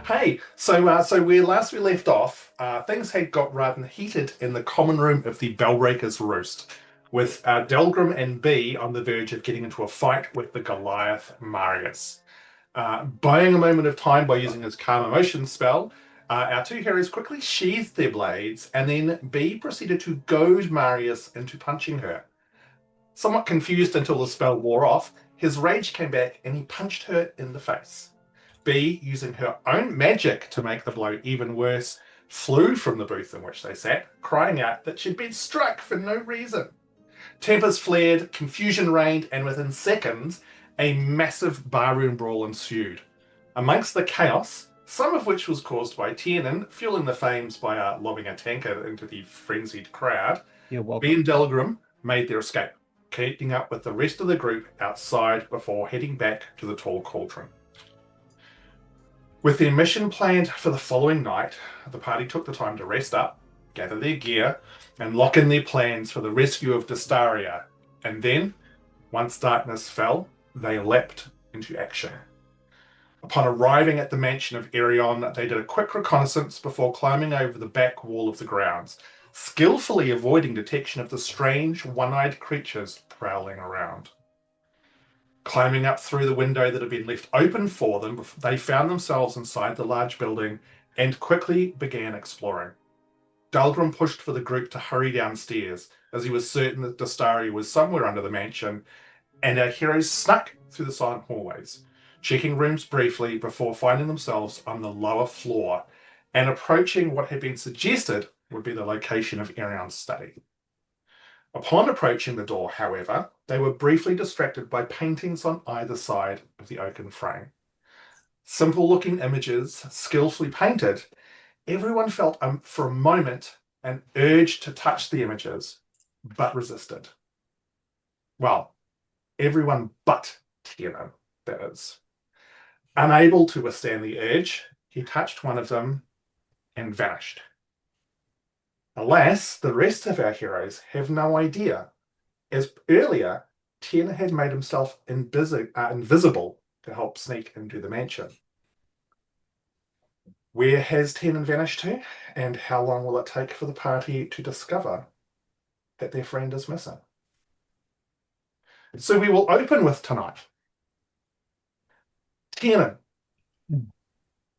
Hey, so where last we left off, things had got rather heated in the common room of the Bellbreakers Roost, with Delgrim and B on the verge of getting into a fight with the Goliath Marius. Buying a moment of time by using his Calm Emotion spell, our two heroes quickly sheathed their blades, and then B proceeded to goad Marius into punching her. Somewhat confused until the spell wore off, his rage came back and he punched her in the face. B, using her own magic to make the blow even worse, flew from the booth in which they sat, crying out that she'd been struck for no reason. Tempers flared, confusion reigned, and within seconds, a massive barroom brawl ensued. Amongst the chaos, some of which was caused by Tiernan fueling the flames by lobbing a tankard into the frenzied crowd, You're B welcome. and Delgrim made their escape, keeping up with the rest of the group outside before heading back to the tall cauldron. With their mission planned for the following night, the party took the time to rest up, gather their gear, and lock in their plans for the rescue of Destaria. And then, once darkness fell, they leapt into action. Upon arriving at the mansion of Errion, they did a quick reconnaissance before climbing over the back wall of the grounds, skillfully avoiding detection of the strange, one-eyed creatures prowling around. Climbing up through the window that had been left open for them, they found themselves inside the large building and quickly began exploring. Delgrim pushed for the group to hurry downstairs, as he was certain that Destaria was somewhere under the mansion, and our heroes snuck through the silent hallways, checking rooms briefly before finding themselves on the lower floor and approaching what had been suggested would be the location of Erion's study. Upon approaching the door, however, they were briefly distracted by paintings on either side of the oaken frame. Simple looking images, skillfully painted, everyone felt for a moment an urge to touch the images, but resisted. Well, everyone but Tiernan, that is. Unable to withstand the urge, he touched one of them and vanished. Alas, the rest of our heroes have no idea, as earlier, Tiernan had made himself invisible to help sneak into the mansion. Where has Tiernan vanished to, and how long will it take for the party to discover that their friend is missing? So we will open with tonight. Tiernan,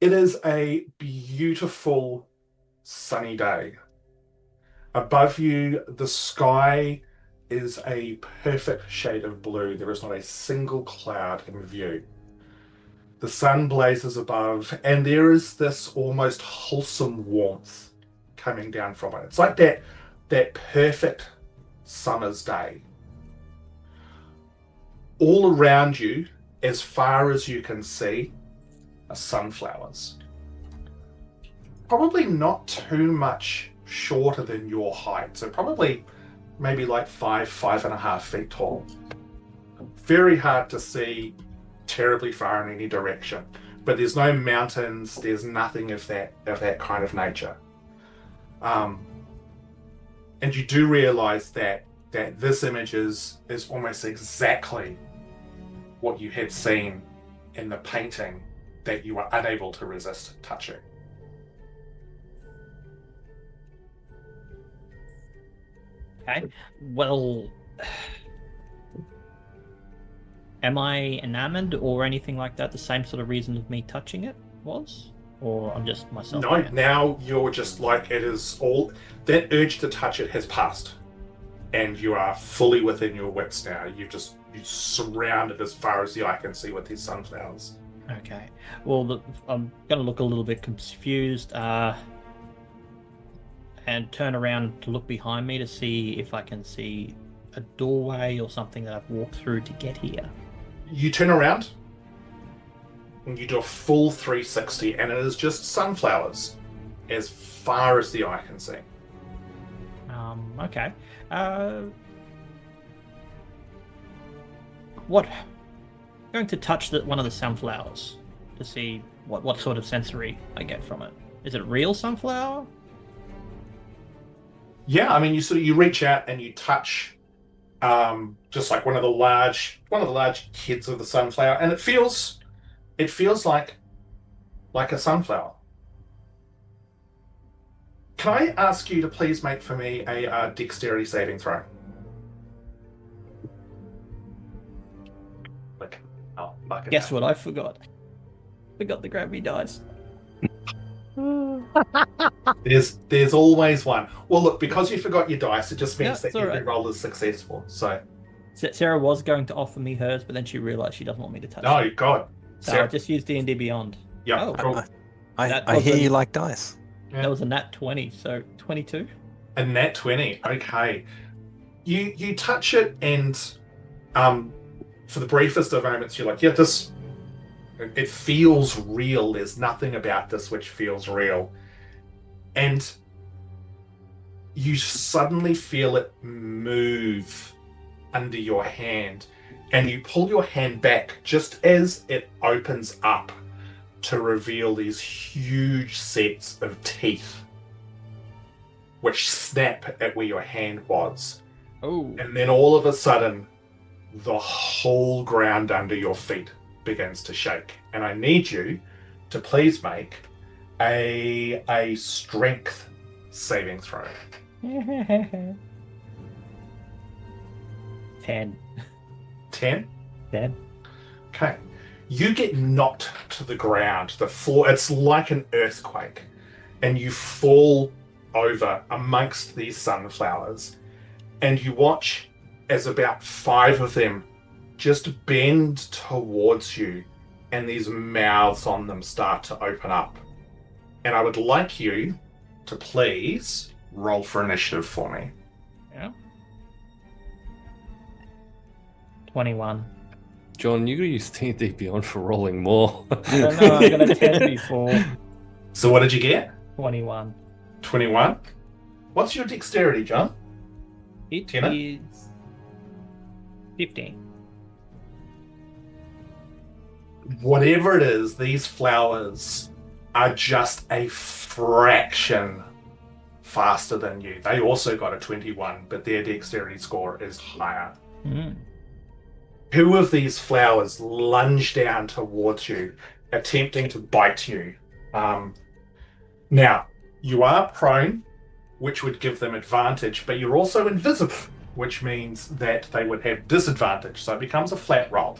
it is a beautiful sunny day. Above you, the sky is a perfect shade of blue. There is not a single cloud in view. The sun blazes above, and there is this almost wholesome warmth coming down from it. It's like that perfect summer's day. All around you, as far as you can see, are sunflowers. Probably not too much shorter than your height, so probably maybe like 5.5 feet tall. Very hard to see terribly far in any direction, but there's no mountains, there's nothing of that kind of nature. And you do realize that this image is almost exactly what you had seen in the painting that you were unable to resist touching. Okay. Well, am I enamored or anything like that? The same sort of reason of me touching it was? Or I'm just myself No, again? now you're just like it is all that urge to touch it has passed, and you are fully within your wits now. You surrounded as far as the eye can see with these sunflowers. Okay. Well, I'm going to look a little bit confused and turn around to look behind me to see if I can see a doorway or something that I've walked through to get here. You turn around and you do a full 360, and it is just sunflowers as far as the eye can see. Okay. What? Going to touch one of the sunflowers to see what sort of sensory I get from it. Is it a real sunflower? Yeah, I mean, you reach out and you touch just like one of the large heads of the sunflower, and it feels like like a sunflower. Can I ask you to please make for me a dexterity saving throw? Like, oh, fucking Guess hell. what? I forgot. Forgot to grab me dice. There's always one. Well, look, because you forgot your dice, it just means Yeah, that it's every alright. roll is successful. So, Sarah was going to offer me hers, but then she realised she doesn't want me to touch no, it. God. So Sarah, I'll just use D&D Beyond. yeah, Oh, cool. That I was hear a- you like dice. Yeah. that was a nat 20, so 22. A nat 20. Okay. You touch it and for the briefest of moments you're like, yeah, this it feels real. There's nothing about this which feels real. And you suddenly feel it move under your hand, and you pull your hand back just as it opens up to reveal these huge sets of teeth which snap at where your hand was. Oh. And then all of a sudden, the whole ground under your feet begins to shake. And I need you to please make a strength saving throw. 10. 10? 10. Okay. You get knocked to the ground. The floor, it's like an earthquake. And you fall over amongst these sunflowers. And you watch as about 5 of them just bend towards you, and these mouths on them start to open up. And I would like you to please roll for initiative for me. Yeah. 21. John, you gotta use D&D Beyond for rolling more. I don't know, I got a 10 before. So what did you get? 21. 21? What's your dexterity, John? It Tiernan? is 15. Whatever it is, these flowers are just a fraction faster than you. They also got a 21, but their dexterity score is higher. Mm. 2 of these flowers lunge down towards you, attempting to bite you. Now, you are prone, which would give them advantage, but you're also invisible, which means that they would have disadvantage, so it becomes a flat roll.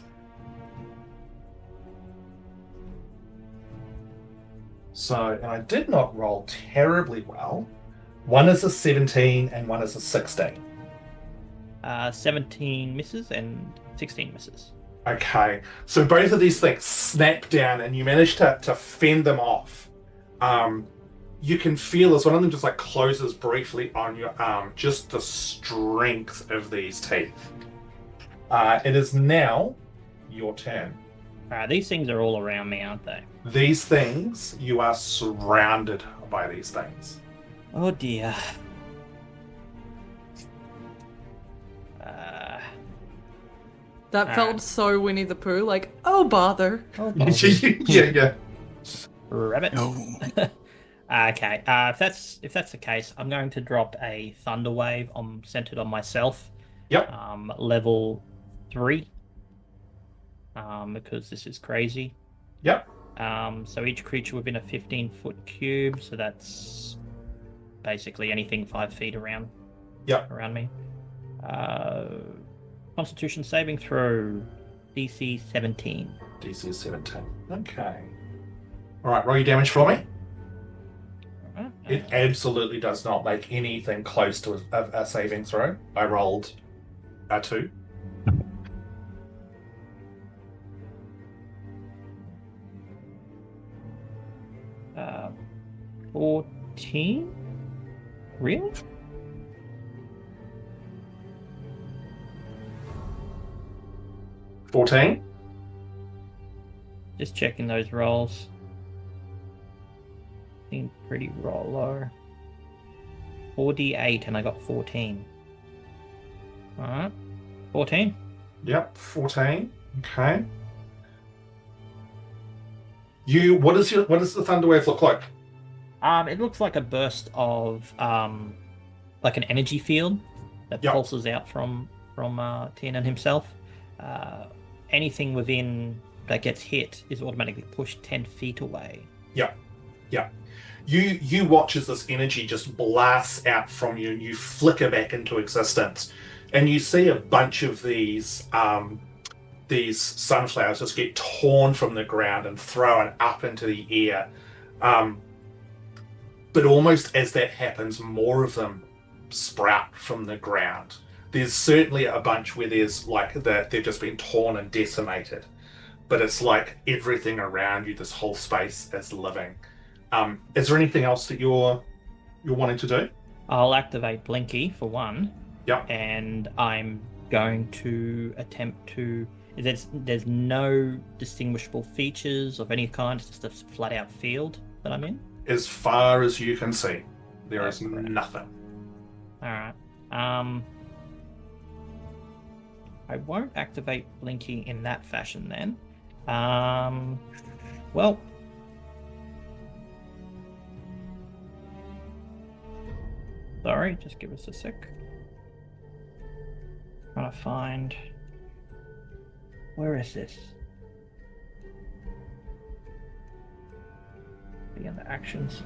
So, and I did not roll terribly well. One is a 17 and one is a 16. 17 misses and 16 misses. Okay, so both of these things snap down and you manage to fend them off. You can feel as one of them just like closes briefly on your arm, just the strength of these teeth. It is now your turn. These things are all around me, aren't they? These things, you are surrounded by these things. Oh dear. That felt so Winnie the Pooh, like, oh bother. Oh, yeah. rabbit. No. Okay. If that's the case, I'm going to drop a thunder wave centered on myself. Yep. Level 3. Because this is crazy. Yep. So each creature within a 15-foot cube, so that's basically anything 5 feet around. Yep. Around me. Constitution saving throw, DC 17. DC 17. Okay. All right, roll your damage for me. Alright, It absolutely does not make anything close to a saving throw. I rolled a 2. uh, 14? Really? $14. Just checking those rolls. Seem pretty low. 4d8 and I got 14. Alright. 14. Yep, 14. Okay. What does the Thunderwave look like? It looks like a burst of like an energy field that Yep. pulses out from Tiernan himself. Anything within that gets hit is automatically pushed 10 feet away. Yeah, yeah. You watch as this energy just blasts out from you, and you flicker back into existence, and you see a bunch of these sunflowers just get torn from the ground and thrown up into the air. Um, but almost as that happens, more of them sprout from the ground. There's certainly a bunch where there's like they've just been torn and decimated, but it's like everything around you, this whole space is living. Is there anything else that you're wanting to do? I'll activate Blinky for one. Yep. And I'm going to attempt to. There's no distinguishable features of any kind. It's just a flat out field that I'm in. As far as you can see, there is correct. nothing. All right. I won't activate Blinky in that fashion then. Well. Sorry, just give us a sec. Trying to find. Where is this? Begin the actions.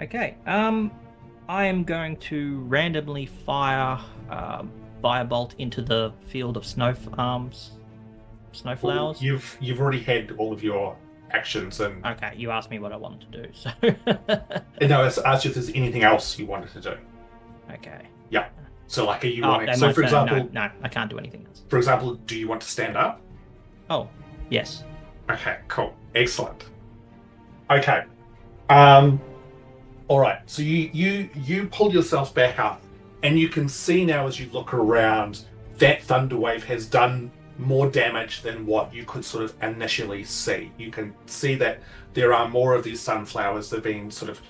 Okay. I am going to randomly fire firebolt into the field of snowflowers. Well, you've already had all of your actions, and Okay, you asked me what I wanted to do, so. no, it's asked you if there's anything else you wanted to do. Okay. Yeah. So, like, are you Oh, wanting? So, for example, no, I can't do anything else. for example, do you want to stand up? Oh, yes. Okay, cool, excellent. Okay, all right. So you pull yourself back up, and you can see now as you look around that thunderwave has done more damage than what you could sort of initially see. You can see that there are more of these sunflowers that have been sort of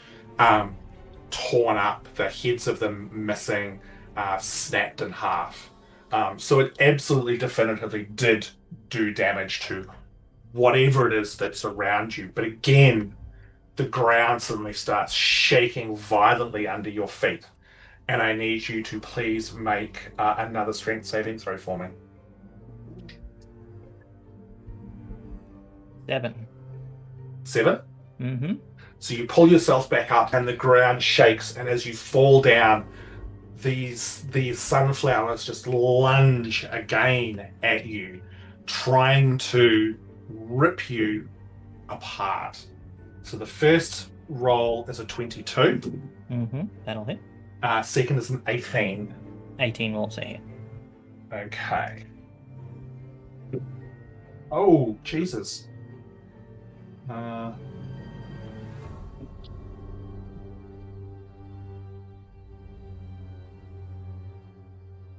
torn up, the heads of them missing, snapped in half. So it absolutely definitively did do damage to whatever it is that's around you. But again, the ground suddenly starts shaking violently under your feet. And I need you to please make another strength saving throw for me. 7. 7? Mm-hmm. So you pull yourself back up and the ground shakes, and as you fall down, these sunflowers just lunge again at you, trying to rip you apart. So the first roll is a 22. Mm-hmm. That'll hit. Second is an 18. 18 will also hit. Okay. Oh, Jesus.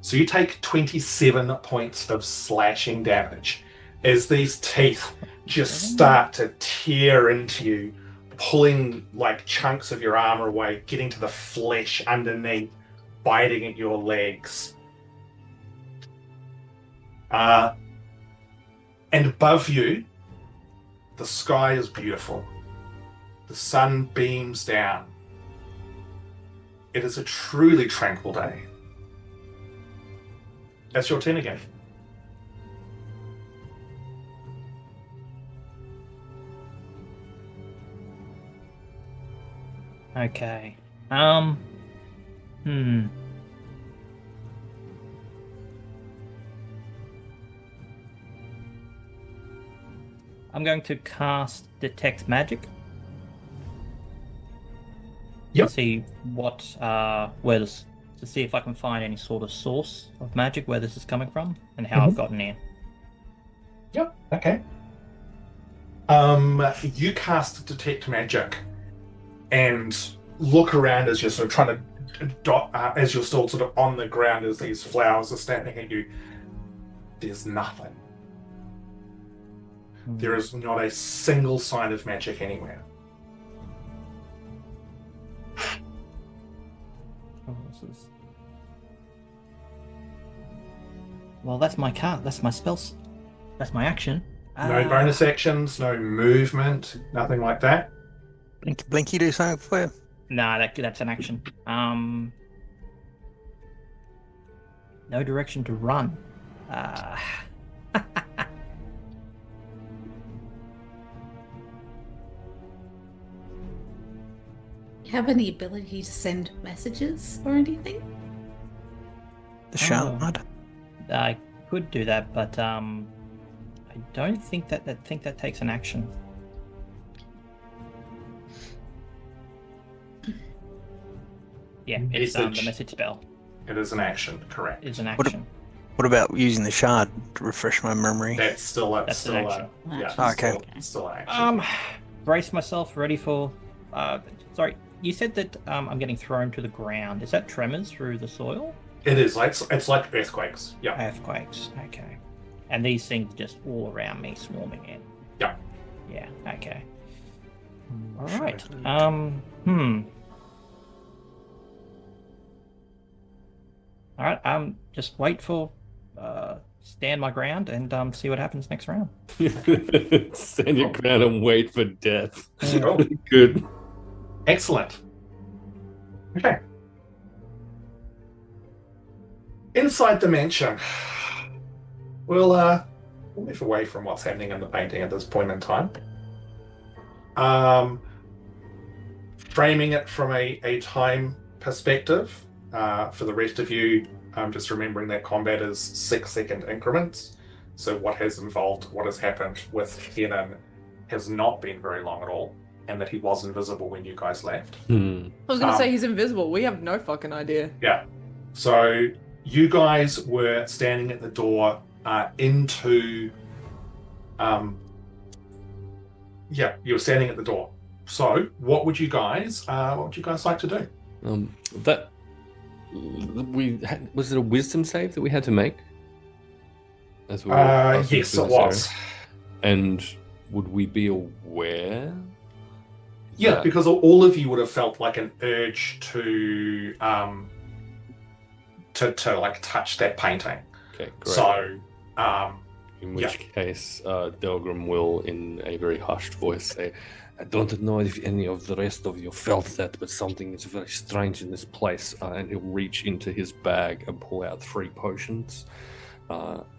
So you take 27 points of slashing damage as these teeth just start to tear into you, pulling like chunks of your armor away, getting to the flesh underneath, biting at your legs. And above you, the sky is beautiful. The sun beams down. It is a truly tranquil day. That's your turn again. Okay. I'm going to cast Detect Magic. Yep. To see what, to see if I can find any sort of source of magic where this is coming from and how I've gotten here. Yep. Okay. You cast Detect Magic and look around as you're sort of trying to as you're still sort of on the ground as these flowers are snapping at you. There's nothing. There is not a single sign of magic anywhere. Oh, well, that's my card. That's my spells. That's my action. No bonus actions, no movement, nothing like that. Blinky do something for you? Nah, that's an action. No direction to run. have any ability to send messages or anything? The shard. I could do that, but I don't think that takes an action. Yeah, it's the message spell. It is an action, correct. It's an action. What about using the shard to refresh my memory? That's still an action. Okay. Still an action. Brace myself, ready for. Sorry, you said that I'm getting thrown to the ground. Is that tremors through the soil? It is. It's like earthquakes. Yeah. Earthquakes. Okay. And these things just all around me, swarming in. Yeah. Yeah. Okay. All Sure. right. All right. Just wait for. Stand my ground and see what happens next round. Stand your ground and wait for death. Cool. Good. Excellent. Okay. Inside the mansion. We'll move away from what's happening in the painting at this point in time. Framing it from a time perspective, for the rest of you, just remembering that combat is 6-second increments. So what has happened with Tiernan has not been very long at all, and that he was invisible when you guys left. I was going to say he's invisible. We have no fucking idea. Yeah. So you guys were standing at the door into... you were standing at the door. So what would you guys like to do? Was it a wisdom save that we had to make? As we yes, it was. And would we be aware? Yeah, because all of you would have felt like an urge to like touch that painting. Okay, great. So, in which case, Delgrim will, in a very hushed voice, say, "I don't know if any of the rest of you felt that, but something is very strange in this place." And he'll reach into his bag and pull out 3 potions.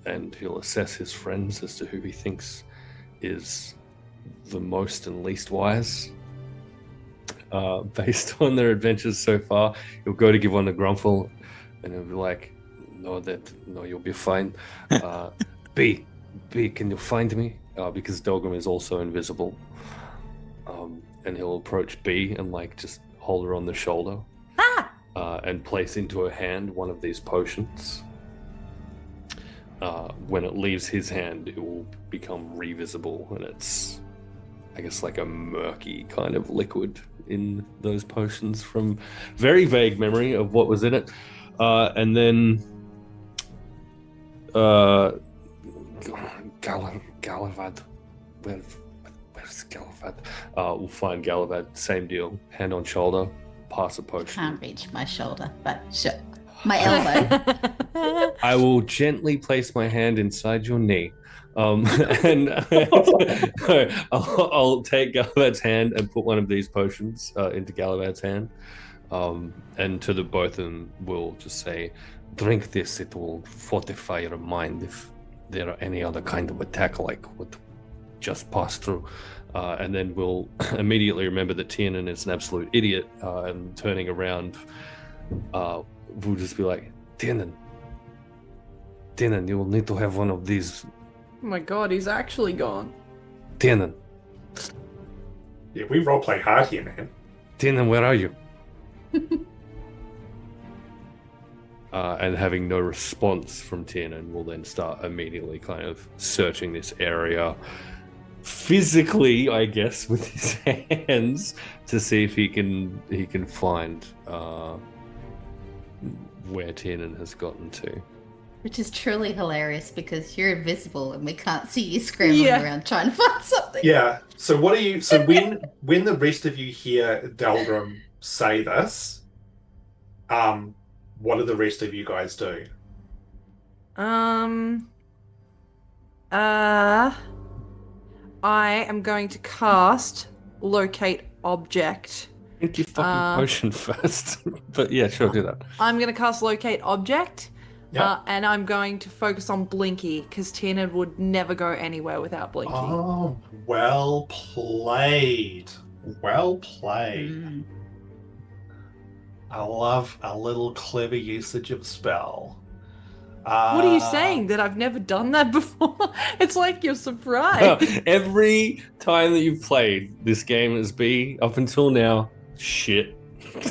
And he'll assess his friends as to who he thinks is the most and least wise. Based on their adventures so far, he'll go to give one to Grumpfel, and he'll be like, no, you'll be fine. B, can you find me? Because Delgrim is also invisible. And he'll approach B and just hold her on the shoulder. And place into her hand one of these potions. When it leaves his hand, it will become revisible, and it's, I guess, like a murky kind of liquid in those potions from very vague memory of what was in it. And then Gallivahad. Where's Gallivahad? We'll find Gallivahad, same deal, hand on shoulder, pass a potion. Can't reach my shoulder, but sure. My elbow. I will gently place my hand inside your knee. And I'll take Gallivahad's hand and put one of these potions into Gallivahad's hand. And to the both of them, we'll just say, drink this, it will fortify your mind if there are any other kind of attack like what just passed through. And then we'll immediately remember that Tiernan is an absolute idiot, and turning around, we'll just be like, Tiernan, you will need to have one of these. Oh my god, he's actually gone. Tiernan. Yeah, we roleplay hard here, man. Tiernan, where are you? And having no response from Tiernan, will then start immediately kind of searching this area physically, I guess, with his hands to see if he can find where Tiernan has gotten to. Which is truly hilarious because you're invisible and we can't see you scrambling around trying to find something. Yeah. So what are you? So when the rest of you hear Delgrim say this, what do the rest of you guys do? I am going to cast Locate Object. Drink your fucking potion first. But yeah, sure, do that. I'm going to cast Locate Object. Yeah. And I'm going to focus on Blinky, because Tiernan would never go anywhere without Blinky. Oh, well played. Well played. I love a little clever usage of spell. What are you saying? That I've never done that before? It's like you're surprised. Every time that you've played this game as B up until now, shit.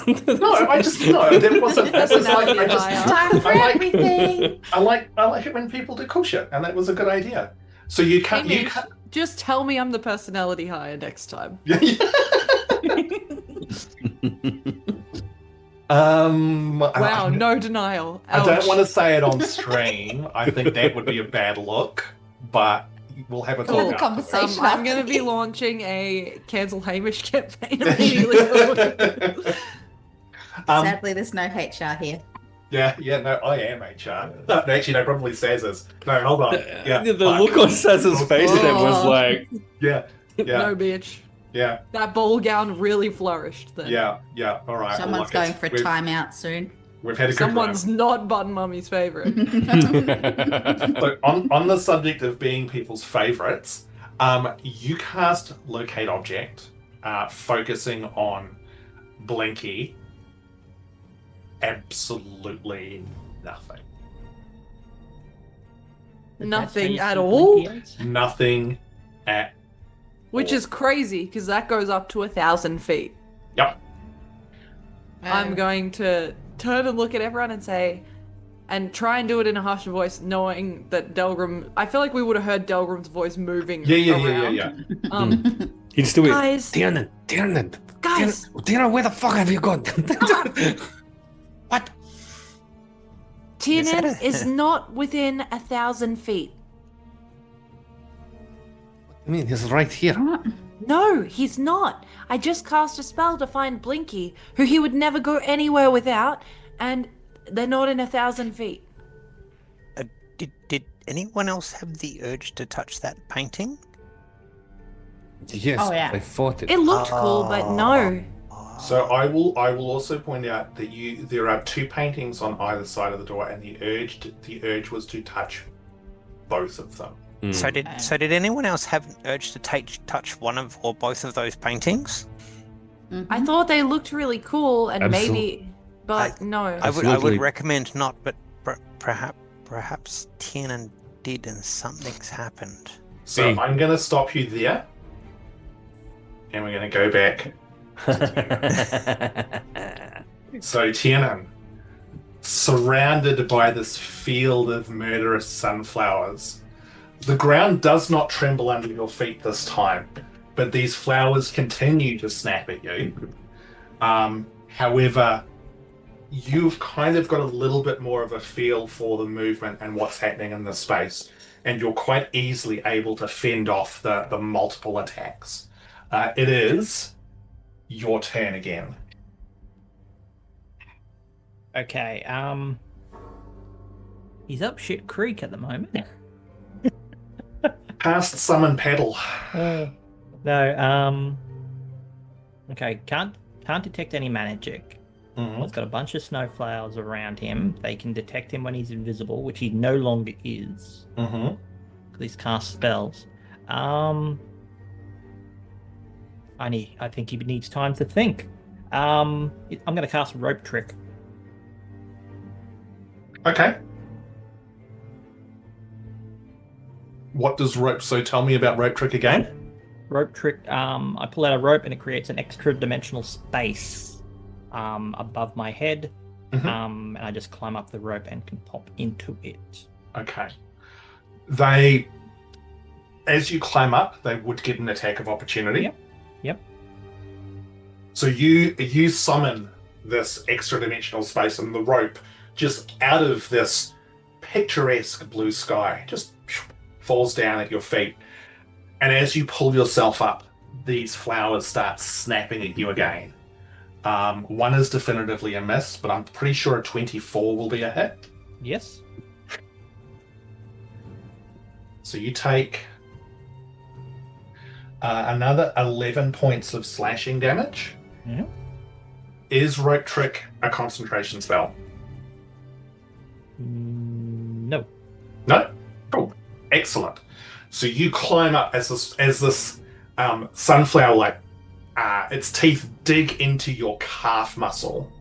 No, I just no. That wasn't. That was like I just. Time for I like. everything. I like it when people do cool shit, and that was a good idea. So you can't. You Hamish, can't. just tell me I'm the personality hire next time. Wow, no denial. I don't Ouch. want to say it on stream. I think that would be a bad look, but we'll have a Cool talk. conversation. I'm going to be launching a cancel Hamish campaign immediately. Sadly, there's no HR here. Yeah, no, I am HR. No, actually, no, probably Saz is. No, hold on. Yeah, The look on Saz's face then was like, yeah, No, bitch. yeah, That ball gown really flourished then. yeah. All right. Someone's well, going for a timeout soon. We've had a good Someone's not Button Mummy's favorite. So on the subject of being people's favorites, you cast Locate Object, focusing on Blinky. Absolutely nothing. Nothing at all? Nothing at Which is crazy, because that goes up to 1,000 feet. Yep. I'm going to turn and look at everyone and say, and try and do it in a harsher voice, knowing that Delgrim. I feel like we would have heard Delgrim's voice moving. Yeah. he'd still be, Guys. Tiernan, Guys. Tiernan, where the fuck have you gone? What? Tiernan is not within 1,000 feet. I mean, he's right here. No, he's not. I just cast a spell to find Blinky, who he would never go anywhere without, and they're not in 1,000 feet. Did anyone else have the urge to touch that painting? Yes, Oh, yeah. I fought it. It looked cool, but no. So I will also point out that there are two paintings on either side of the door, and the urge was to touch both of them. So did anyone else have an urge to touch one of or both of those paintings? Mm-hmm. I thought they looked really cool, and Absolute- maybe, but no. I Absolutely. would recommend not, but perhaps Tiernan did and something's happened. So I'm going to stop you there, and we're going to go back. So Tiernan, surrounded by this field of murderous sunflowers, the ground does not tremble under your feet this time, but these flowers continue to snap at you. However, you've kind of got a little bit more of a feel for the movement and what's happening in the space, and you're quite easily able to fend off the multiple attacks. It is your turn again. Okay, he's up shit creek at the moment. Cast Summon Paddle. No, okay, can't detect any magic. Mhm. He's got a bunch of snowflowers around him. They can detect him when he's invisible, which he no longer is. Mm-hmm. Because he's cast spells. I think he needs time to think. I'm going to cast Rope Trick. Okay. What does rope? So tell me about Rope Trick again. Rope Trick, I pull out a rope and it creates an extra dimensional space above my head. Mhm. And I just climb up the rope and can pop into it. Okay. As you climb up, they would get an attack of opportunity. Yep. So you summon this extra dimensional space, and the rope just out of this picturesque blue sky just falls down at your feet. And as you pull yourself up, these flowers start snapping at you again. One is definitively a miss, but I'm pretty sure a 24 will be a hit. Yes. So you take another 11 points of slashing damage. Yeah. Is Rope Trick a concentration spell? No. No? Cool. Excellent. So you climb up as this sunflower, its teeth dig into your calf muscle,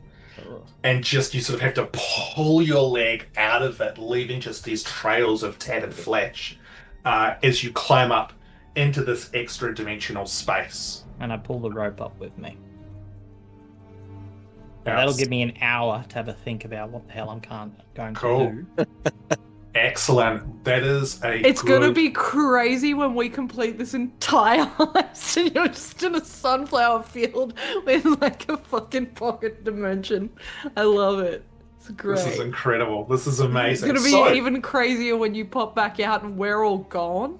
and just you sort of have to pull your leg out of it, leaving just these trails of tattered flesh as you climb up into this extra dimensional space. And I pull the rope up with me. Now, that'll give me an hour to have a think about what the hell I'm going to do. Excellent. That is a It's gonna be crazy when we complete this entire heist and you're just in a sunflower field with like a fucking pocket dimension. I love it. It's great. This is incredible. This is amazing. It's gonna be even crazier when you pop back out and we're all gone.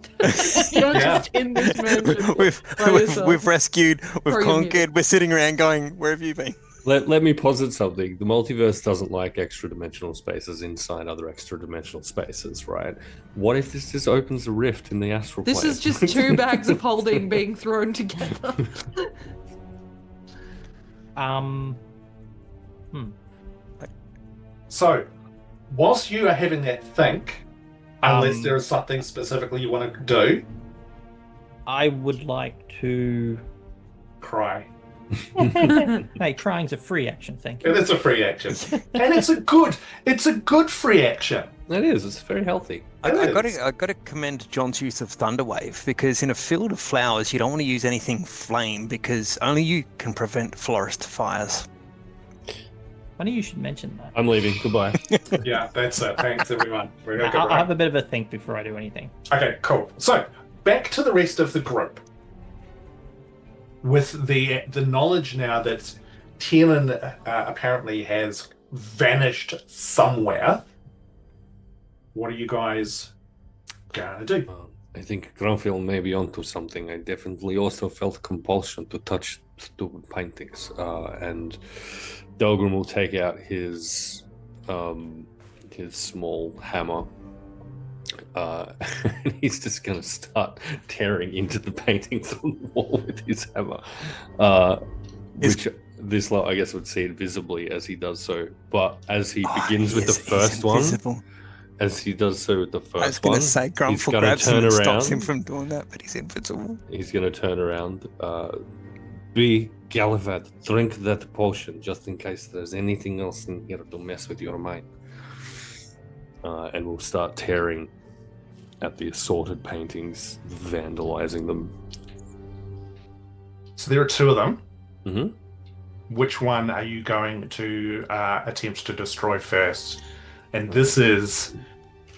You're just in this mansion. We've rescued, we've conquered, we're sitting around going, where have you been? Let me posit something. The multiverse doesn't like extra dimensional spaces inside other extra dimensional spaces, right? What if this just opens a rift in the astral plane? This is just 2 bags of holding being thrown together. So, whilst you are having that think, unless there is something specifically you want to do, I would like to cry. Hey, crying's a free action, thank It you. is a free action, and it's a good free action. It is. It's very healthy. I got to commend John's use of Thunderwave, because in a field of flowers, you don't want to use anything flame, because only you can prevent forest fires. Funny you should mention that. I'm leaving. Goodbye. Yeah, that's it. Thanks, everyone. We're gonna go I'll right. have a bit of a think before I do anything. Okay, cool. So, back to the rest of the group. With the knowledge now that Tiernan apparently has vanished somewhere, what are you guys gonna do? I think Grumpfel may be onto something. I definitely also felt compulsion to touch stupid paintings. And Delgrim will take out his small hammer. And he's just going to start tearing into the paintings on the wall with his hammer. Which this lot, I guess, would see it visibly as he does so. But as he begins with the first one, as he does so with the first one, I was going to say Grumpfel grabs him and stops him from doing that, but he's invisible. He's going to turn around. Be Gallivahad, drink that potion just in case there's anything else in here to mess with your mind. And we'll start tearing at the assorted paintings, vandalizing them. So there are 2 of them. Mm-hmm. Which one are you going to attempt to destroy first? And this is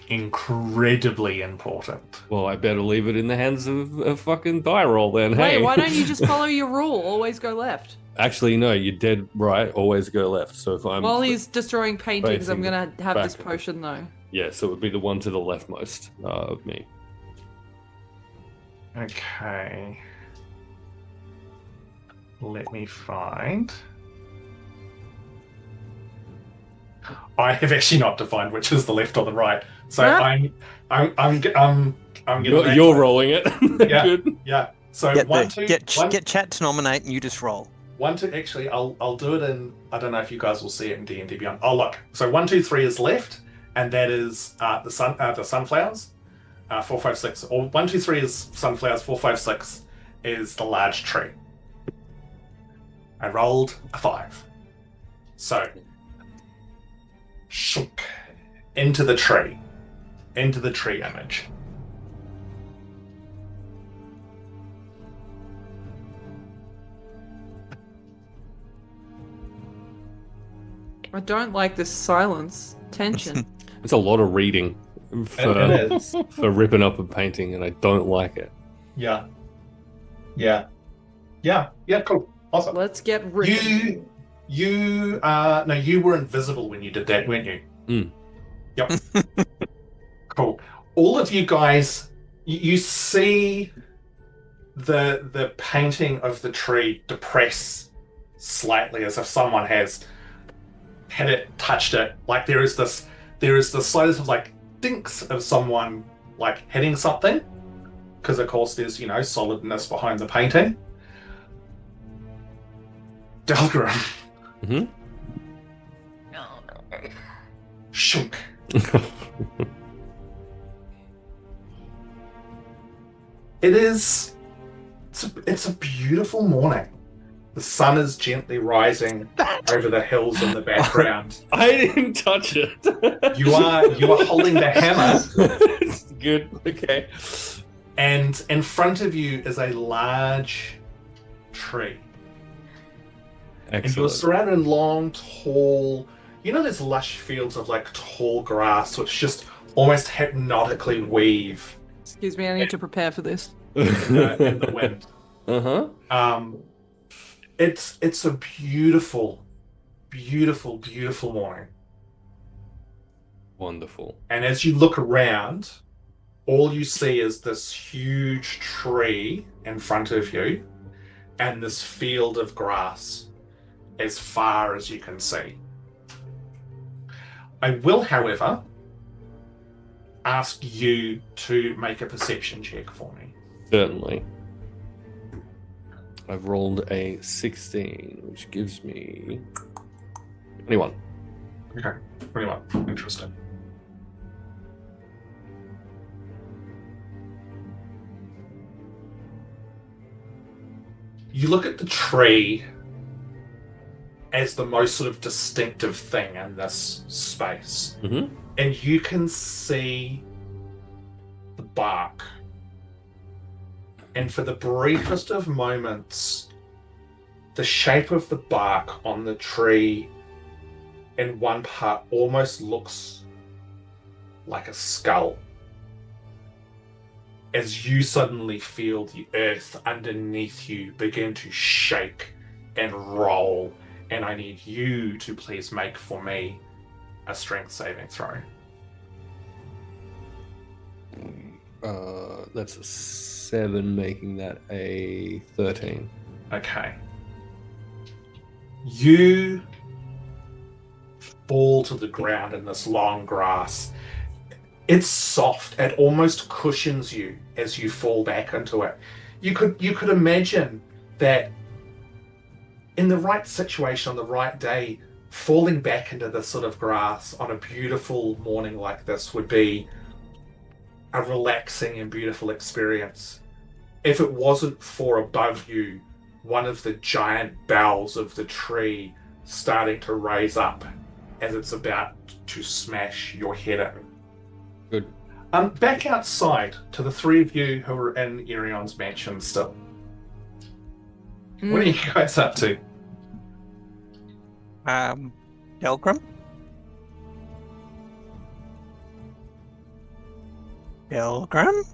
incredibly important. Well, I better leave it in the hands of a fucking die roll then. Wait, hey, why don't you just follow your rule? Always go left. Actually, no, you're dead right. Always go left. So if I'm While he's destroying paintings, I'm gonna have this back. potion though. Yeah, so it would be the one to the leftmost of me. Okay. Let me find. I have actually not defined which is the left or the right, so Huh? I'm gonna. You're rolling it. Yeah. Good. Yeah. So Get chat to nominate and you just roll. Actually, I'll do it in. I don't know if you guys will see it in D&D Beyond. Oh look. So 1, 2, 3 is left, and that is the sunflowers. 4, 5, 6. Or 1, 2, 3 is sunflowers. 4, 5, 6 is the large tree. I rolled a 5. So shunk into the tree image. I don't like this silence, tension. It's a lot of reading It is. for ripping up a painting, and I don't like it. Yeah. Cool. Awesome. Let's get rid. You were invisible when you did that, weren't you? Mm. Yep. Cool. All of you guys, you see the painting of the tree depress slightly, as if someone has had it, touched it. Like there is the slightest of like dinks of someone like hitting something, because of course there's solidness behind the painting. Delgrim. Mm-hmm. No. Shunk. It's a beautiful morning. The sun is gently rising over the hills in the background. I didn't touch it. You are holding the hammer. Good. Okay. And in front of you is a large tree. Excellent. And you're surrounded in long, tall, there's lush fields of like tall grass which just almost hypnotically weave Excuse me, I need to prepare for this. in the wind. It's a beautiful, beautiful, beautiful morning. Wonderful. And as you look around, all you see is this huge tree in front of you and this field of grass as far as you can see. I will, however, ask you to make a perception check for me. Certainly. I've rolled a 16, which gives me 21. Okay, 21. Interesting. You look at the tree as the most sort of distinctive thing in this space. Mm-hmm. And you can see the bark. And for the briefest of moments, the shape of the bark on the tree in one part almost looks like a skull. As you suddenly feel the earth underneath you begin to shake and roll, and I need you to please make for me a strength saving throw. That's a 7, making that a 13. Okay. You fall to the ground in this long grass. It's soft. It almost cushions you as you fall back into it. You could imagine that in the right situation, on the right day, falling back into this sort of grass on a beautiful morning like this would be a relaxing and beautiful experience. If it wasn't for above you, one of the giant boughs of the tree starting to raise up as it's about to smash your head in. Good. Back outside to the three of you who are in Errion's mansion still. What are you guys up to? Delgrim? Delgrim?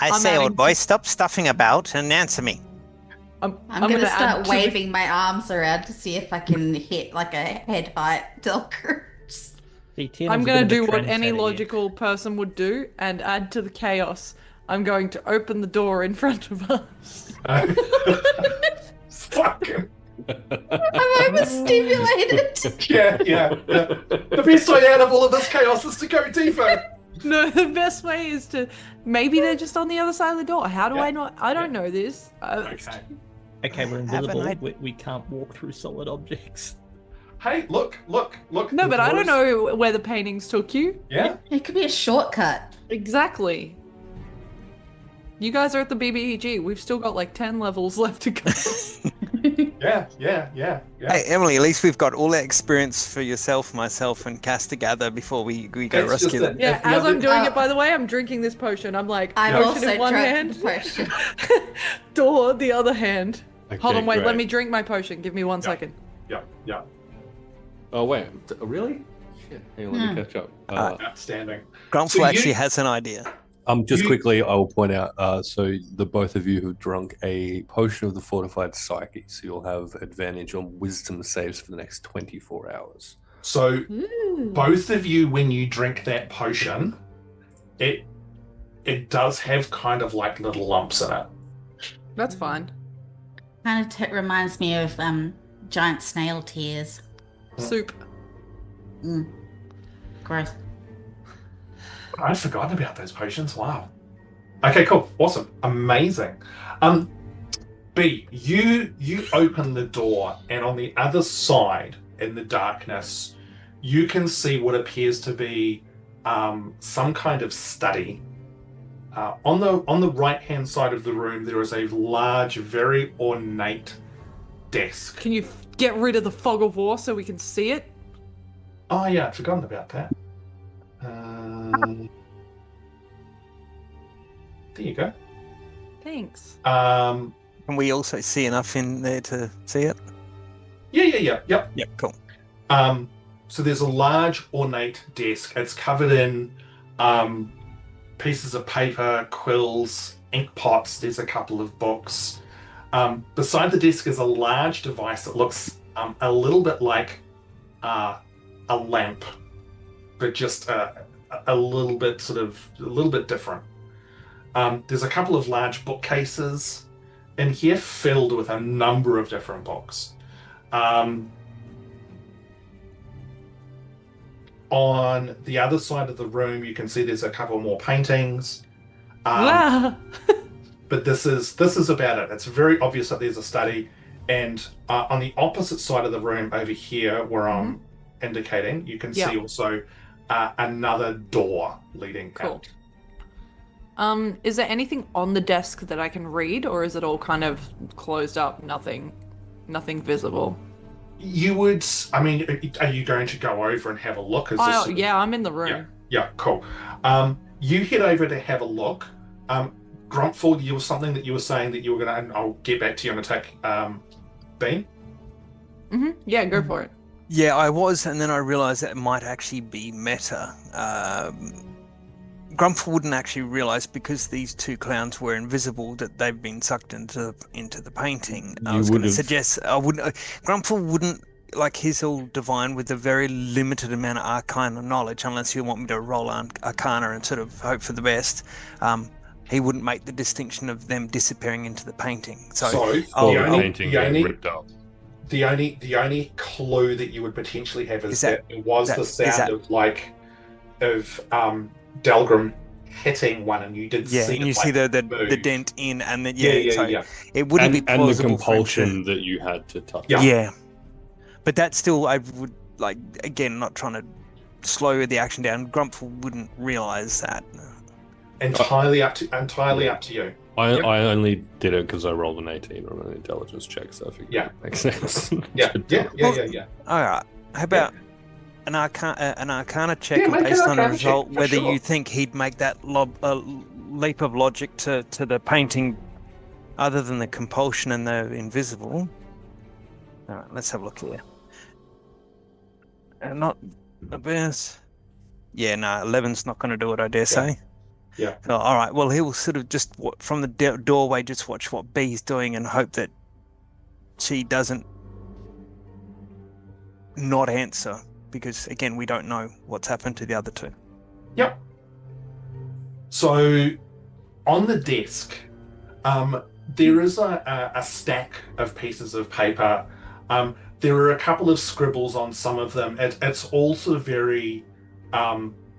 I say, old boy, stop stuffing about and answer me. I'm going to start waving my arms around to see if I can hit like a head height Delgrim. I'm going to do what any logical person would do and add to the chaos. I'm going to open the door in front of us. Fucking. I'm overstimulated. Yeah. The best way out of all of this chaos is to go deeper. No, the best way is to... Maybe they're just on the other side of the door. How do I not... I don't know this. Okay, we're invisible. We can't walk through solid objects. Hey, look. No, but I don't know where the paintings took you. Yeah? It could be a shortcut. Exactly. You guys are at the BBEG. We've still got like 10 levels left to go. Yeah. Hey, Emily, at least we've got all that experience for yourself, myself, and Cass to gather before we go rescue them. Yeah, as I'm doing it, by the way, I'm drinking this potion. I'm like, I'm potion also in one hand, the potion. door the other hand. Okay, Hold on, wait, great. let me drink my potion. Give me 1 second. Yeah. Oh, wait. Really? Shit. Hang on, let me catch up. Outstanding. Grumpfel actually has an idea. Quickly, I will point out, so the both of you have drunk a potion of the fortified psyche, so you'll have advantage on wisdom saves for the next 24 hours. So, both of you, when you drink that potion, it does have kind of like little lumps in it. That's fine. Kind of reminds me of giant snail tears. Soup. Gross. I'd forgotten about those potions. Wow. Okay, cool. Awesome. Amazing. B, you open the door, and on the other side, in the darkness, you can see what appears to be some kind of study. On the right-hand side of the room, there is a large, very ornate desk. Can you get rid of the fog of war so we can see it? Oh yeah, I'd forgotten about that. There you go. Thanks. Can we also see enough in there to see it? Yep. Yep, cool. So there's a large ornate desk. It's covered in pieces of paper, quills, ink pots. There's a couple of books. Beside the desk is a large device that looks a little bit like a lamp, but just a little bit different. There's a couple of large bookcases in here filled with a number of different books. On the other side of the room, you can see there's a couple more paintings. Wow. But this is about it. It's very obvious that there's a study. And on the opposite side of the room over here, where I'm indicating, you can see also another door leading out. Is there anything on the desk that I can read, or is it all kind of closed up, nothing visible? You would, I mean, are you going to go over and have a look? I'm in the room. Yeah, cool. You head over to have a look. Grumpfel, you was something that you were saying that you were going to, I'll get back to you on attack, Bean. Mm-hmm. Yeah, go for it. Yeah, I was, and then I realised that it might actually be meta. Grumpfel wouldn't actually realise, because these two clowns were invisible, that they've been sucked into the painting. I was going to suggest Grumpfel wouldn't, like, he's all divine with a very limited amount of arcana knowledge, unless you want me to roll arcana and sort of hope for the best. He wouldn't make the distinction of them disappearing into the painting. The only clue that you would potentially have is that it was the sound of Delgrim hitting one, and you did see it, and you see the dent in, and it wouldn't be plausible, and the compulsion for that you had to touch. Yeah, but that's still, I would, like, again, not trying to slow the action down. Grumpfel wouldn't realise that. Entirely up to you. I only did it because I rolled an 18 on an intelligence check, so I figured it makes sense. Yeah. All right. How about an arcana check based on a result, whether you think he'd make that leap of logic to the painting, other than the compulsion and the invisible. All right, let's have a look here. Not the best. Yeah, no, 11's not going to do it, I dare say. Yeah. So, all right. Well, he'll sort of just from the doorway just watch what B's doing and hope that she doesn't not answer, because again, we don't know what's happened to the other two. Yep. So, on the desk, there is a stack of pieces of paper. There are a couple of scribbles on some of them. It's all sort of very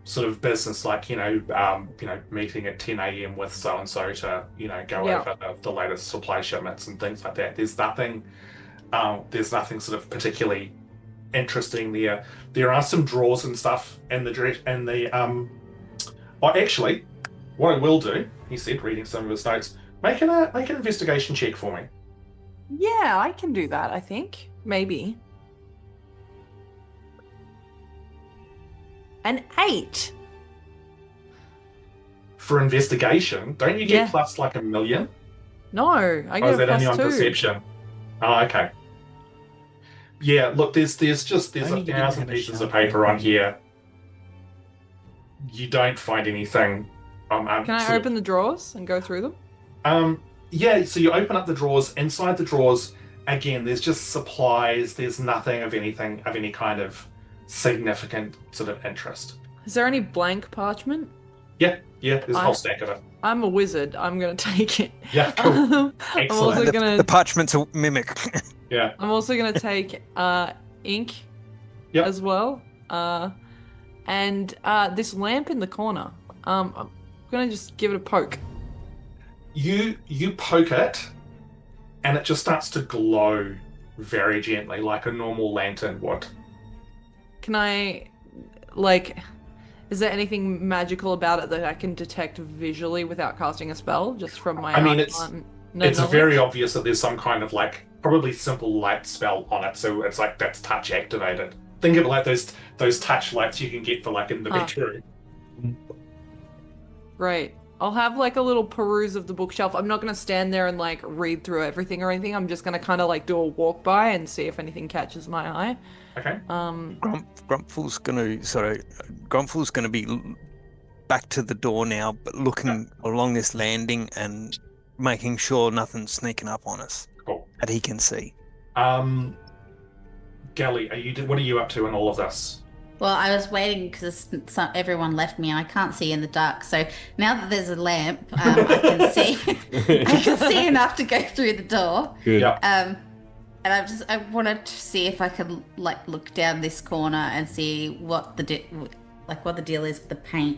sort of business, like, meeting at 10 a.m. with so and so to go over the latest supply shipments and things like that. There's nothing sort of particularly interesting there. There are some drawers and stuff in the actually, what I will do, he said, reading some of his notes, make an investigation check for me. Yeah, I can do that, I think. Maybe. An 8. For investigation, don't you get plus like 1,000,000? No, I get is that a only on +2. perception? Oh, okay. Yeah, look, there's 1,000 pieces of paper on here. You don't find anything. Can I open the drawers and go through them? Yeah, so you open up the drawers. Inside the drawers, again, there's just supplies. There's nothing of any kind of significant sort of interest. Is there any blank parchment? Yeah, there's a whole stack of it. I'm a wizard. I'm going to take it. Yeah, cool. Excellent. The parchment's a mimic. Yeah. I'm also going to take ink as well. And this lamp in the corner. I'm going to just give it a poke. You poke it, and it just starts to glow very gently, like a normal lantern would. Can I, like, Is there anything magical about it that I can detect visually without casting a spell, just from my it's very obvious that there's some kind of like probably simple light spell on it, so it's like that's touch activated. Think of it like those touch lights you can get for like in the bedroom. Right. I'll have like a little peruse of the bookshelf. I'm not going to stand there and like read through everything or anything. I'm just going to kind of like do a walk by and see if anything catches my eye. Okay. Grumpfel's gonna be back to the door now, but looking along this landing and making sure nothing's sneaking up on us. Cool. That he can see. Gally, what are you up to in all of this? Well, I was waiting because everyone left me and I can't see in the dark. So now that there's a lamp, I can see. I can see enough to go through the door. Good. Yeah. And I wanted to see if I could like look down this corner and see what the deal is with the painting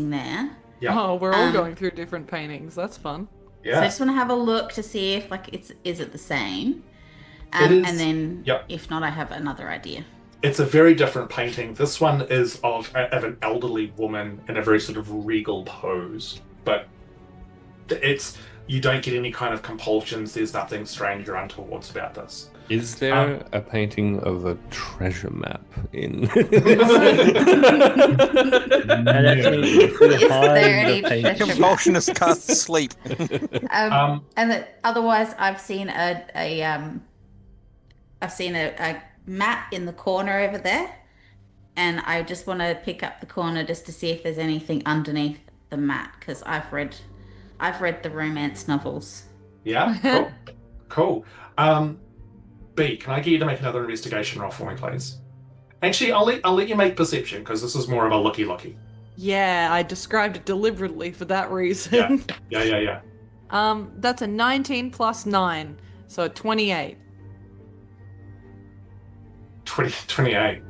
there. Yeah. Oh, we're all going through different paintings. That's fun. Yeah. So I just want to have a look to see if like is it the same, It is. And then Yep. if not, I have another idea. It's a very different painting. This one is of an elderly woman in a very sort of regal pose, but you don't get any kind of compulsions. There's nothing strange or untowards about this. Is there a painting of a treasure map in? Is there any treasure map? Compulsionist can't sleep. And that otherwise, I've seen a map in the corner over there, and I just want to pick up the corner just to see if there's anything underneath the map because I've read the romance novels. Yeah, cool. B, can I get you to make another investigation roll for me, please? Actually, I'll let you make perception because this is more of a looky. Yeah, I described it deliberately for that reason. Yeah. That's a 19 plus 9, so 28. 28.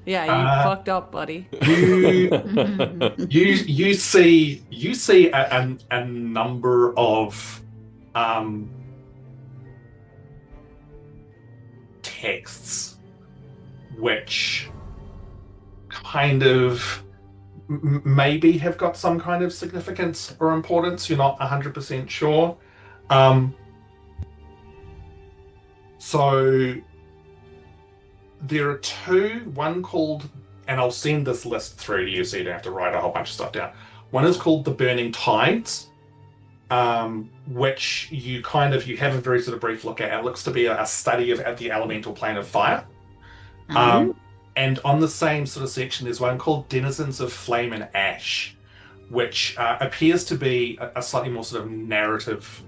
Yeah, you fucked up, buddy. You see a number of texts which kind of maybe have got some kind of significance or importance. You're not 100% sure. So there are two, one called, and I'll send this list through to you so you don't have to write a whole bunch of stuff down. One is called The Burning Tides, which you have a very sort of brief look at. It looks to be a study of the elemental plane of fire. And on the same sort of section, there's one called Denizens of Flame and Ash, which appears to be a slightly more sort of narrative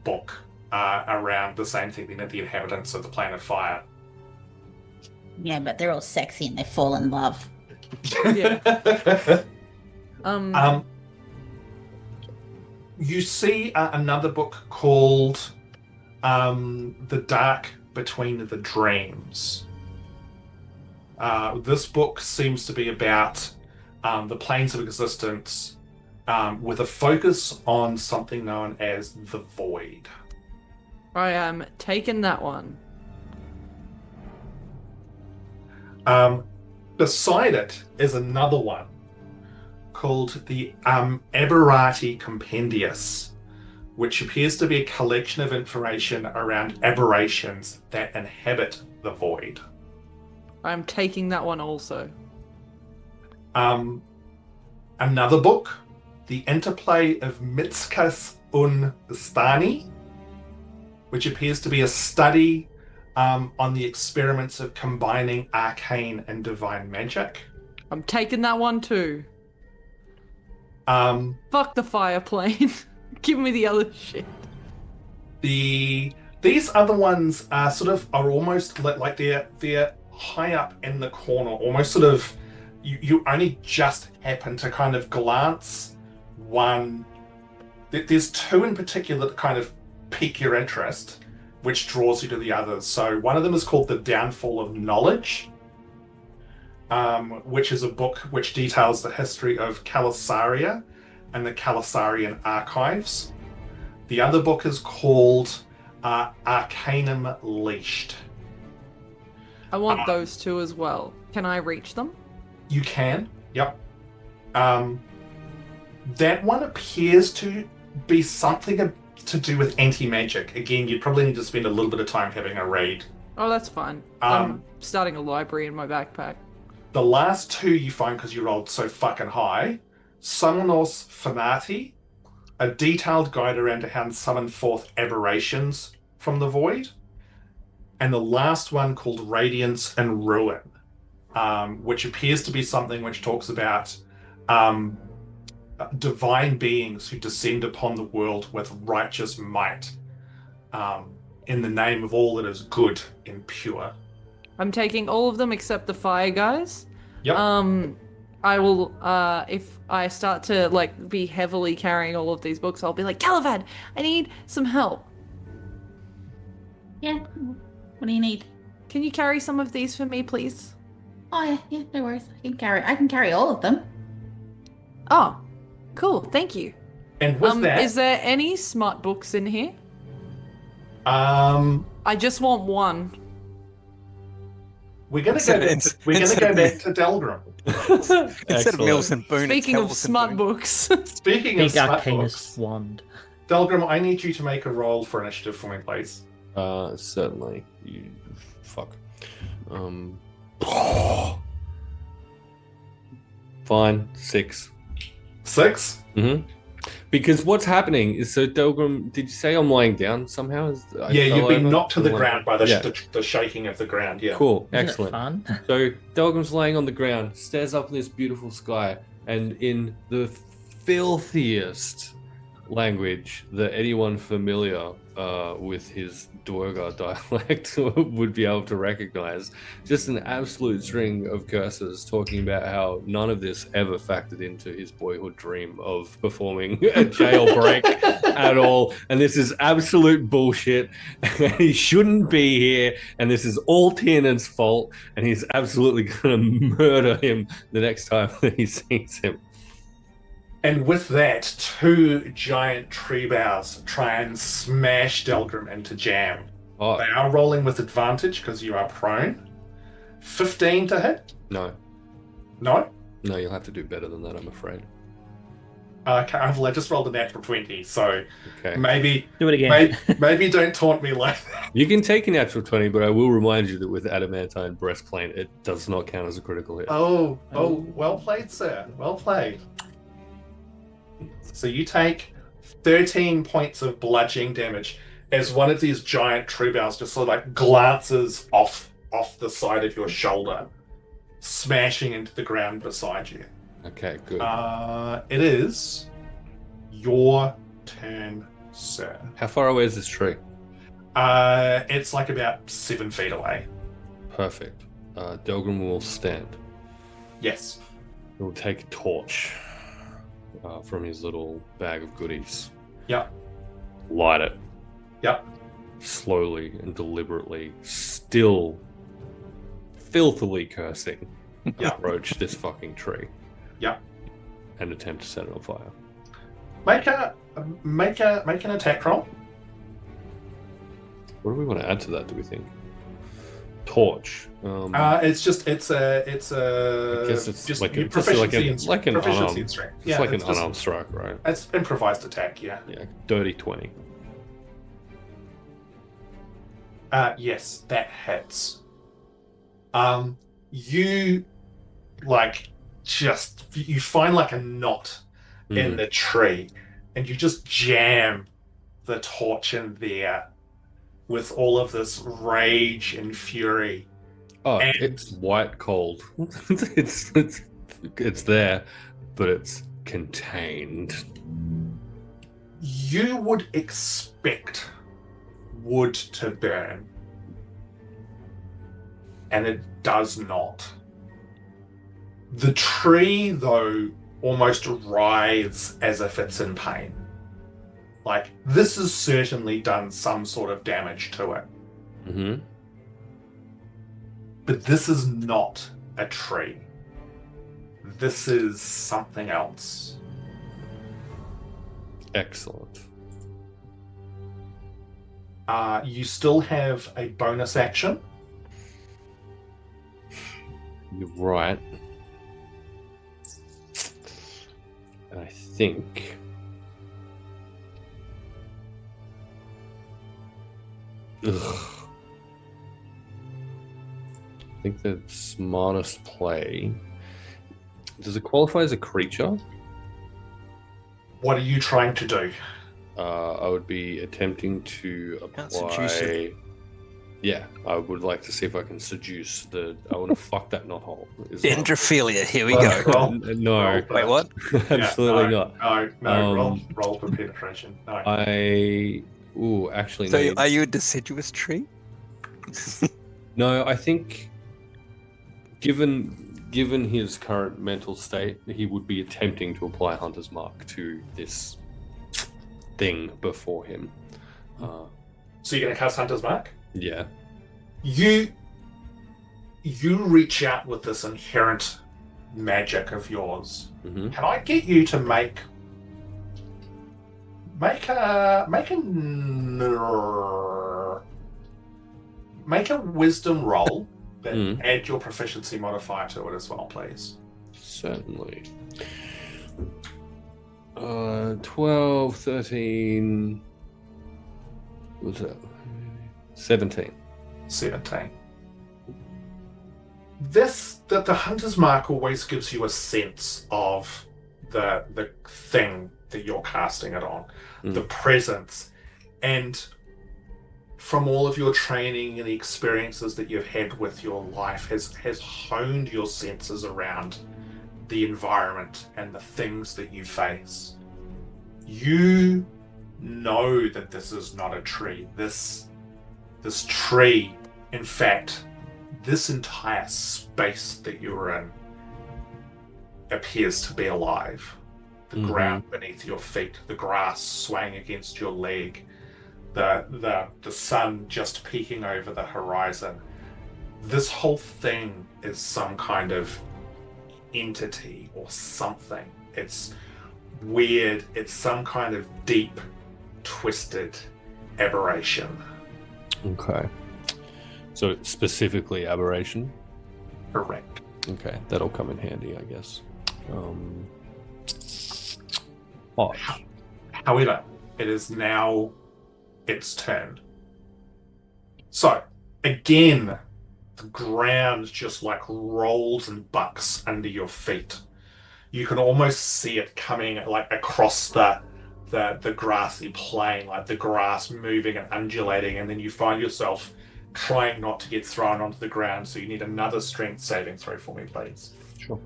book around the same thing, the inhabitants of the plane of fire. Yeah, but they're all sexy and they fall in love. Yeah. You see another book called The Dark Between the Dreams. This book seems to be about the planes of existence with a focus on something known as the Void. I am taking that one. Beside it is another one called the Aberrati Compendius, which appears to be a collection of information around aberrations that inhabit the void. I'm taking that one also. Another book, The Interplay of Mitskas un Stani, which appears to be a study on the experiments of combining arcane and divine magic. I'm taking that one too. Fuck the fire plane. Give me the other shit. These other ones are almost like they're high up in the corner, almost sort of you only just happen to kind of glance one. There's two in particular that kind of pique your interest, which draws you to the others. So one of them is called The Downfall of Knowledge, which is a book which details the history of Calisaria and the Calisarian archives. The other book is called Arcanum Leashed. I want those two as well. Can I reach them? You can. Yep. That one appears to be something to do with anti-magic. Again, you'd probably need to spend a little bit of time having a read. Oh, that's fine. I'm starting a library in my backpack. The last two you find because you rolled so fucking high. Summonos Fanati, a detailed guide around how to summon forth aberrations from the void. And the last one called Radiance and Ruin, which appears to be something which talks about divine beings who descend upon the world with righteous might, in the name of all that is good and pure. I'm taking all of them except the fire guys. Yep. I will, if I start to, like, be heavily carrying all of these books, I'll be like, Gallivahad, I need some help. Yeah. What do you need? Can you carry some of these for me, please? Oh, yeah, no worries. I can carry all of them. Oh, cool. Thank you. And with that, is there any smart books in here? I just want one. We're gonna go back to Delgrim. Instead of Mills and Boone. Speaking of smart books. Speaking of smart Arcanist books, wand. Delgrim, I need you to make a roll for initiative for me, please. Certainly. You fuck. Fine. 6. 6? Mm-hmm. Because what's happening is, so Delgrim, did you say I'm lying down somehow? Yeah, you've been knocked to the ground by the shaking of the ground, yeah. Cool, Isn't excellent. it fun? So Delgrim's laying on the ground, stares up in this beautiful sky, and in the filthiest language that anyone familiar with his Dwarga dialect would be able to recognize, just an absolute string of curses talking about how none of this ever factored into his boyhood dream of performing a jailbreak at all, and this is absolute bullshit, and he shouldn't be here, and this is all Tiernan's fault, and he's absolutely gonna murder him the next time that he sees him. And with that, 2 giant tree boughs try and smash Delgrim into jam. Oh. They are rolling with advantage because you are prone. 15 to hit? No. No? No, you'll have to do better than that, I'm afraid. Okay, I just rolled a natural 20, so maybe do it again. Maybe don't taunt me like that. You can take a natural 20, but I will remind you that with adamantine breastplate, it does not count as a critical hit. Oh, well played, sir. Well played. So you take 13 points of bludgeoning damage as one of these giant tree boughs just sort of like glances off the side of your shoulder, smashing into the ground beside you. Okay, good. It is your turn, sir. How far away is this tree? It's like about 7 feet away. Perfect. Delgrim will stand. Yes. He will take a torch from his little bag of goodies. Yep. Light it. Yep. Slowly and deliberately, still filthily cursing, approach this fucking tree. Yep. And attempt to set it on fire. Make an attack roll. What do we want to add to that, do we think? Torch. It's a. I guess it's just like an proficiency unarmed. In strength. It's like an unarmed strike, right? It's improvised attack, yeah. Yeah, dirty 20. Yes, that hits. You you find like a knot in the tree, and you just jam the torch in there with all of this rage and fury. Oh, and it's white cold. it's there, but it's contained. You would expect wood to burn, and it does not. The tree, though, almost writhes as if it's in pain. Like, this has certainly done some sort of damage to it. Mm-hmm. But this is not a tree. This is something else. Excellent. You still have a bonus action. You're right. And I think... I think the smartest play... Does it qualify as a creature? What are you trying to do? I would be attempting to seduce apply... it. Yeah, I would like to see if I can seduce the... I want to fuck that knothole. Dendrophilia, here we Well, go. roll- No. roll Wait, what? Absolutely no, not. No, roll for penetration. No. Actually, So no. are you a deciduous tree? No, I think given his current mental state, he would be attempting to apply Hunter's Mark to this thing before him. So you're going to cast Hunter's Mark? Yeah. You reach out with this inherent magic of yours. Mm-hmm. Can I get you to make a wisdom roll, but add your proficiency modifier to it as well, please? Certainly. 12, 13... What's that? 17. 17. The Hunter's Mark always gives you a sense of the thing that you're casting it on, the presence, and from all of your training and the experiences that you've had with your life has honed your senses around the environment and the things that you face. You know that this is not a tree. This tree, in fact, this entire space that you're in appears to be alive. The ground beneath your feet, the grass swaying against your leg, the sun just peeking over the horizon. This whole thing is some kind of entity or something. It's weird. It's some kind of deep, twisted aberration. Okay. So specifically aberration? Correct. Okay, that'll come in handy, I guess. However, it is now its turn. So, again, the ground just like rolls and bucks under your feet. You can almost see it coming like across the grassy plain, like the grass moving and undulating, and then you find yourself trying not to get thrown onto the ground, so you need another strength saving throw for me, please. Sure.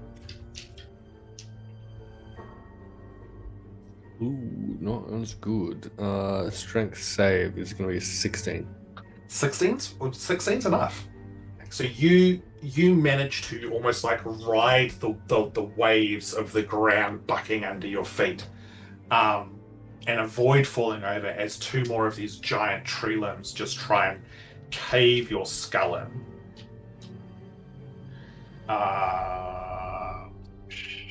Ooh, not as good. Strength save is going to be 16. 16's enough. So you manage to almost like ride the waves of the ground bucking under your feet, and avoid falling over as two more of these giant tree limbs just try and cave your skull in.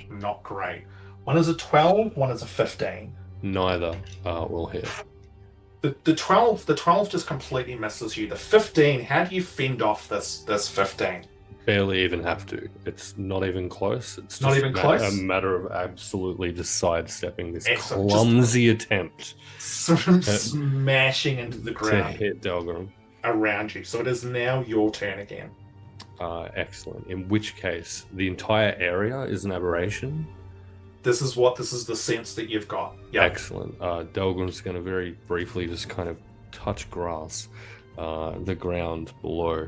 Not great. One is a 12, one is a 15. Neither will hit. The 12 just completely misses you. The 15, how do you fend off this 15? Barely even have to. It's not even close. It's not just even close? A matter of absolutely just sidestepping this Excellent. clumsy attempt Sort of smashing into the to ground hit Delgrim. around you. So it is now your turn again. Excellent. In which case, the entire area is an aberration. This is the sense that you've got. Yeah. Excellent. Delgrim's going to very briefly just kind of touch grass, the ground below,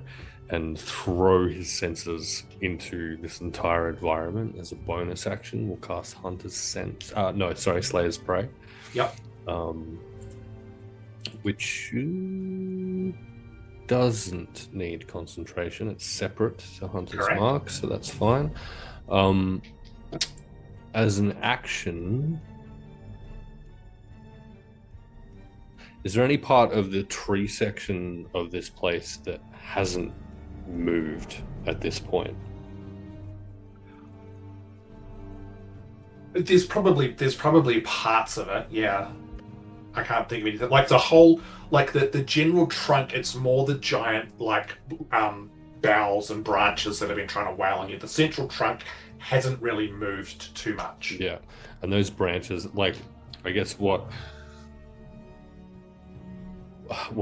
and throw his senses into this entire environment. As a bonus action, we'll cast Hunter's Sense. Slayer's Prey. Yep. Which doesn't need concentration. It's separate to Hunter's Correct. Mark, so that's fine. As an action, is there any part of the tree section of this place that hasn't moved at this point? There's probably parts of it, yeah. I can't think of anything. Like the whole, like the general trunk, it's more the giant, like, boughs and branches that have been trying to wail on you. The central trunk hasn't really moved too much. Yeah, and those branches, like, I guess what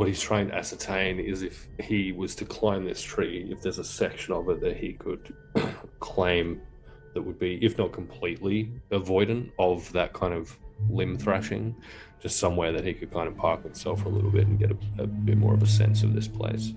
he's trying to ascertain is if he was to climb this tree, if there's a section of it that he could claim that would be, if not completely avoidant of that kind of limb thrashing, just somewhere that he could kind of park himself for a little bit and get a bit more of a sense of this place.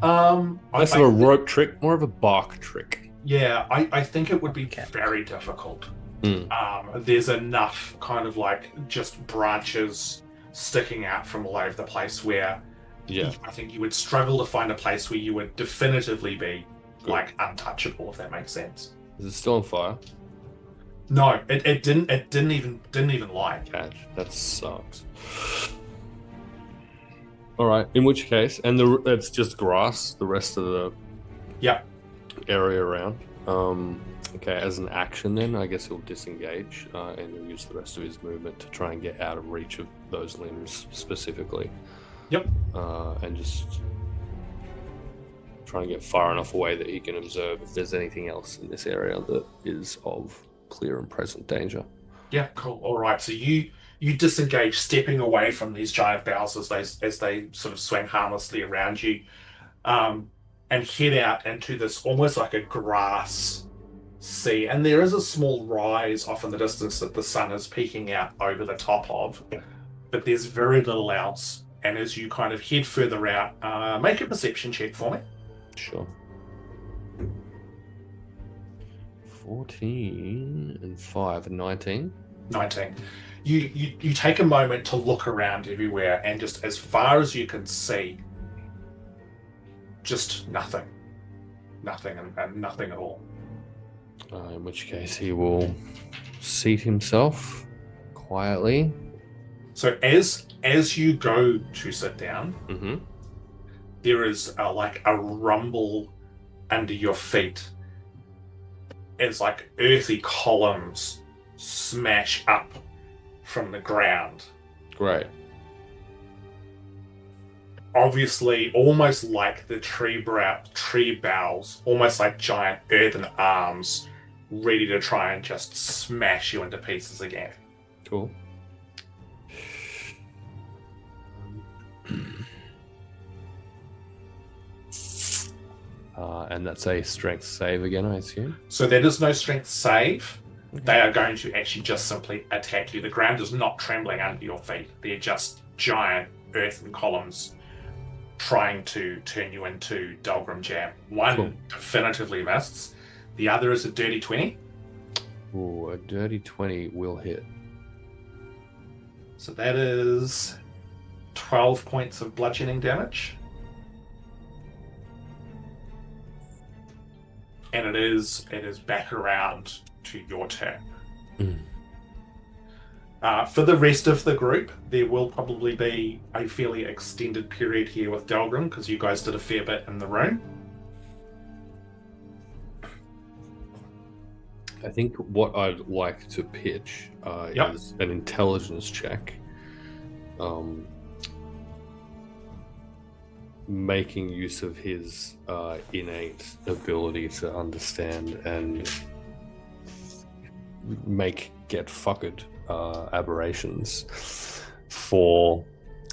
Less of a rope trick, more of a bark trick. Yeah, I think it would be very difficult. There's enough kind of like just branches sticking out from all over the place where I think you would struggle to find a place where you would definitively be like untouchable, if that makes sense. Is it still on fire? No, it didn't even light. Catch. That sucks. All right. In which case, and it's just grass. The rest of the area around. Okay. As an action, then I guess he'll disengage and he'll use the rest of his movement to try and get out of reach of those limbs specifically. Yep. And just try and get far enough away that he can observe if there's anything else in this area that is of clear and present danger. Yeah, cool. All right. So you disengage, stepping away from these giant boughs as they sort of swing harmlessly around you, and head out into this almost like a grass sea. And there is a small rise off in the distance that the sun is peeking out over the top of, but there's very little else. And as you kind of head further out, make a perception check for me. Sure. 14 and 5 and 19. 19. You take a moment to look around everywhere, and just as far as you can see, just nothing and nothing at all. In which case he will seat himself quietly. So as you go to sit down, there is like a rumble under your feet as like earthy columns smash up from the ground. Great. Obviously, almost like the tree boughs, almost like giant earthen arms, ready to try and just smash you into pieces again. Cool. And that's a strength save again, I assume? So there is no strength save. They are going to actually just simply attack you. The ground is not trembling under your feet. They're just giant earthen columns trying to turn you into Delgrim jam. One definitively misses. The other is a dirty 20. Ooh, a dirty 20 will hit. So that is 12 points of bludgeoning damage. And it is back around to your turn. For the rest of the group, there will probably be a fairly extended period here with Delgrim, because you guys did a fair bit in the room. I think what I'd like to pitch is an intelligence check. Making use of his innate ability to understand and get fucked aberrations for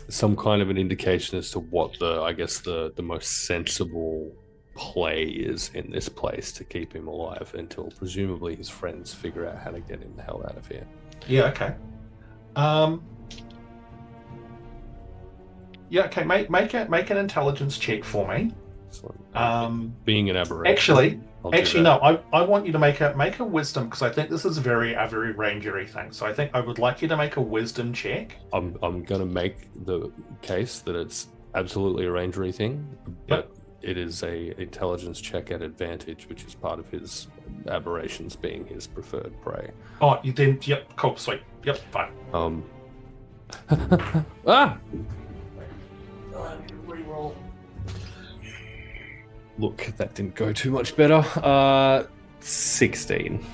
some kind of an indication as to what the most sensible play is in this place to keep him alive until presumably his friends figure out how to get him the hell out of here. Yeah, okay. Yeah, okay, make an intelligence check for me. Being an aberration. Actually, no. I want you to make a wisdom, because I think this is a very rangery thing. So I think I would like you to make a wisdom check. I'm going to make the case that it's absolutely a rangery thing, but it is a intelligence check at advantage, which is part of his aberrations being his preferred prey. Oh, you then cool, sweet, fine. Look, that didn't go too much better. 16.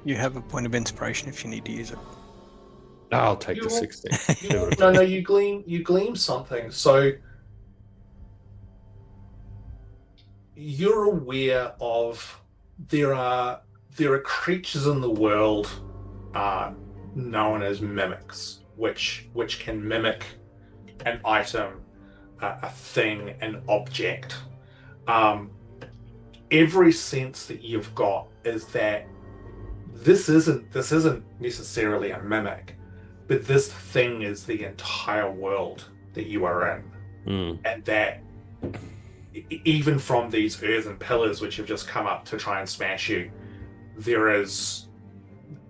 You have a point of inspiration if you need to use it. I'll take the 16. No, you glean something. So you're aware of there are creatures in the world known as mimics, which can mimic an item, a thing, an object. Every sense that you've got is that this isn't necessarily a mimic, but this thing is the entire world that you are in, and that even from these earthen pillars which have just come up to try and smash you, there is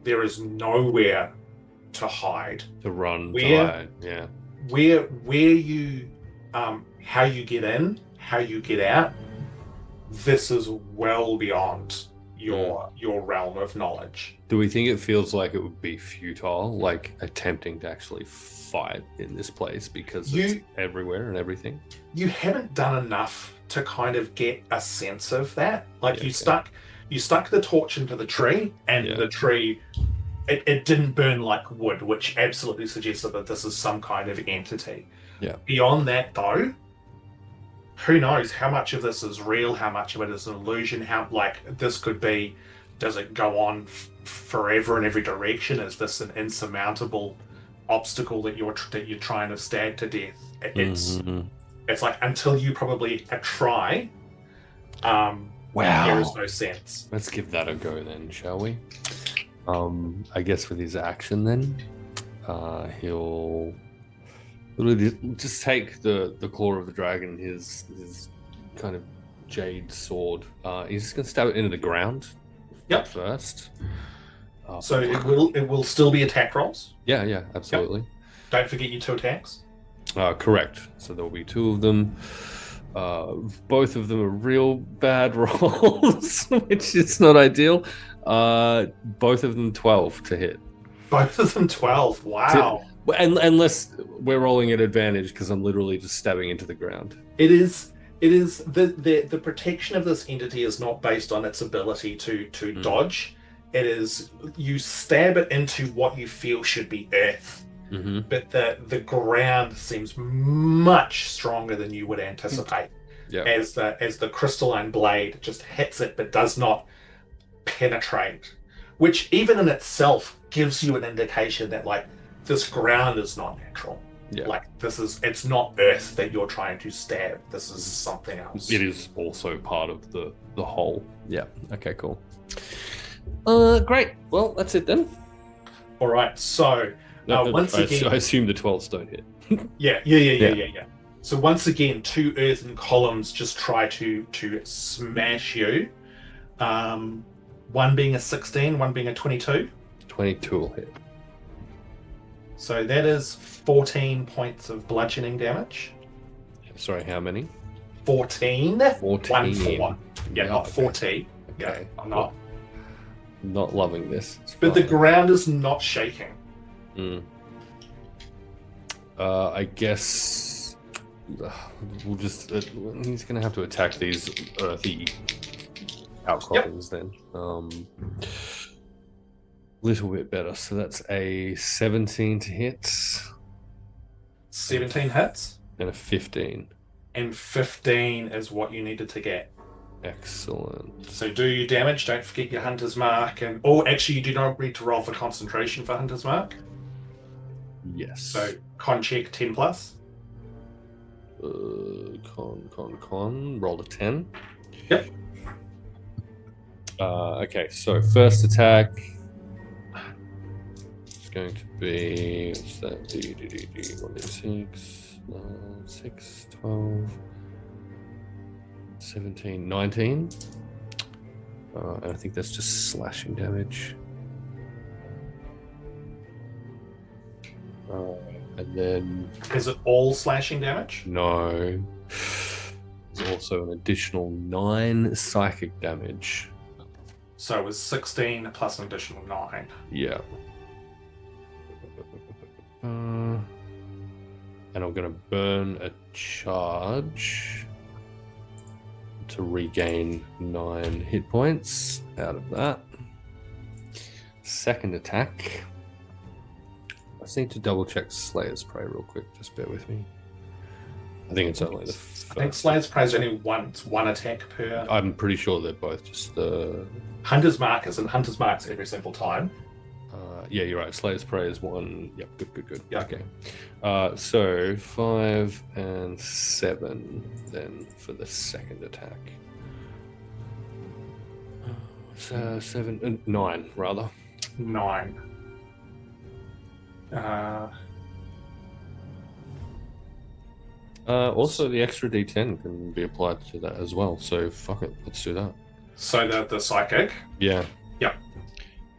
nowhere to hide, to run, to hide. Yeah. Where you how you get in, how you get out, this is well beyond your realm of knowledge. Do we think it feels like it would be futile, like attempting to actually fight in this place because it's everywhere and everything? You haven't done enough to kind of get a sense of that. Like you stuck the torch into the tree, and the tree it didn't burn like wood, which absolutely suggested that this is some kind of entity. Yeah. Beyond that, though, who knows how much of this is real, how much of it is an illusion, how this could be, does it go on forever in every direction? Is this an insurmountable obstacle that you're trying to stab to death? It's like, until you probably try, there is no sense. Let's give that a go then, shall we? I guess with his action then, he'll just take the claw of the dragon, his kind of jade sword. He's just gonna stab it into the ground. Yep. First. So it will still be attack rolls. Yeah, absolutely. Yep. Don't forget your 2 attacks. Correct. So there will be 2 of them. Both of them are real bad rolls, which is not ideal. Both of them 12 to hit. Both of them 12. Wow. Unless we're rolling at advantage, because I'm literally just stabbing into the ground. It is the protection of this entity is not based on its ability to dodge. It is, you stab it into what you feel should be earth. But the ground seems much stronger than you would anticipate. As the crystalline blade just hits it but does not penetrate, which even in itself gives you an indication that this ground is not natural. It's not earth that you're trying to stab. This is something else. It is also part of the whole. Yeah. Okay, cool. Great. Well, that's it then. All right. So once again, I assume the 12s don't hit. Yeah. So once again, 2 earthen columns just try to smash you. One being a 16, one being a 22. 22 will hit. So that is 14 points of bludgeoning damage. Sorry, how many? 14. 14. 1-4. Yeah, not 14. Okay. Yeah, I'm not loving this. But the ground is not shaking. I guess we'll just he's gonna have to attack these earthy outcroppings then. Little bit better. So that's a 17 to hit. 17 hits. And a 15. And 15 is what you needed to get. Excellent. So do your damage. Don't forget your Hunter's Mark. Actually, you do not need to roll for concentration for Hunter's Mark. Yes. So con check 10 plus. Con. Rolled a 10. Yep. Okay, so first attack. Going to be, what's that? 1d6, 6, 12, 17, 19. And I think that's just slashing damage. And then... Is it all slashing damage? No. There's also an additional 9 psychic damage. So it was 16 plus an additional 9. Yeah. And I'm going to burn a charge to regain 9 hit points out of that. Second attack. just need to double check Slayer's Prey real quick. Just bear with me. I think it's only the first. I think Slayer's Prey is only one attack per. I'm pretty sure they're both just the. Hunter's Mark is, and Hunter's Mark's every single time. Yeah, you're right. Slayer's Prey is one. Yep, good. Yep. Okay. So 5 and 7 then for the second attack. 9 rather. 9. Also, the extra D10 can be applied to that as well. So fuck it, let's do that. So the psychic. Yeah. Yep.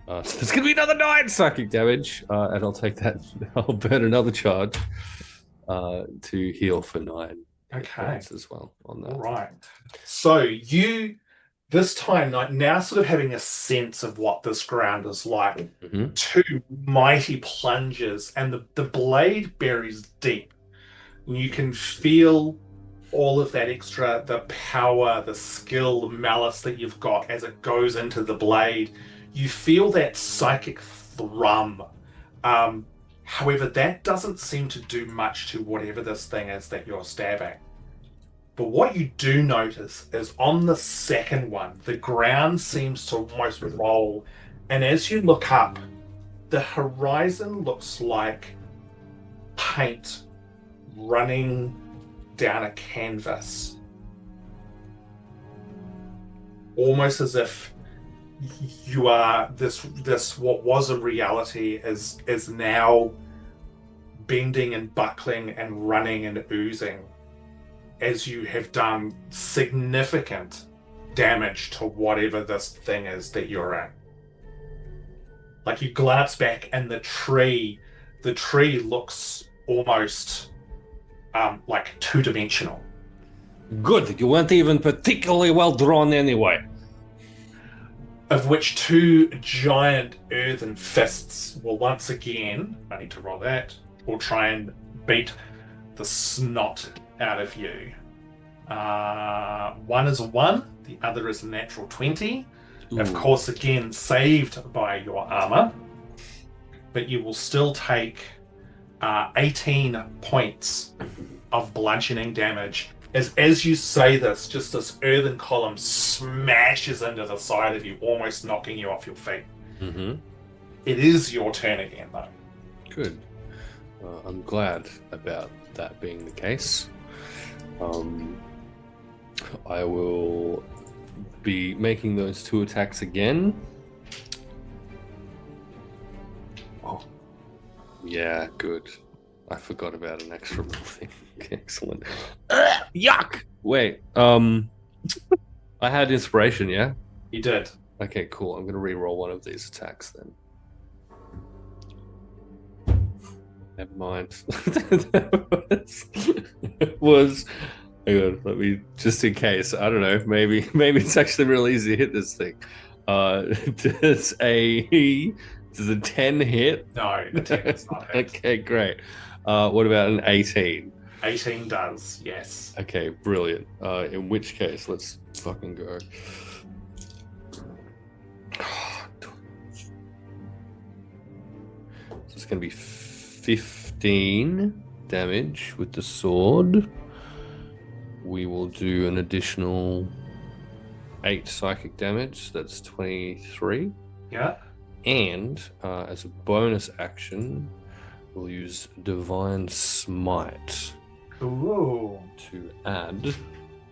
So there's gonna be another 9 psychic damage, and I'll take that. I'll burn another charge to heal for 9. Okay. As well on that. All right. So you, this time, like now, sort of having a sense of what this ground is like. 2 mighty plunges, and the blade buries deep. You can feel all of that extra, the power, the skill, the malice that you've got as it goes into the blade. You feel that psychic thrum. However, that doesn't seem to do much to whatever this thing is that you're stabbing. But what you do notice is on the second one, the ground seems to almost roll. And as you look up, the horizon looks like paint running down a canvas. Almost as if you are this what was a reality is now bending and buckling and running and oozing as you have done significant damage to whatever this thing is that you're in. Like you glance back and the tree looks almost like 2-dimensional. Good, you weren't even particularly well drawn anyway. Of which 2 giant earthen fists will once again, I need to roll that, will try and beat the snot out of you. One is a 1, the other is a natural 20. Ooh. Of course, again, saved by your armor. But you will still take 18 points of bludgeoning damage. As you say this, just this earthen column smashes into the side of you, almost knocking you off your feet. It is your turn again, though. Good. I'm glad about that being the case. I will be making those 2 attacks again. Oh, yeah, good. I forgot about an extra little thing. Excellent. Yuck! Wait, I had inspiration, yeah? You did. Okay, cool. I'm going to re-roll one of these attacks then. Never mind. It was... Hang on, let me... Just in case, I don't know, maybe it's actually real easy to hit this thing. Does a 10 hit? No, the 10 is not hit. Okay, great. What about an 18? 18 does, yes. Okay, brilliant. In which case, let's fucking go. So it's going to be 15 damage with the sword. We will do an additional 8 psychic damage. That's 23. Yeah. And as a bonus action, we'll use Divine Smite. Ooh. To add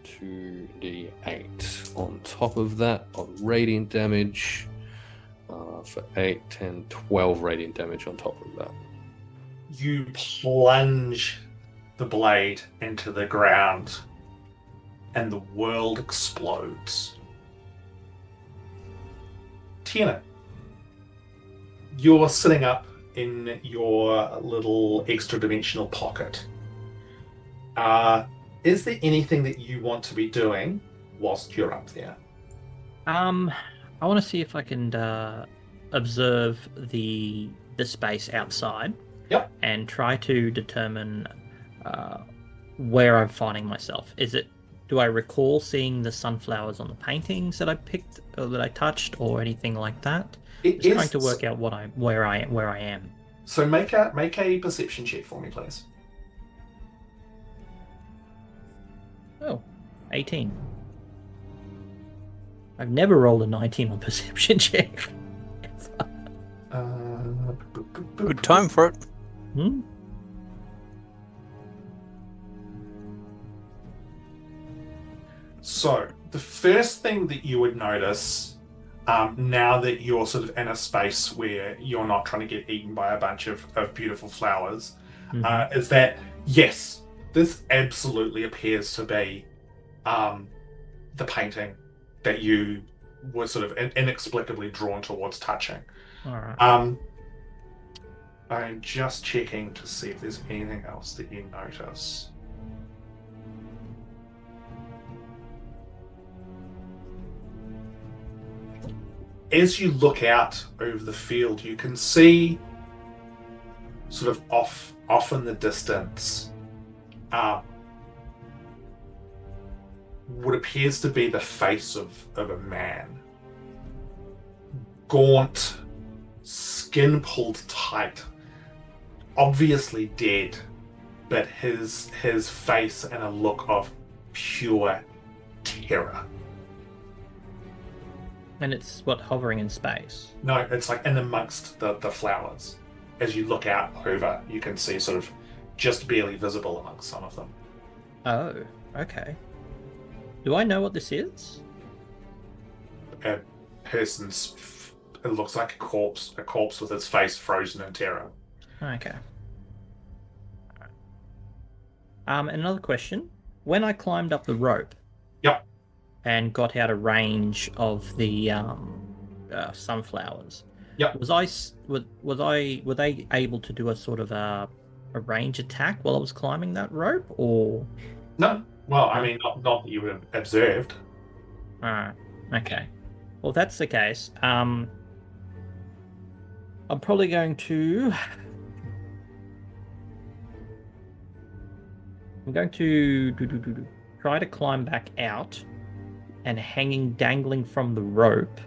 2d8 on top of that of radiant damage for 8, 10, 12 radiant damage on top of that. You plunge the blade into the ground and the world explodes. Tiernan, you're sitting up in your little extra-dimensional pocket. Is there anything that you want to be doing whilst you're up there? I want to see if I can observe the space outside. Yep. And try to determine where I'm finding myself. Do I recall seeing the sunflowers on the paintings that I picked or that I touched or anything like that? Just trying to work out where I am. So make a perception check for me, please. Oh, 18. I've never rolled a 19 on perception check. Good time for it. Hmm? So the first thing that you would notice, now that you're sort of in a space where you're not trying to get eaten by a bunch of beautiful flowers, is that yes, this absolutely appears to be the painting that you were sort of inexplicably drawn towards touching. All right. I'm just checking to see if there's anything else that you notice. As you look out over the field, you can see sort of off in the distance what appears to be the face of a man. Gaunt, skin pulled tight, obviously dead, but his face and a look of pure terror. And it's hovering in space. No, it's like in amongst the flowers. As you look out over, you can see sort of just barely visible amongst some of them. Oh, okay. Do I know what this is? A person's, it looks like a corpse with its face frozen in terror. Okay. Another question. When I climbed up the rope, Yep. and got out of range of the sunflowers, Yep. were they able to do a sort of a range attack while I was climbing that rope, or? No. Well, I mean, not that you would have observed. Okay. Well, if that's the case, I'm probably going to. I'm going to try to climb back out, and dangling from the rope.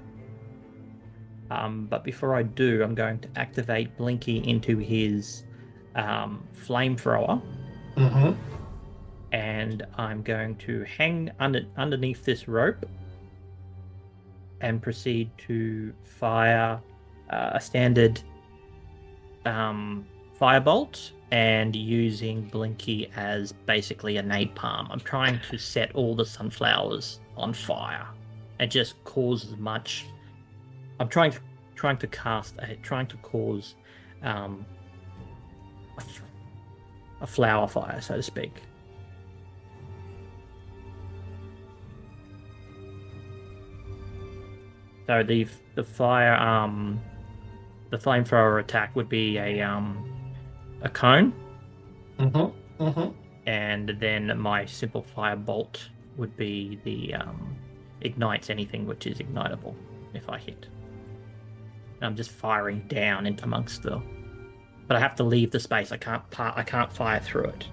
But before I do, I'm going to activate Blinky into his flamethrower. Mm-hmm. And I'm going to hang underneath this rope and proceed to fire a standard firebolt, and using Blinky as basically a napalm. I'm trying to set all the sunflowers on fire and just cause as much. I'm trying to cause a flower fire, so to speak. So the fire the flamethrower attack would be a cone. Mm-hmm. Mm-hmm. And then my simple fire bolt would be the ignites anything which is ignitable if I hit. And I'm just firing down into amongst the, but I have to leave the space. I can't fire through it.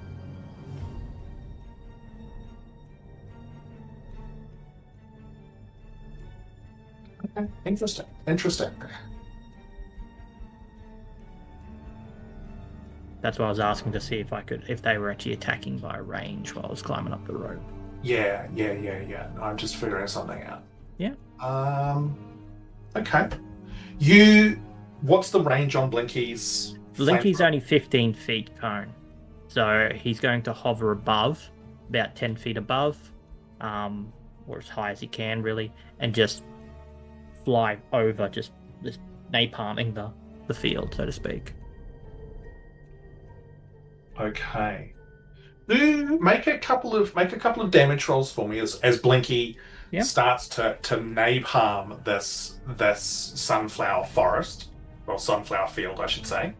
Okay. Interesting. That's why I was asking to see if they were actually attacking by range while I was climbing up the rope. Yeah. I'm just figuring something out. Yeah. Okay. What's the range on Blinky's? Blinky's only 15 feet cone, so he's going to hover above, about 10 feet above, or as high as he can, really, and just fly over, just napalming the field, so to speak. Okay. Make a couple of damage rolls for me as Blinky starts to napalm this sunflower forest, or sunflower field, I should say.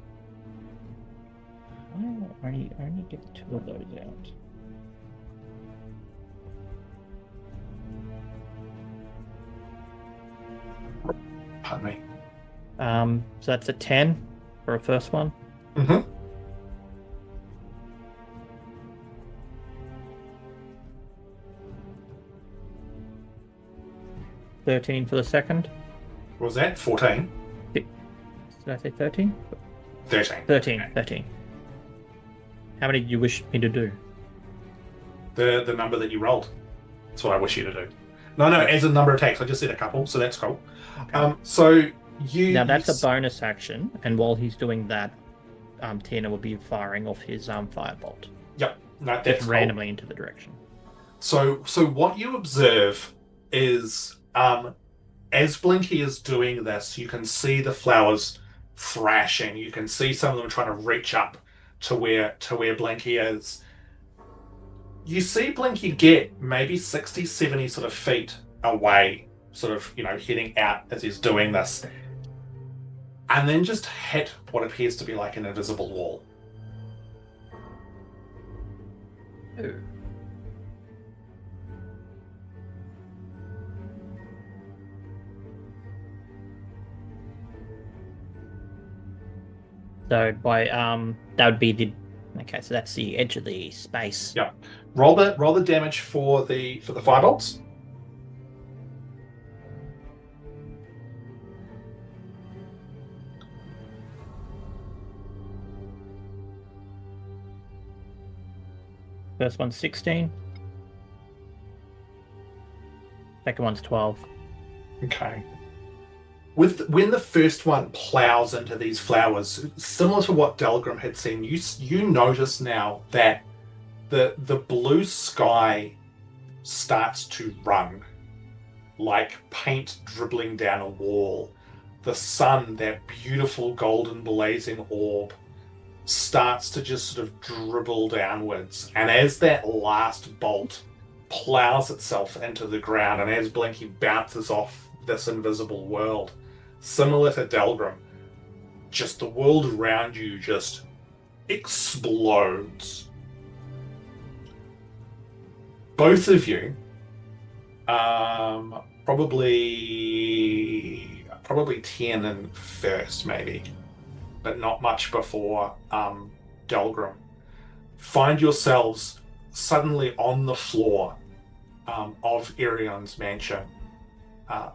I only get 2 of those out. Pardon me. So that's a 10 for a first one. Mm-hmm. 13 for the second. What was that? 14? Did I say 13? 13. 13. How many do you wish me to do? The number that you rolled. That's what I wish you to do. No, as a number of attacks. I just said a couple, so that's cool. Okay. So you... Now, that's a bonus action, and while he's doing that, Tiernan will be firing off his firebolt. Yep. No, that's just cool. randomly into the direction. So what you observe is, as Blinky is doing this, you can see the flowers thrashing. You can see some of them trying to reach up to where Blinky is. You see Blinky get maybe 60, 70 sort of feet away, sort of, heading out as he's doing this, and then just hit what appears to be like an invisible wall. Ooh. So by that would be the so that's the edge of the space. Yeah. Roll the damage for the firebolts. First one's 16. Second one's 12. Okay. When the first one plows into these flowers, similar to what Delgrim had seen, you notice now that the blue sky starts to run like paint dribbling down a wall. The sun, that beautiful golden blazing orb, starts to just sort of dribble downwards. And as that last bolt plows itself into the ground, and as Blinky bounces off this invisible world, similar to Delgrim, just the world around you just explodes. Both of you, probably Tiernan first, maybe, but not much before Delgrim, find yourselves suddenly on the floor of Errion's mansion,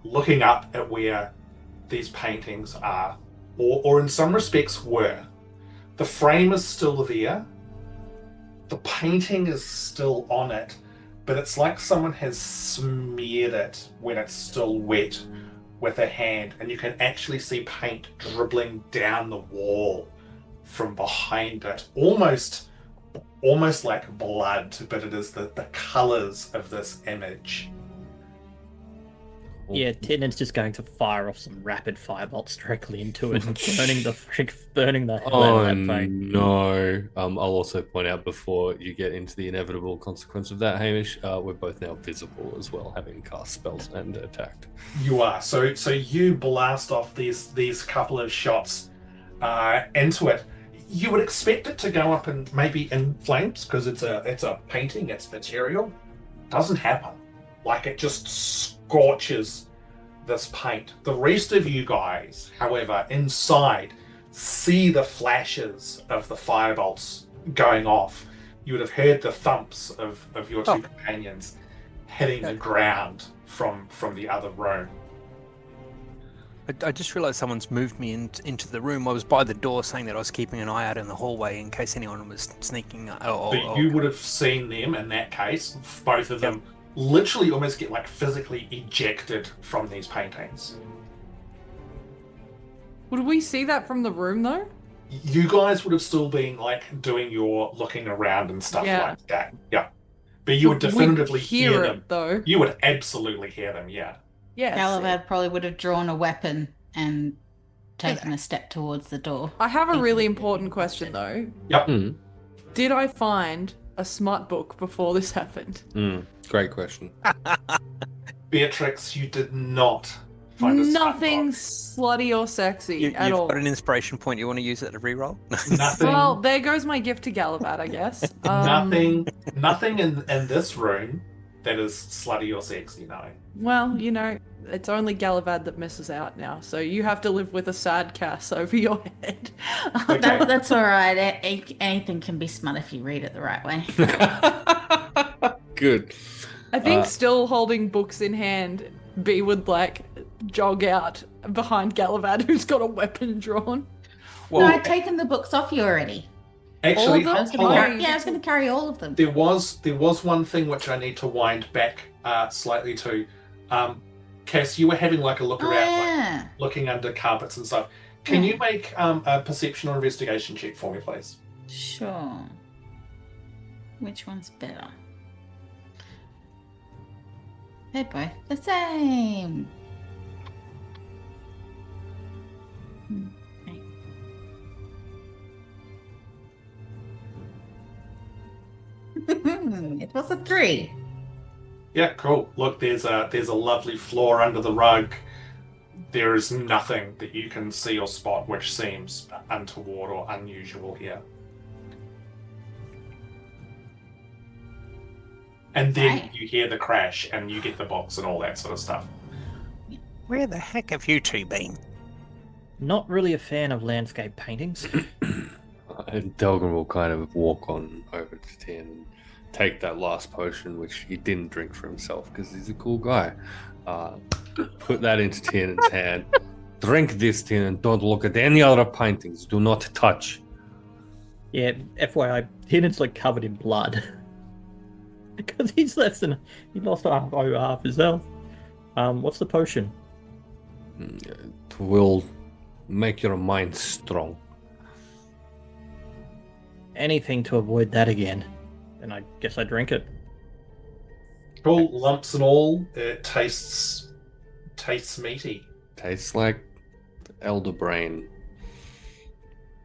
looking up at where these paintings are, or in some respects were. The frame is still there, the painting is still on it, but it's like someone has smeared it when it's still wet with a hand, and you can actually see paint dribbling down the wall from behind it, almost like blood, but it is the colors of this image. Yeah, Tiernan's just going to fire off some rapid firebolts directly into it, burning the hell out of that paint. No! I'll also point out before you get into the inevitable consequence of that, Hamish, we're both now visible as well, having cast spells and attacked. You are. So you blast off these couple of shots into it. You would expect it to go up and maybe in flames because it's a painting, it's material. Doesn't happen. Like, it just scorches this paint. The rest of you guys, however, inside, see the flashes of the firebolts going off. You would have heard the thumps of your two companions hitting the ground from the other room. I just realised someone's moved me into the room. I was by the door saying that I was keeping an eye out in the hallway in case anyone was sneaking. But you would have seen them in that case, both of them literally almost get like physically ejected from these paintings. Would we see that from the room though? You guys would have still been like doing your looking around and stuff like that. Yeah. But you would definitively hear them. Though. You would absolutely hear them, yeah. Yes. Gallivahad probably would have drawn a weapon and taken a step towards the door. I have a really important question though. Yep. Did I find a smart book before this happened? Great question. Beatrix, you did not find a nothing slutty or sexy at all. You've got an inspiration point. You want to use it to reroll? Nothing. Well, there goes my gift to Gallivahad, I guess. Nothing in this room that is slutty or sexy, no. Well, it's only Gallivahad that misses out now, so you have to live with a sad Cass over your head. Okay. That's all right. Anything can be smut if you read it the right way. Good. I think still holding books in hand, B would jog out behind Gallivahad, who's got a weapon drawn. No, I'd taken the books off you already. Actually, I was going to carry all of them. There was one thing which I need to wind back slightly to. Cass, you were having like a look around, like looking under carpets and stuff. Can you make a perception or investigation check for me, please? Sure. Which one's better? They're both the same. Okay. It was a 3. Yeah, cool. Look, there's a lovely floor under the rug. There is nothing that you can see or spot which seems untoward or unusual here. And then you hear the crash and you get the box and all that sort of stuff. Where the heck have you two been? Not really a fan of landscape paintings. And Delgrim will kind of walk on over to Tien and take that last potion, which he didn't drink for himself because he's a cool guy. Put that into Tienan's hand. Drink this, Tien, and don't look at any other paintings. Do not touch. Yeah, FYI, Tienan's like covered in blood. Because he lost half his health. What's the potion? It will make your mind strong. Anything to avoid that again. And I guess I drink it. Cool, lumps and all, it tastes meaty. Tastes like elder brain.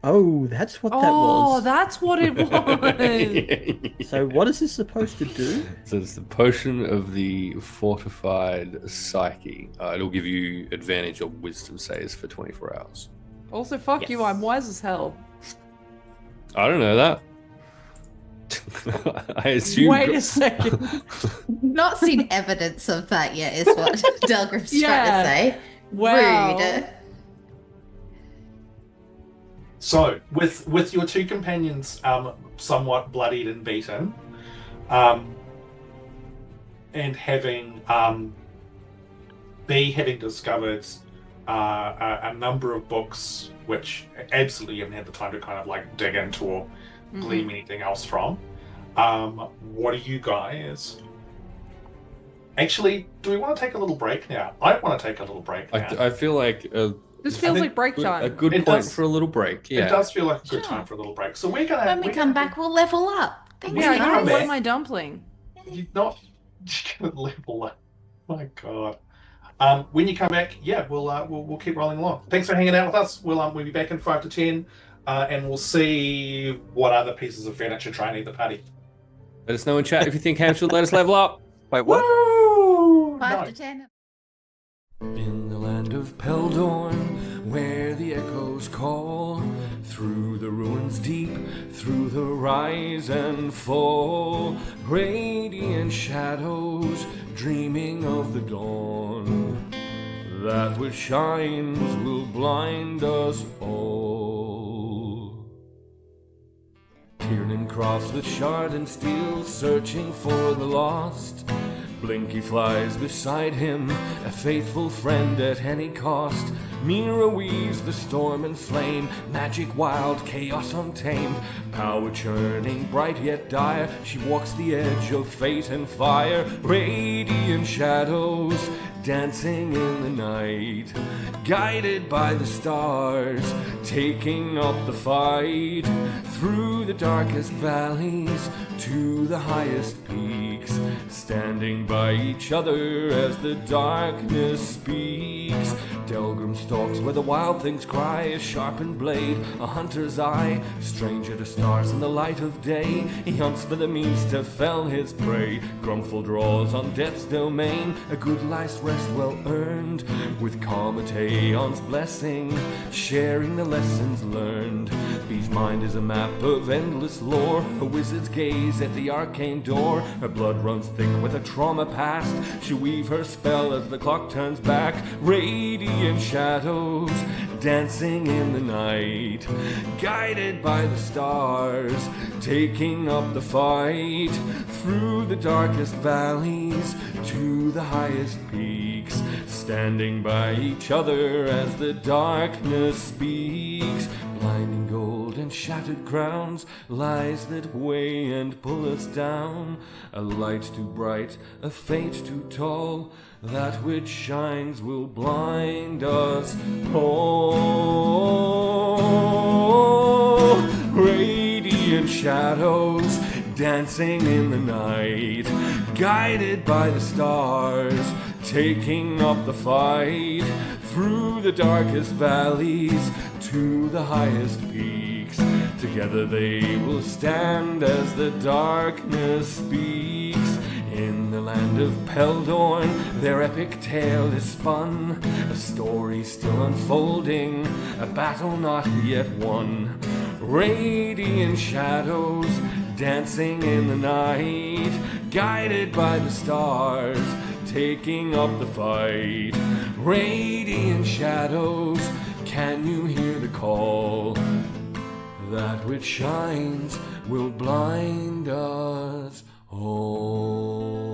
Oh, that's what that was. Oh, that's what it was. So what is this supposed to do? So it's the potion of the fortified psyche. It'll give you advantage of wisdom saves for 24 hours. Also, fuck you, I'm wise as hell. I don't know that. I assume. Wait a second. Not seen evidence of that yet, is what Delgrim's trying to say. Wow. Rude. So, with your two companions somewhat bloodied and beaten, and having having discovered a number of books which absolutely haven't had the time to kind of like dig into or glean anything else from, what do you guys... Actually, do we want to take a little break now? I want to take a little break now. I feel like... This feels like break time. A good point for a little break, yeah. It does feel like a good time for a little break. So we're going to... When we come back, we'll level up. Thanks, Yeah, guys. you want my dumpling. You're not going to level up. My God. When you come back, yeah, we'll keep rolling along. Thanks for hanging out with us. We'll be back in 5 to 10, and we'll see what other pieces of furniture try and eat the party. Let us know in chat if you think Hamish should let us level up. Wait, what? Woo! 5 to 10. In the land of Peldorn, where the echoes call, through the ruins deep, through the rise and fall, radiant shadows dreaming of the dawn, that which shines will blind us all. Tiernan crafts with shard and steel, searching for the lost. Blinky flies beside him, a faithful friend at any cost. Miera weaves the storm and flame, magic wild, chaos untamed. Power churning, bright yet dire, she walks the edge of fate and fire. Radiant shadows, dancing in the night, guided by the stars, taking up the fight. Through the darkest valleys, to the highest peaks, standing by each other as the darkness speaks. Delgrim stalks where the wild things cry, a sharpened blade, a hunter's eye. Stranger to stars in the light of day, he hunts for the means to fell his prey. Grumpfel draws on death's domain, a good life's rest well earned, with Aeon's blessing, sharing the lessons learned. Bee's mind is a map of endless lore, a wizard's gaze at the arcane door. Her blood runs thick with a trauma past, she weave her spell as the clock turns back. Radiant shadows, dancing in the night, guided by the stars, taking up the fight. Through the darkest valleys, to the highest peaks, standing by each other as the darkness speaks. Blinding gold and shattered crowns, lies that weigh and pull us down. A light too bright, a fate too tall, that which shines will blind us all. Radiant shadows dancing in the night, guided by the stars, taking up the fight through the darkest valleys to the highest peaks. Together they will stand as the darkness speaks. In the land of Peldorn, their epic tale is spun, a story still unfolding, a battle not yet won. Radiant shadows dancing in the night, guided by the stars, taking up the fight. Radiant shadows, can you hear the call? That which shines will blind us all.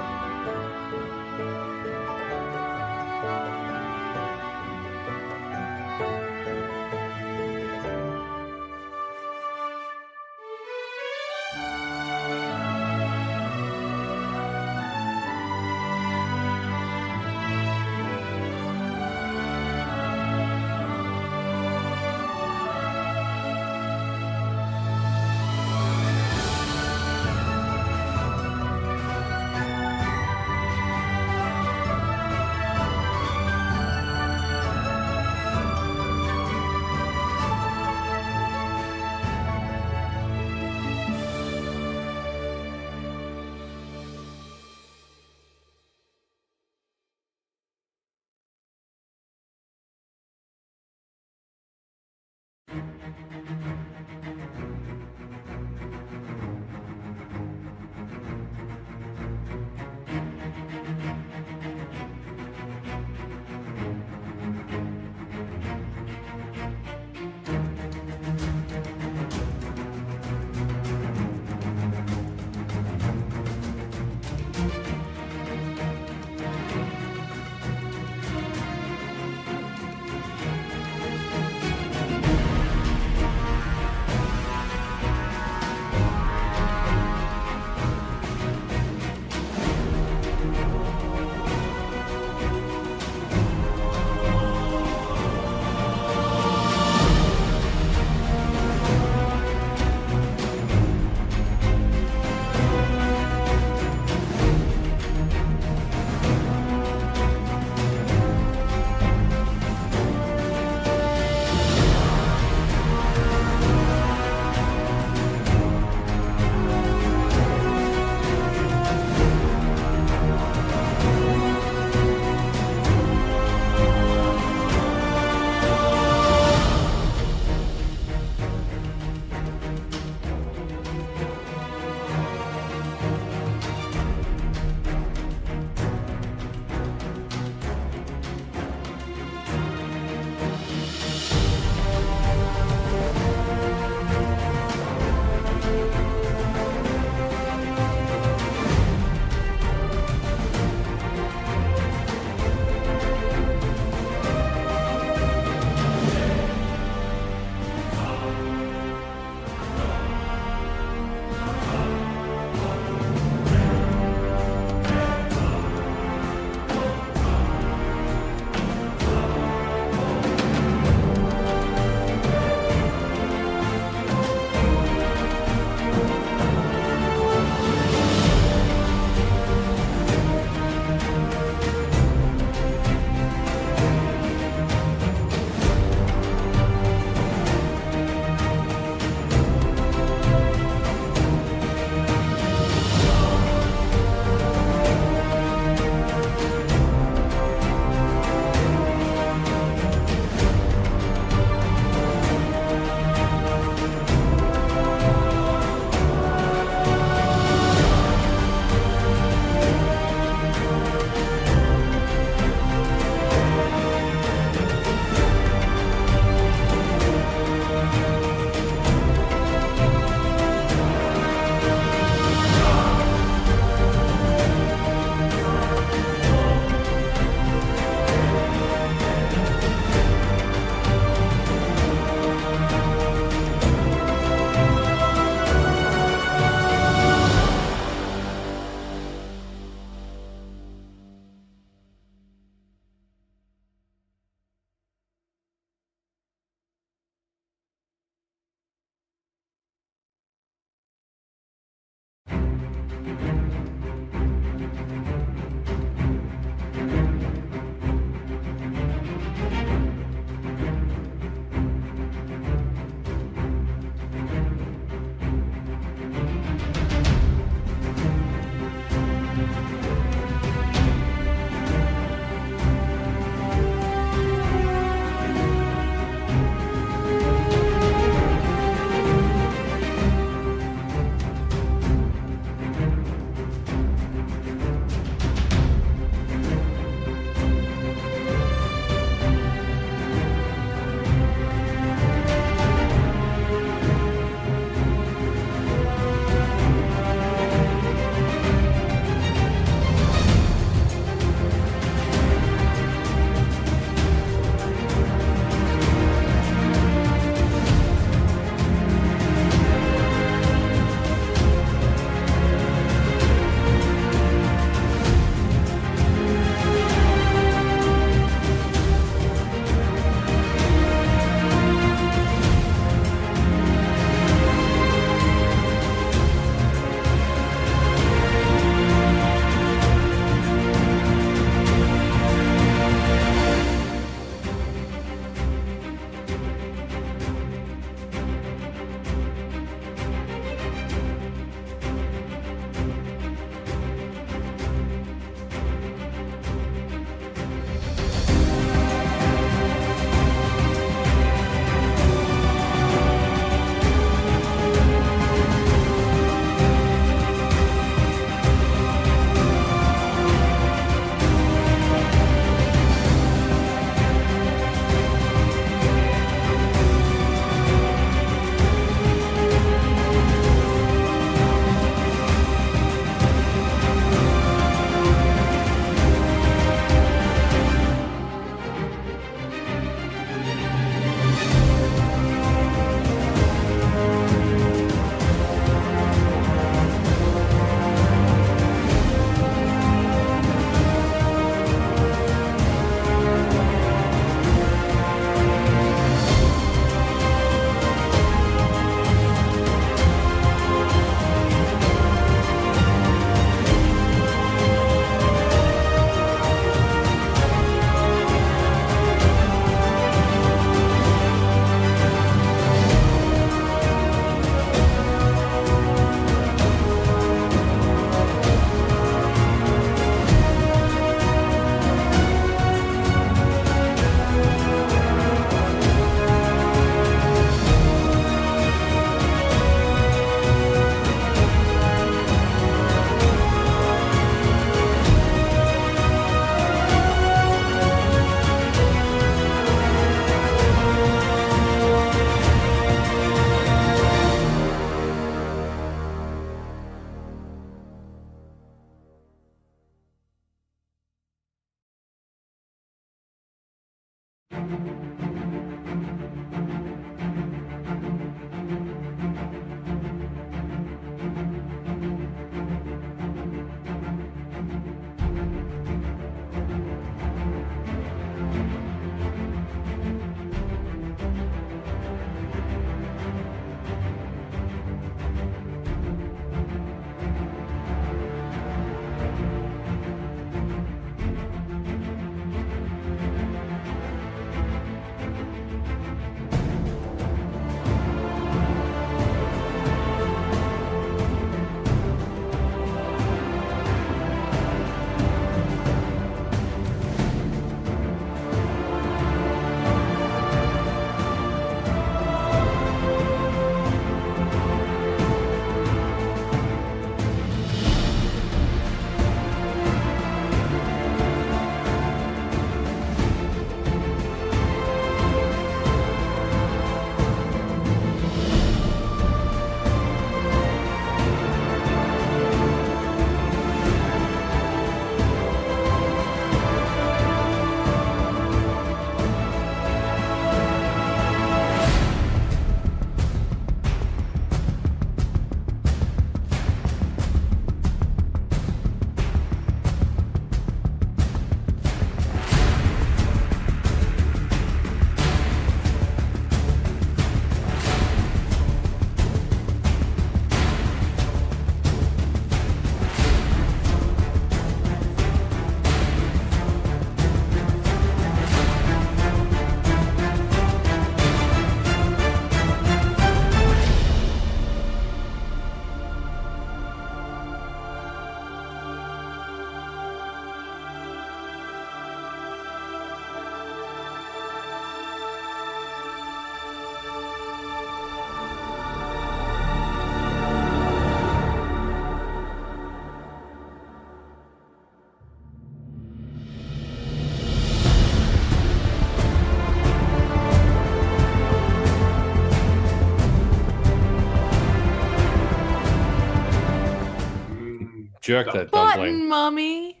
Jerk that Button, dumpling. mummy.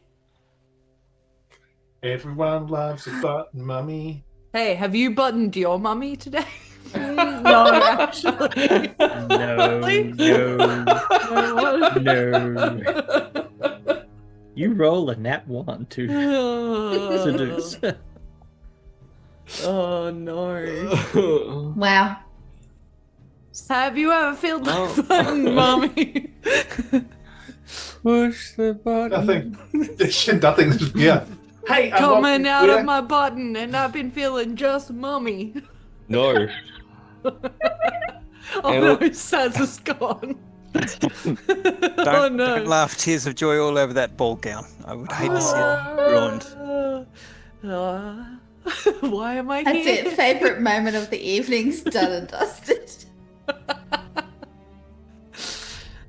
Everyone loves a button, mummy. Hey, have you buttoned your mummy today? No, actually. No, no, no. You roll a nat 1 to seduce. Oh no. Wow. Have you ever filled my button, mummy? Push the button. Nothing. Yeah. Hey, Coming out of my button, and I've been feeling just mummy. No. Oh no, Saz is gone. Don't laugh tears of joy all over that ball gown. I would hate to see it ruined. Why am I That's here? it. Favorite moment of the evening's done and dusted.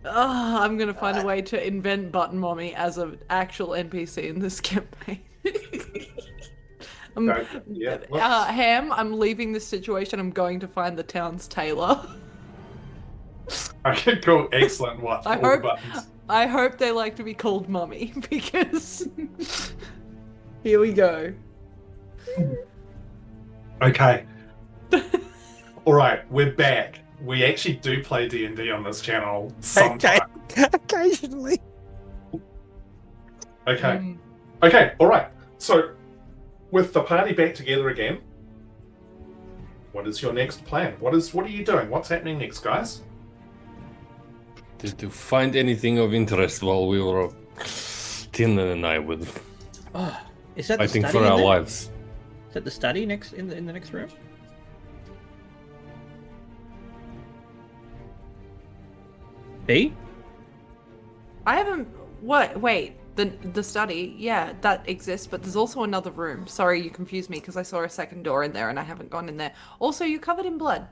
Oh, I'm gonna find a way to invent Button Mommy as an actual NPC in this campaign. Ham, I'm leaving this situation. I'm going to find the town's tailor. Okay, cool. Excellent. What? I hope they like to be called Mummy, because here we go. Okay. All right, we're back. We actually do play D&D on this channel sometimes. Occasionally. Okay. Okay, all right. So, with the party back together again, what is your next plan? What are you doing? What's happening next, guys? Did you find anything of interest while we were Tiernan and I were Is that the fighting study for in our there? lives? Is that the study in the next room? B? I haven't. What? Wait. The study. Yeah, that exists, but there's also another room. Sorry, you confused me because I saw a second door in there and I haven't gone in there. Also, you're covered in blood.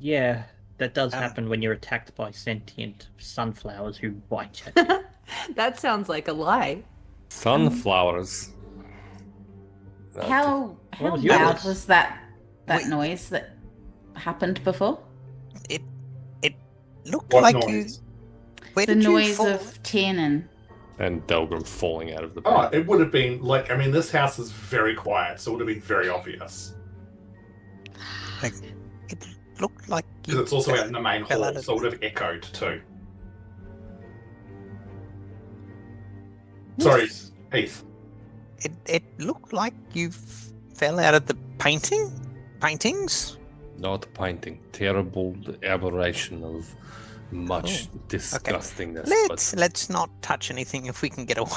Yeah, that does happen when you're attacked by sentient sunflowers who bite you. That sounds like a lie. Sunflowers. How was loud yours? was that noise that happened before? It looked What like noise? you. Where The did you noise fall? of Tiernan And Delgrim falling out of the Oh, bed. it would have been like, I mean, this house is very quiet, so it would have been very obvious. Like, it looked like Because it's also out in the main fell hall, out of so it would have echoed too. Sorry, Heath. It looked like you fell out of the paintings. Not painting. Terrible aberration of much disgustingness. Let's not touch anything if we can get away.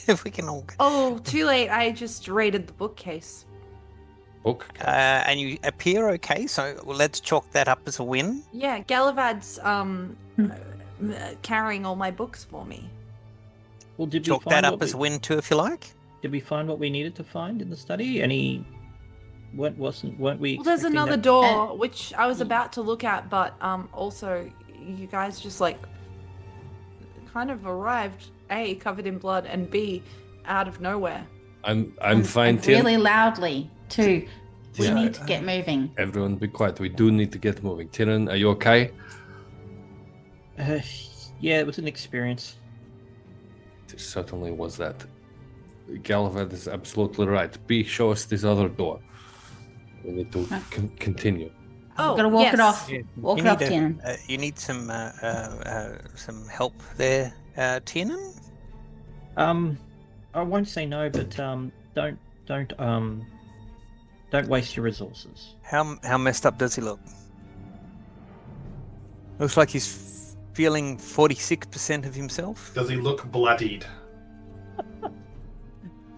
If we can all. Oh, too late. I just raided the bookcase. Book. And you appear okay, so let's chalk that up as a win. Yeah, Gallivahad's carrying all my books for me. Well, did we Chalk find that up what as a win too, if you like. Did we find what we needed to find in the study? Weren't we? Well, there's expecting another that- door which I was about to look at, but also you guys just like kind of arrived, A, covered in blood, and B, out of nowhere. I'm And- fine, and Tiernan. really loudly too. We Yeah. need to get moving. Everyone be quiet. We do need to get moving. Tiernan, are you okay? Yeah, it was an experience. It certainly was that. Gallivahad is absolutely right. B, show us this other door. We need to continue. Oh, Gotta walk it yes. off. Walk You it off, need Tiernan. You need some help there, Tiernan. I won't say no, but don't waste your resources. How messed up does he look? Looks like he's feeling 46% of himself. Does he look bloodied?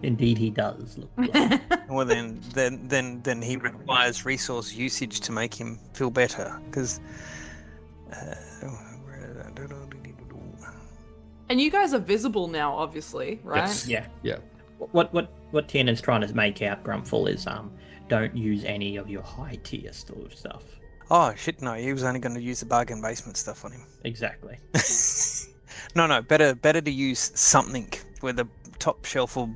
Indeed, he does look. bloody. Well, then he requires resource usage to make him feel better. Because. And you guys are visible now, obviously, right? Yes. Yeah. Yeah. What Tiernan's trying to make out, Grumpfel, is don't use any of your high tier store stuff. Oh shit! No, he was only going to use the bargain basement stuff on him. Exactly. No, better to use something with a top shelf or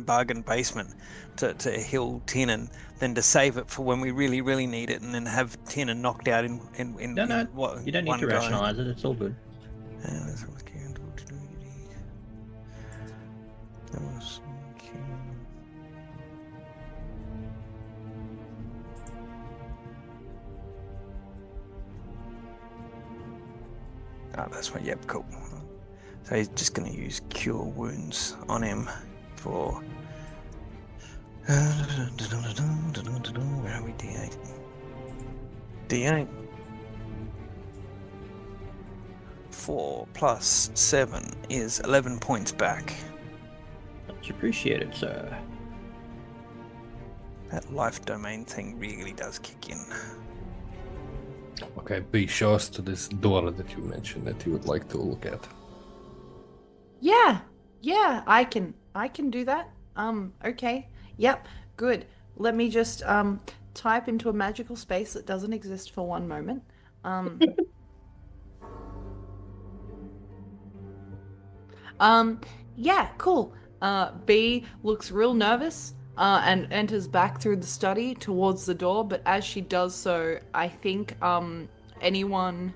bargain basement to heal Tiernan than to save it for when we really need it and then have Tiernan knocked out in No, what, you don't need one to go. rationalize it. It's all good. Oh, that's right. Yep, cool. So he's just going to use Cure Wounds on him for. Where are we? D8. D8. 4 plus 7 is 11 points back. Much appreciated, sir. That life domain thing really does kick in. Okay, B, show us to this door that you mentioned that you would like to look at. Yeah, I can do that. Okay. Yep, good. Let me just type into a magical space that doesn't exist for one moment. Yeah, cool. B looks real nervous and enters back through the study towards the door, but as she does so, I think anyone...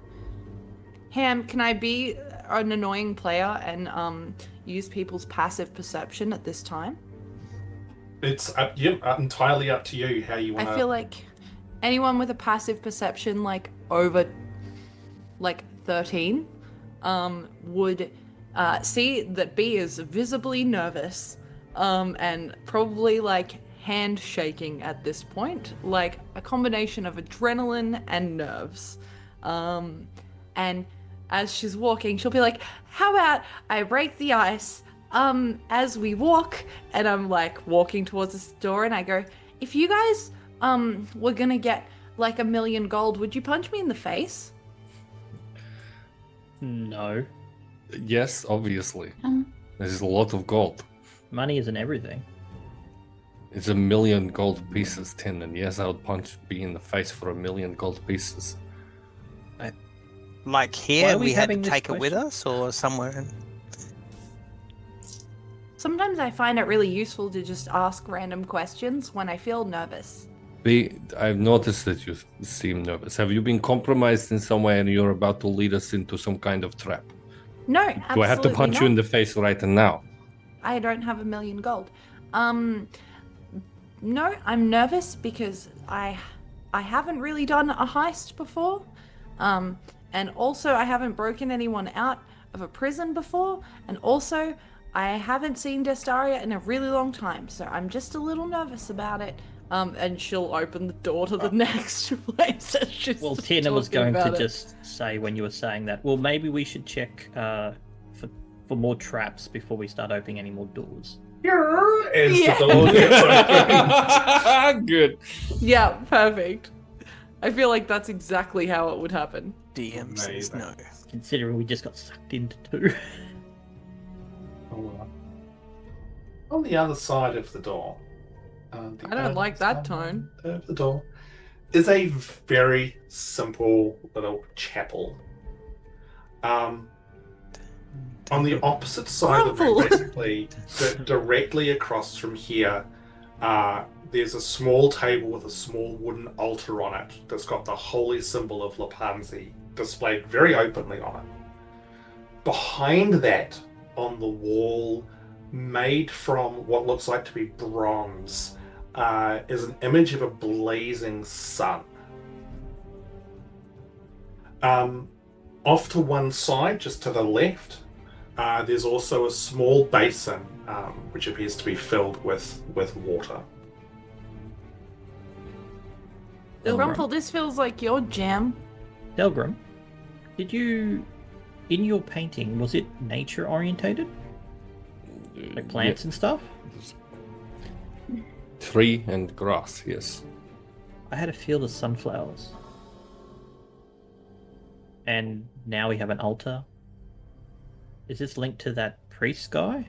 Ham, can I be an annoying player and use people's passive perception at this time? It's entirely up to you how you want to... I feel like anyone with a passive perception over 13 would see that B is visibly nervous and probably hand shaking at this point, like a combination of adrenaline and nerves. And as she's walking, she'll be like, how about I break the ice as we walk? And I'm walking towards this door and I go, if you guys were gonna get 1 million gold, would you punch me in the face? No. Yes, obviously. There's a lot of gold. Money isn't everything. It's 1 million gold pieces, Tin, and yes, I would punch B in the face for 1 million gold pieces. Like Why here, are we we had to having this take it with question? us, or somewhere? Sometimes I find it really useful to just ask random questions when I feel nervous. B, I've noticed that you seem nervous. Have you been compromised in some way and you're about to lead us into some kind of trap? No, Do I have to absolutely punch you in not. the face right now? I don't have 1,000,000 gold. No, I'm nervous because I haven't really done a heist before. And also I haven't broken anyone out of a prison before, and also I haven't seen Destaria in a really long time, so I'm just a little nervous about it. And she'll open the door to the next place as she's Well, Tiernan was talking going to about it. just say when you were saying that, well, maybe we should check for more traps before we start opening any more doors. As Yeah. the door gets opened. Good. Yeah, perfect. I feel like that's exactly how it would happen. DM says no. Considering we just got sucked into two. On the other side of the door, I don't like that tone. Of the door is a very simple little chapel. On the opposite side of the room, basically, directly across from here, there's a small table with a small wooden altar on it that's got the holy symbol of Lapanzi displayed very openly on it. Behind that, on the wall, made from what looks like to be bronze, is an image of a blazing sun. Off to one side, just to the left, there's also a small basin, which appears to be filled with water. Grumpfel, this feels like your jam. Delgrim, did you, in your painting, was it nature orientated? Like plants and stuff? Tree and grass, yes. I had a field of sunflowers. And now we have an altar. Is this linked to that priest guy?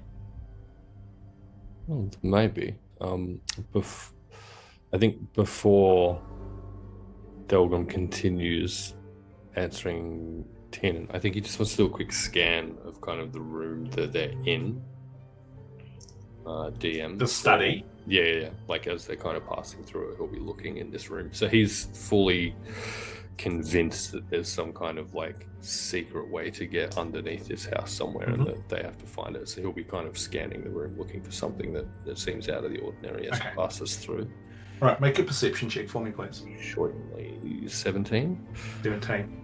Well, maybe. I think before Delgrim continues answering Tiernan, I think he just wants to do a quick scan of kind of the room that they're in. DM. The study? Yeah. Like as they're kind of passing through it, he'll be looking in this room. So he's fully convinced that there's some kind of like secret way to get underneath this house somewhere, and that they have to find it. So he'll be kind of scanning the room, looking for something that seems out of the ordinary as he passes through. Right, make a perception check for me, please. Shortly, 17. 17.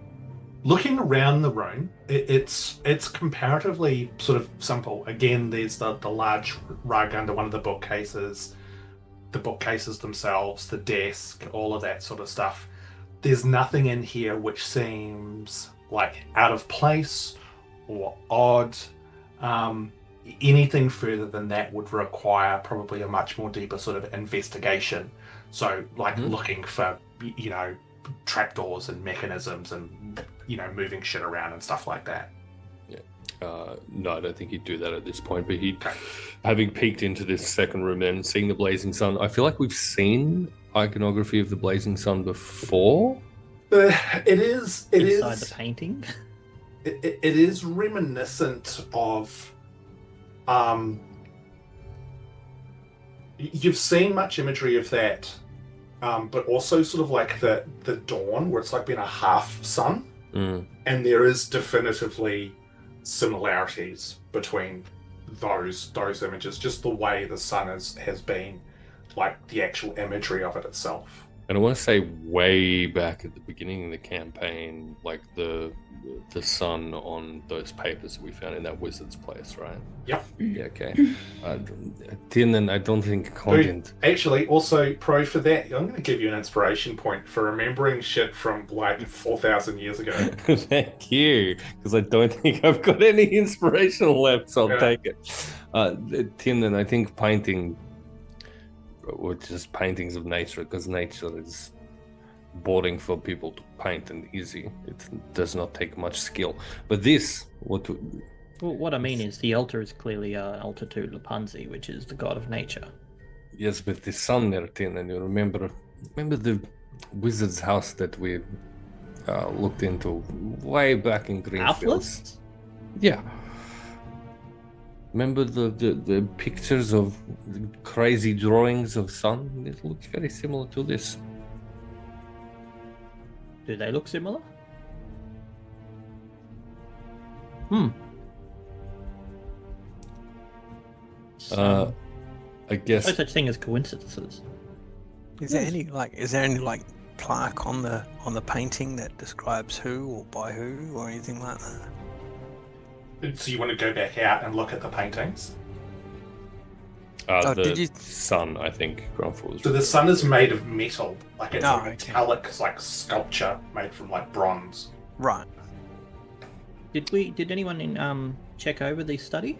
Looking around the room, it's comparatively sort of simple. Again, there's the large rug under one of the bookcases themselves, the desk, all of that sort of stuff. There's nothing in here which seems like out of place or odd. Anything further than that would require probably a much more deeper sort of investigation. So, like looking for, trapdoors and mechanisms and, moving shit around and stuff like that. Yeah. No, I don't think he'd do that at this point, but having peeked into this second room and seeing the blazing sun, I feel like we've seen iconography of the blazing sun before. It is inside the painting. It is reminiscent of you've seen much imagery of that, but also sort of like the dawn, where it's like being a half sun, and there is definitively similarities between those images, just the way the sun has been, like the actual imagery of it itself. And I want to say way back at the beginning of the campaign, like the sun on those papers that we found in that wizard's place, right? Yep. Yeah, okay. Tiernan, I don't think content... Actually, also, Pro, for that, I'm going to give you an inspiration point for remembering shit from, like, 4,000 years ago. Thank you, because I don't think I've got any inspiration left, so I'll take it. Tiernan, I think painting... or just paintings of nature, because nature is boring for people to paint and easy. It does not take much skill. But this, what I mean is the altar is clearly an altar to Lapanzi, which is the god of nature. Yes, but the sun there, and you remember the wizard's house that we looked into way back in Greenleaf? Yeah. Remember the pictures of crazy drawings of sun? It looks very similar to this. Do they look similar? It's I guess no such thing as coincidences. Is there any plaque on the painting that describes who or by who or anything like that? So you want to go back out and look at the paintings? the sun, I think, Grumpfel was. So the sun is made of metal, like it's a okay. metallic, like sculpture made from like bronze. Right. Did anyone check over the study?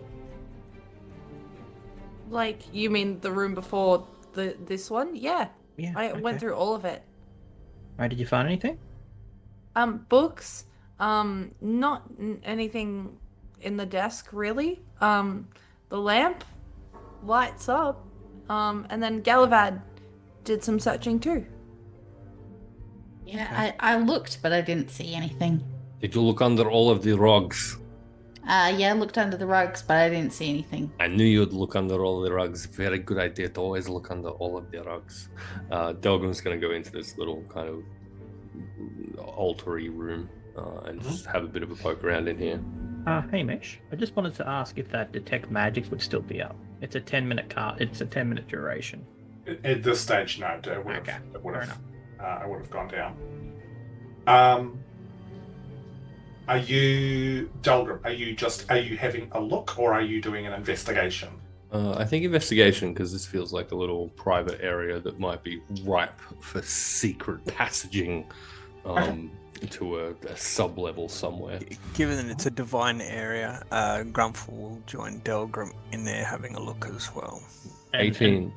Like, you mean the room before this one? Yeah. Yeah. I went through all of it. Right, did you find anything? Books. Not anything in the desk really. The lamp lights up. And then Gallivahad did some searching too. Yeah, I looked, but I didn't see anything. Did you look under all of the rugs? Yeah, I looked under the rugs, but I didn't see anything. I knew you'd look under all the rugs. Very good idea to always look under all of the rugs. Delgrim's going to go into this little kind of altar-y room and just have a bit of a poke around in here. Hamish, I just wanted to ask if that detect magic would still be up. It's a 10-minute It's a 10-minute duration. At this stage, no. It would Okay, have gone down. Are you, Delgrim, are you having a look or are you doing an investigation? I think investigation, because this feels like a little private area that might be ripe for secret passaging to a sub-level somewhere. Given that it's a divine area, Grumpfel will join Delgrim in there having a look as well. 18.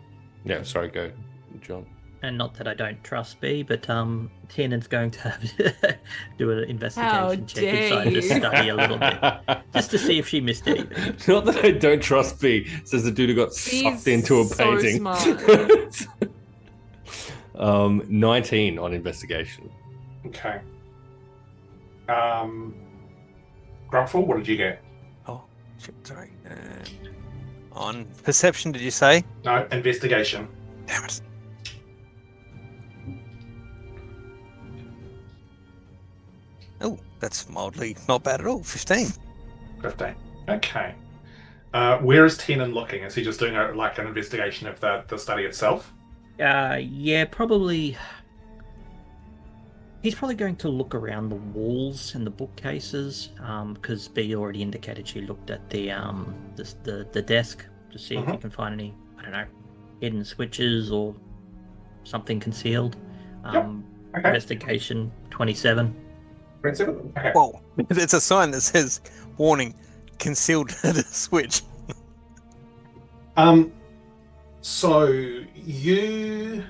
Yeah, sorry, go, John. And not that I don't trust B, but Tiernan's going to have do an investigation check inside the study a little bit, just to see if she missed anything. Not that I don't trust B, says the dude who got sucked into a painting. Smart. 19 on investigation. Okay. Grumpfel, what did you get? Oh, shit, sorry. On perception, did you say? No, investigation. Damn it. Oh, that's mildly not bad at all. 15. 15. Okay. Where is Tiernan looking? Is he just doing an investigation of the study itself? Yeah, probably. He's probably going to look around the walls and the bookcases, because B already indicated she looked at the desk to see if he can find any, I don't know, hidden switches or something concealed. Okay. Investigation 27. 27? Okay. Whoa. It's a sign that says, warning, concealed switch. So you,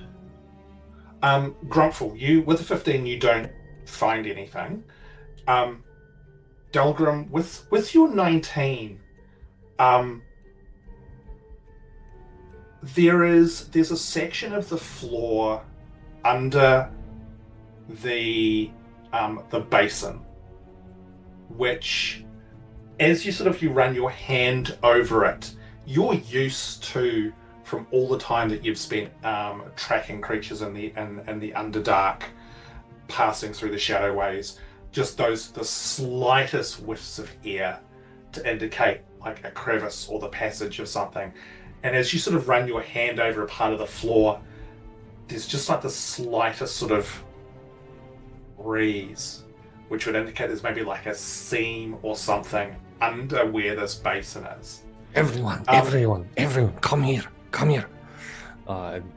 Grumpfel, you with a 15, you don't find anything. Delgrim, with your 19, there's a section of the floor under the basin, which, as you run your hand over it, you're used to, from all the time that you've spent tracking creatures in the Underdark, passing through the shadow ways, just the slightest whiffs of air to indicate like a crevice or the passage of something. And as you run your hand over a part of the floor, there's just like the slightest sort of breeze, which would indicate there's maybe like a seam or something under where this basin is. Everyone, come here.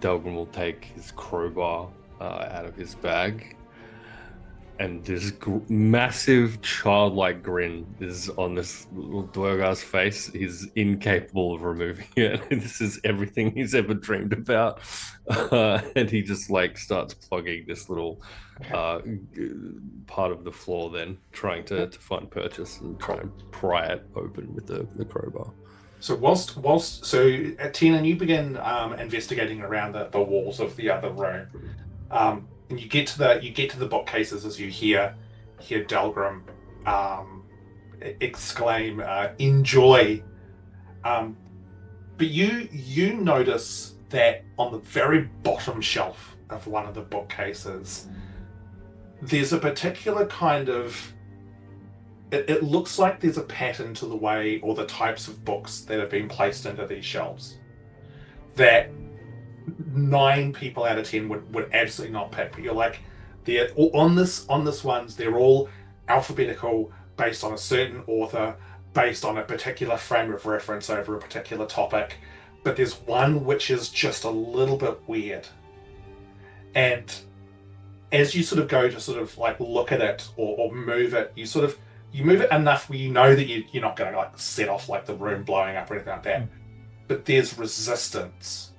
Delgrim will take his crowbar out of his bag, and this massive childlike grin is on this little Dwergar's face. He's incapable of removing it. This is everything he's ever dreamed about. And he just starts plugging this little part of the floor, then trying to find purchase and try and pry it open with the crowbar. So whilst Tiernan, you begin investigating around the walls of the other room, and you get to the bookcases as you hear Delgrim exclaim, "Enjoy!" But you notice that on the very bottom shelf of one of the bookcases, there's a particular kind of it looks like there's a pattern to the way or the types of books that have been placed into these shelves that 9 people out of 10 would absolutely not pick. But you're like, they're on this ones, they're all alphabetical, based on a certain author, based on a particular frame of reference over a particular topic. But there's one which is just a little bit weird. And as you sort of go to sort of like look at it or move it, you move it enough where you know that you're not going to like set off like the room blowing up or anything like that. But there's resistance.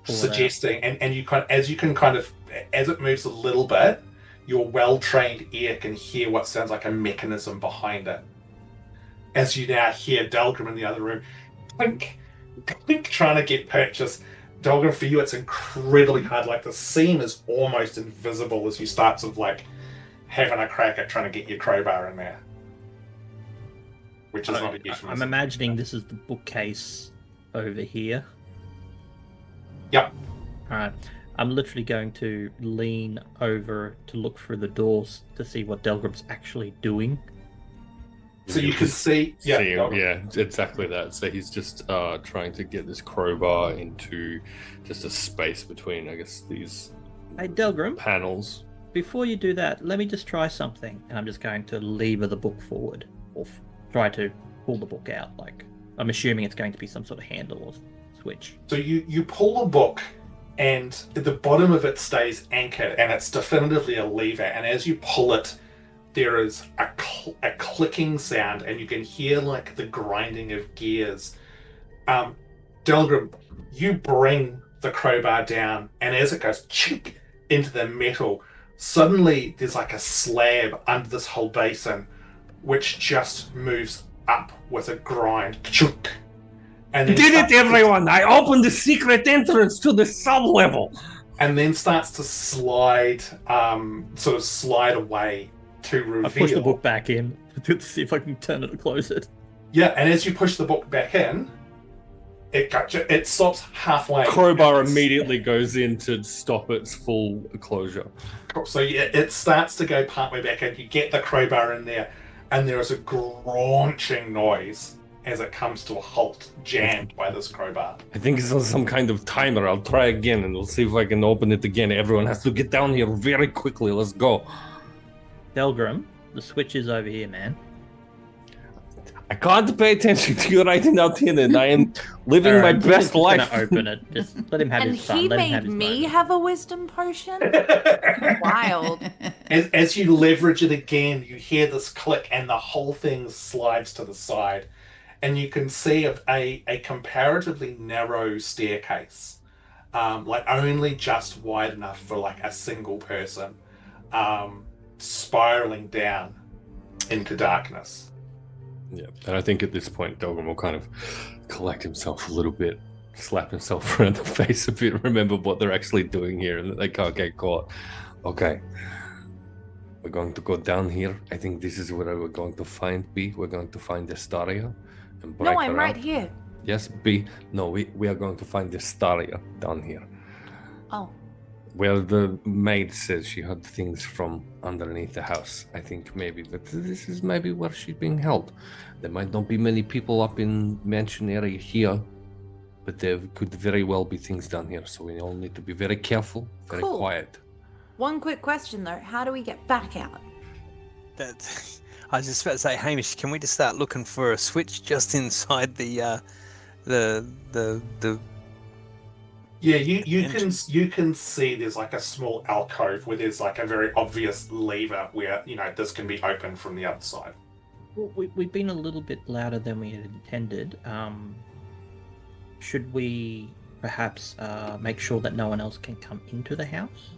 Suggesting, and you kind of, as it moves a little bit, your well-trained ear can hear what sounds like a mechanism behind it. As you now hear Delgrim in the other room, clink, clink, trying to get purchase. Delgrim, for you, it's incredibly hard. Like the seam is almost invisible as you start sort of like having a crack at trying to get your crowbar in there. Which is not a euphemism. I'm imagining this is the bookcase over here. Yep. Alright. I'm literally going to lean over to look through the doors to see what Delgrim's actually doing. So you can see... Yeah, exactly that. So he's just trying to get this crowbar into just a space between, I guess, these Delgrim, panels. Before you do that, let me just try something. And I'm just going to lever the book forward. Or try to pull the book out. Like, I'm assuming it's going to be some sort of handle or switch. So you pull the book, and the bottom of it stays anchored, and it's definitively a lever. And as you pull it, there is a clicking sound, and you can hear like the grinding of gears. Delgrim, you bring the crowbar down, and as it goes chink into the metal, suddenly there's like a slab under this whole basin, which just moves up with a grind. Chunk. And then Did it, everyone! I opened the secret entrance to the sub-level! And then starts to slide away to reveal. I push the book back in to see if I can turn it or close it. Yeah, and as you push the book back in, it stops halfway. Crowbar immediately goes in to stop its full closure. So it starts to go partway back in. You get the crowbar in there, and there is a graunching noise as it comes to a halt, jammed by this crowbar. I think it's on some kind of timer. I'll try again, and we'll see if I can open it again. Everyone has to get down here very quickly. Let's go. Delgrim, the switch is over here, man. I can't pay attention to you right now, Tiernan. I am living my best life. Open it. Just let him have and his fun. he Let him made have his me moment. have a wisdom potion? Wild. As you leverage it again, you hear this click, and the whole thing slides to the side. And you can see a comparatively narrow staircase, like only just wide enough for like a single person, spiraling down into darkness. Yeah, and I think at this point, Delgrim will kind of collect himself a little bit, slap himself around the face a bit, remember what they're actually doing here, and that they can't get caught. Okay, we're going to go down here. I think this is where we're going to find B. We're going to find Destaria. No, I'm right here. Yes, B. No, we are going to find Destaria down here. Oh. Well, the maid says she heard things from underneath the house. I think maybe, but this is maybe where she's being held. There might not be many people up in mansion area here, but there could very well be things down here. So we all need to be very careful, very quiet. One quick question though: how do we get back out? I was just about to say, Hamish, can we just start looking for a switch just inside the Yeah, you can see there's like a small alcove where there's like a very obvious lever where, you know, this can be opened from the other side. Well, we've been a little bit louder than we had intended. Should we perhaps make sure that no one else can come into the house?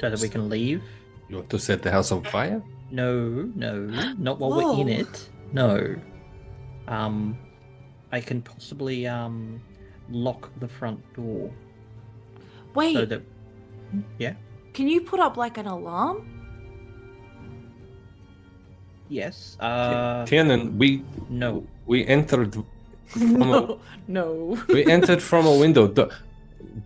So that we can leave? You want to set the house on fire? No, not while we're in it. No. I can possibly lock the front door. Wait. So that, yeah. Can you put up like an alarm? Yes. Tiernan, we entered from No. we entered from a window.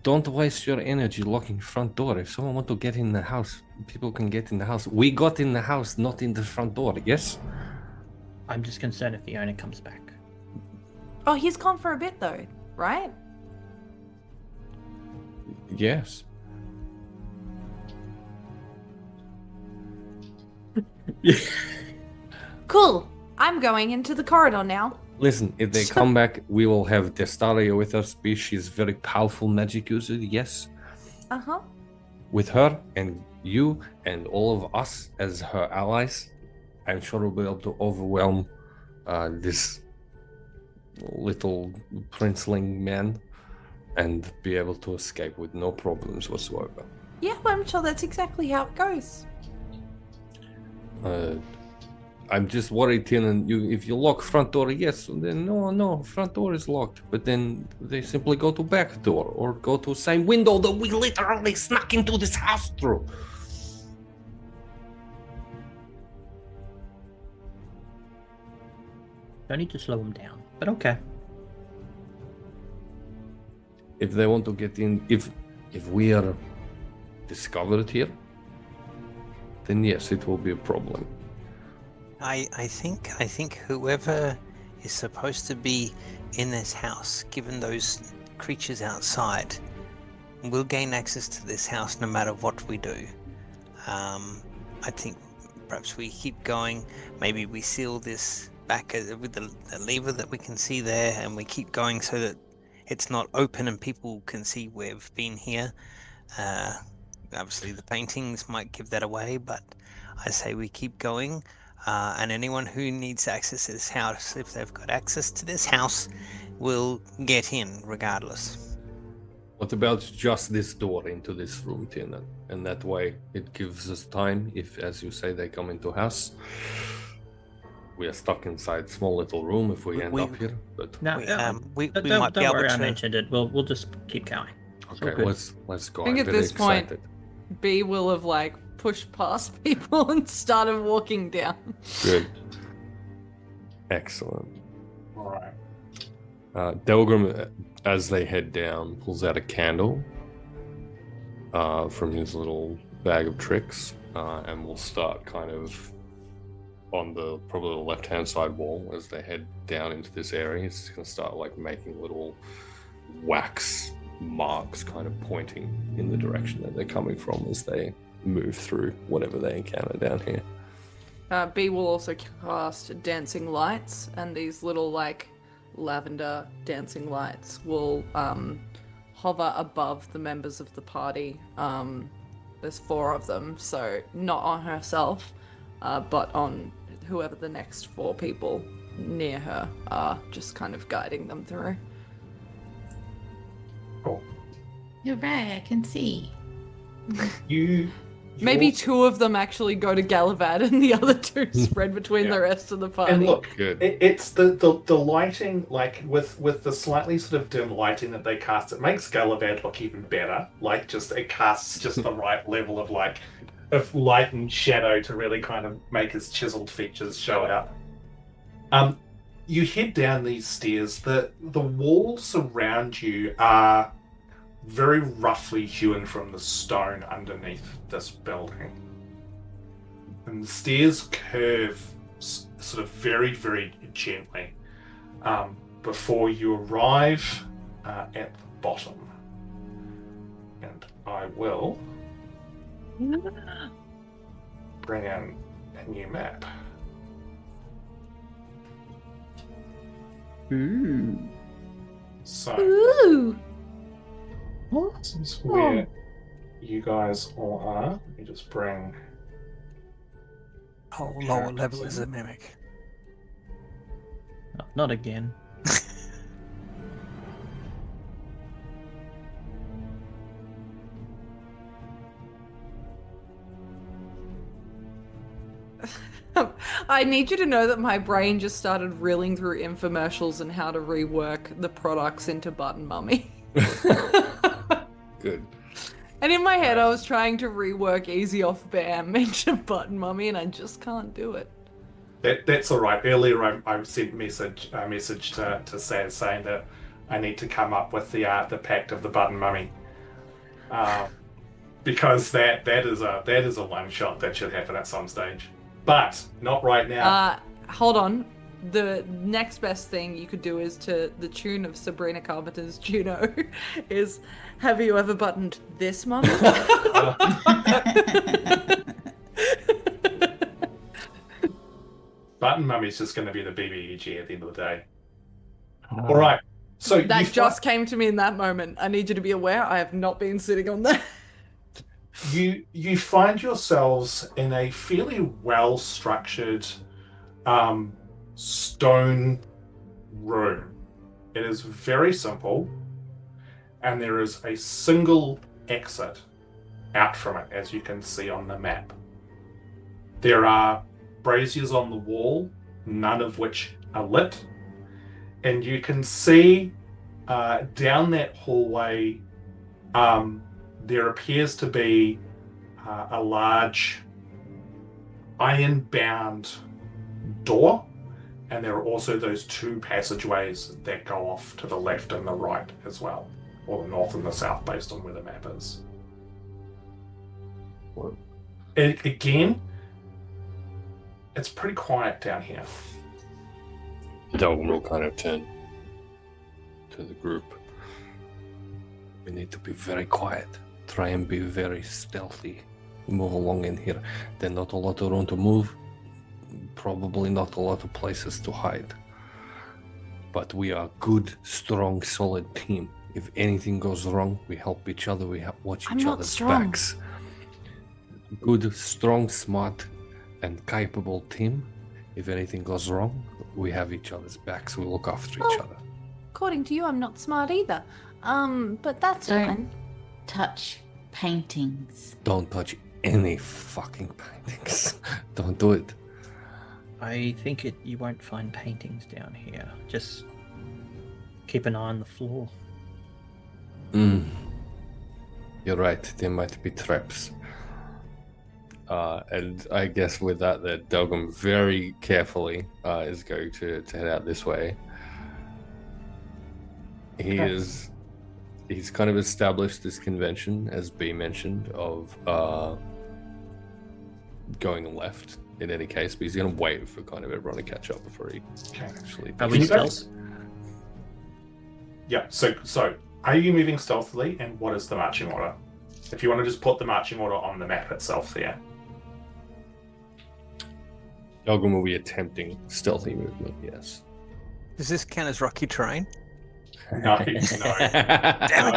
don't waste your energy locking front door. If someone want to get in the house, people can get in the house. We got in the house, not in the front door, yes? I'm just concerned if the owner comes back. Oh, he's gone for a bit though, right? Yes. Cool. I'm going into the corridor now. Listen, if they come back, we will have Destaria with us. She's very powerful magic user, yes? Uh-huh. With her and you and all of us as her allies, I'm sure we'll be able to overwhelm this little princeling man and be able to escape with no problems whatsoever. Yeah, well, I'm sure that's exactly how it goes. I'm just worried, Tiernan, if you lock front door, yes, then no, front door is locked. But then they simply go to back door or go to same window that we literally snuck into this house through. Don't need to slow them down, but okay. If they want to get in, if we are discovered here, then yes, it will be a problem. I think whoever is supposed to be in this house, given those creatures outside, will gain access to this house no matter what we do. I think perhaps we keep going. Maybe we seal this back with the lever that we can see there, and we keep going so that it's not open and people can see we've been here. Obviously the paintings might give that away, but I say we keep going. And anyone who needs access to this house, if they've got access to this house, will get in regardless. What about just this door into this room, Tiernan? And that way it gives us time, if, as you say, they come into house. We are stuck inside small little room if we end up here. But No, we don't might be able worry, I to. mentioned it. We'll just keep going. okay, let's go. I think I'm at very this point, excited. B will have like pushed past people and started walking down. Good. Excellent. All right. Delgrim, as they head down, pulls out a candle from his little bag of tricks, and will start kind of on the probably the left-hand side wall as they head down into this area. He's going to start like making little wax marks, kind of pointing in the direction that they're coming from as they move through whatever they encounter down here. B will also cast dancing lights, and these little like lavender dancing lights will hover above the members of the party. There's 4 of them, so not on herself, but on whoever the next 4 people near her are, just kind of guiding them through. Cool. You're right, I can see. Maybe 2 of them actually go to Gallivahad and the other 2 spread between the rest of the party. And look, Good. it's the lighting, like with the slightly sort of dim lighting that they cast, it makes Gallivahad look even better. Like just it casts just the right level of like of light and shadow to really kind of make his chiseled features show out. You head down these stairs. The walls around you are very roughly hewn from the stone underneath this building. And the stairs curve sort of very, very gently before you arrive at the bottom. And I will bring in a new map. Ooh. So, Ooh! this is where you guys all are. Let me just bring... Oh, lower level is a mimic. Oh, not again. I need you to know that my brain just started reeling through infomercials and how to rework the products into Button Mummy. Good. And in my head, I was trying to rework Easy Off Bam into Button Mummy, and I just can't do it. That's all right. Earlier, I sent a message to Saz saying that I need to come up with the Pact of the Button Mummy. because that is a one shot that should happen at some stage, but not right now. Hold on. The next best thing you could do is to the tune of Sabrina Carpenter's Juno is, have you ever buttoned this, mummy? Button Mummy's just going to be the BBEG at the end of the day. All right. So that just came to me in that moment. I need you to be aware I have not been sitting on that. You find yourselves in a fairly well-structured stone room. It is very simple, and there is a single exit out from it, as you can see on the map. There are braziers on the wall, none of which are lit, and you can see down that hallway there appears to be a large iron-bound door, and there are also those two passageways that go off to the left and the right as well, or the north and the south based on where the map is. Again, it's pretty quiet down here. Delgrim will kind of turn to the group. We need to be very quiet. Try and be very stealthy. Move along in here. There's not a lot of room to move. Probably not a lot of places to hide. But we are a good, strong, solid team. If anything goes wrong, we help each other. We watch each other's backs. Good, strong, smart, and capable team. If anything goes wrong, we have each other's backs. We look after each other. According to you, I'm not smart either. But that's fine. Touch paintings. Don't touch any fucking paintings. Don't do it. I think you won't find paintings down here. Just keep an eye on the floor. You're right. There might be traps. And I guess with that Delgrim very carefully is going to head out this way. He's kind of established this convention, as B mentioned, of going left in any case, but he's going to wait for kind of everyone to catch up before he actually... Are we stealth? Yeah, so are you moving stealthily, and what is the marching order? If you want to just put the marching order on the map itself there. Delgrim will be attempting stealthy movement, yes. Does this count as rocky terrain? No. Damn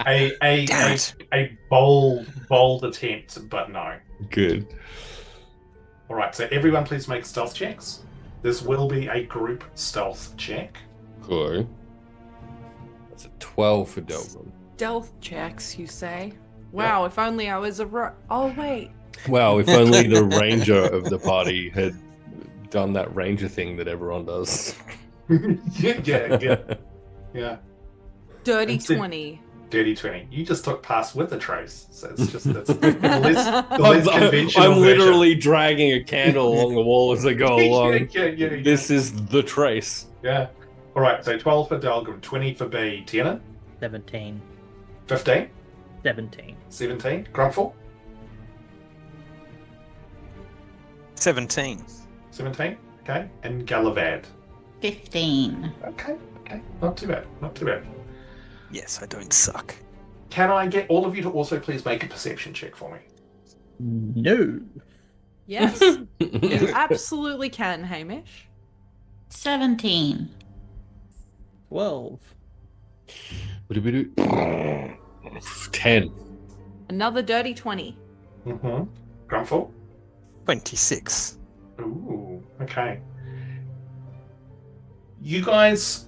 it. A bold attempt, but no. Good. All right, so everyone please make stealth checks. This will be a group stealth check. Cool. That's a 12 for Delgrim. Stealth checks, you say? Wow, if only I was oh, wait. Well, if only the ranger of the party had done that ranger thing that everyone does. Yeah. Dirty 20. Dirty 20. You just took pass with a trace, so it's just the less conventional I'm literally dragging a candle along the wall as I go along. Yeah. This is the trace. Yeah. All right, so 12 for Delgrim, 20 for B. Tiernan? 17. 15? 17. 17. Grumpfel? 17. 17. Okay. And Gallivahad? 15. Okay. Not too bad. Yes, I don't suck. Can I get all of you to also please make a perception check for me? No. Yes. You absolutely can, Hamish. 17. 12. What did we do? 10. Another dirty 20. Mm-hmm. Grumpfel? 26. Ooh, okay. You guys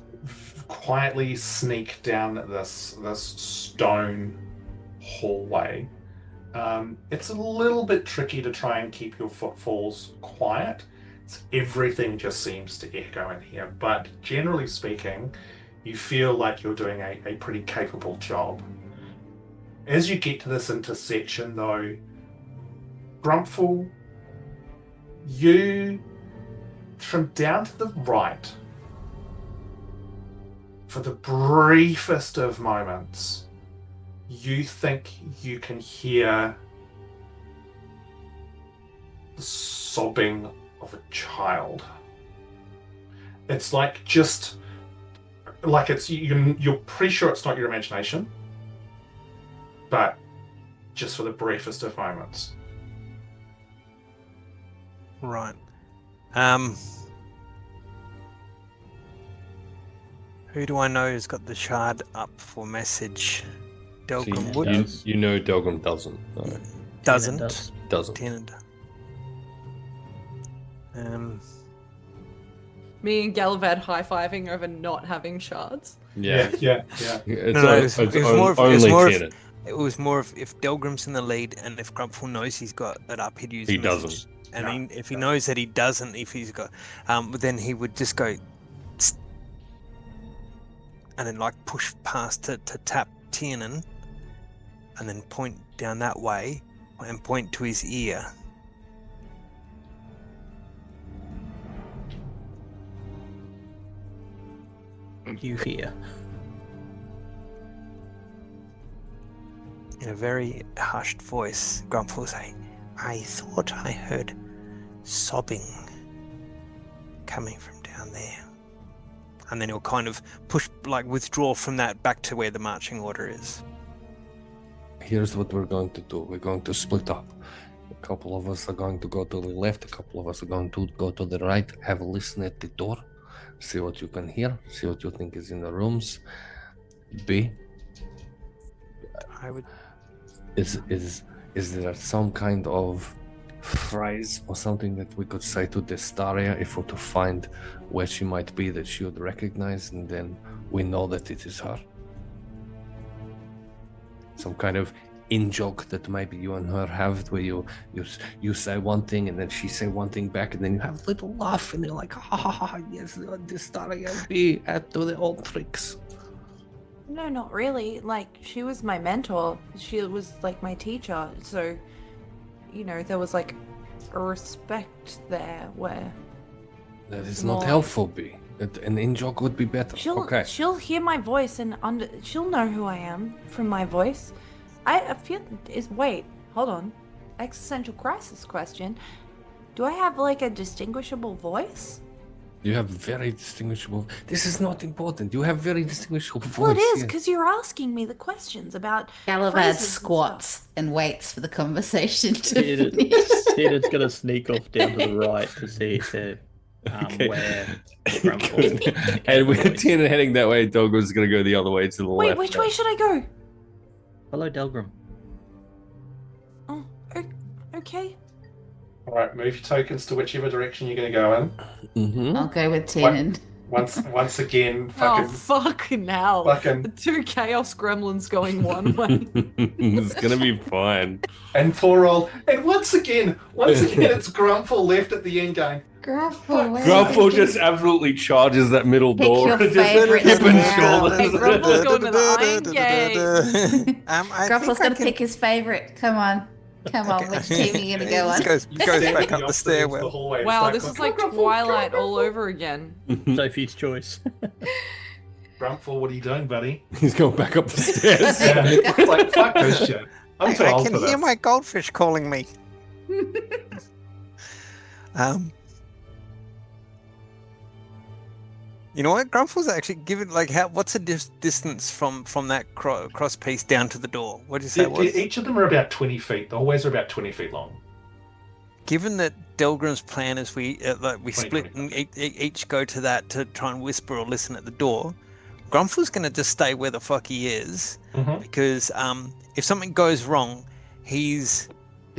quietly sneak down this stone hallway. It's a little bit tricky to try and keep your footfalls quiet. Everything just seems to echo in here, but generally speaking, you feel like you're doing a pretty capable job. As you get to this intersection, though, Grumpfel, you, from down to the right, for the briefest of moments, you think you can hear the sobbing of a child. It's like just like it's you're pretty sure it's not your imagination, but just for the briefest of moments. Right. Who do I know has got the shard up for message? Delgrim would. You know Delgrim doesn't. No. Doesn't. Doesn't. Me and Gallivahad high-fiving over not having shards. Yeah. It was more if Delgrim's in the lead and if Grumpfel knows he's got it up, he'd use. He message. doesn't. And if he knows that he doesn't, if he's got, then he would just go, and then like push past to tap Tiernan, and then point down that way and point to his ear. You hear. In a very hushed voice, Grumpfel will say, I thought I heard sobbing coming from down there. And then he'll kind of withdraw from that back to where the marching order is. Here's what we're going to do. We're going to split up. A couple of us are going to go to the left, a couple of us are going to go to the right, have a listen at the door, see what you can hear, see what you think is in the rooms. B, I would... Is there some kind of phrase or something that we could say to Destaria if we're to find where she might be that she would recognize, and then we know that it is her? Some kind of in-joke that maybe you and her have, where you say one thing and then she say one thing back, and then you have a little laugh and you're like, ha, yes, Destaria be at do the old tricks. No, not really. Like, she was my mentor. She was like my teacher. So, there was like a respect there where... That is not helpful, B. An in-joke would be better. She'll hear my voice and she'll know who I am from my voice. I feel wait, hold on. Existential crisis question. Do I have like a distinguishable voice? You have very distinguishable... This is not important. You have very distinguishable voice. Well, it is, because you're asking me the questions about... Gallivahad squats and waits for the conversation to finish. Tiernan's going to sneak off down to the right to see where Grumpfel... And with Tiernan heading that way, Delgrim's going to go the other way to the left. Wait, which way should I go? Hello, Delgrim. Oh, okay. Alright, move your tokens to whichever direction you're going to go in. Mm-hmm. I'll go with Tiernan. Once again, fucking hell. The two chaos gremlins going one way. It's going to be fine. And poor old... And once again, it's Grumpfel left at the end going... Grumpfel just absolutely charges that middle door. Your favorite hip and smell. Hey, Grumpfel's going to the Iron Gate. Grumpfel's going to pick his favorite. Come on, which team are you going to go on? He goes back up the stairwell. Wow, this is like Twilight all over again. Sophie's choice. Grumpfel, what are you doing, buddy? He's going back up the stairs. It's like, fuck this shit. I'm too old for this. I can hear my goldfish calling me. You know what? Grumpfel's actually given what's the distance from that cross piece down to the door? What do you say it was? Each of them are about 20 feet. The hallways are about 20 feet long. Given that Delgrim's plan is we split and each go to that to try and whisper or listen at the door, Grumpfel's going to just stay where the fuck he is, because if something goes wrong, he's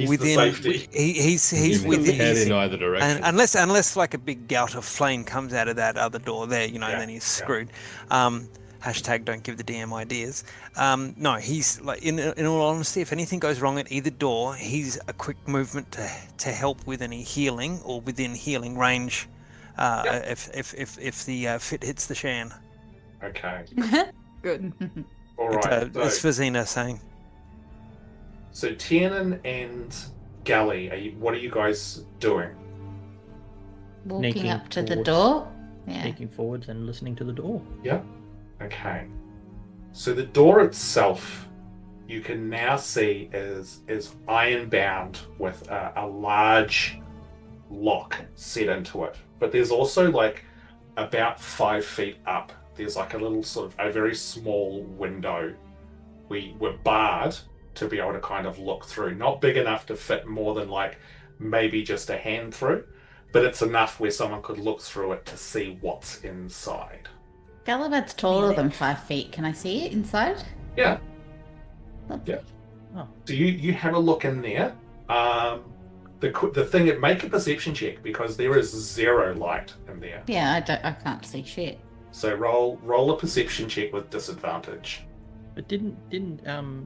within the safety. He's within in either direction. And unless like a big gout of flame comes out of that other door there, then he's screwed. Hashtag don't give the DM ideas. No, he's like in all honesty, if anything goes wrong at either door, he's a quick movement to help with any healing or within healing range. If the fit hits the shan. Okay. Good. All right. It's Fazina saying. So Tiernan and Gally, what are you guys doing? Walking up to the door. Yeah. Sneaking forwards and listening to the door. Yeah. Okay. So the door itself you can now see is iron-bound with a large lock set into it. But there's also, like, about 5 feet up, there's like a little sort of a very small window we were barred to be able to kind of look through. Not big enough to fit more than like maybe just a hand through, but it's enough where someone could look through it to see what's inside. Gallivahad's taller than 5 feet. Can I see it inside? Yeah. Lovely. Yeah. Oh. So you have a look in there. The thing, make a perception check because there is 0 light in there. Yeah, I can't see shit. So roll a perception check with disadvantage. But didn't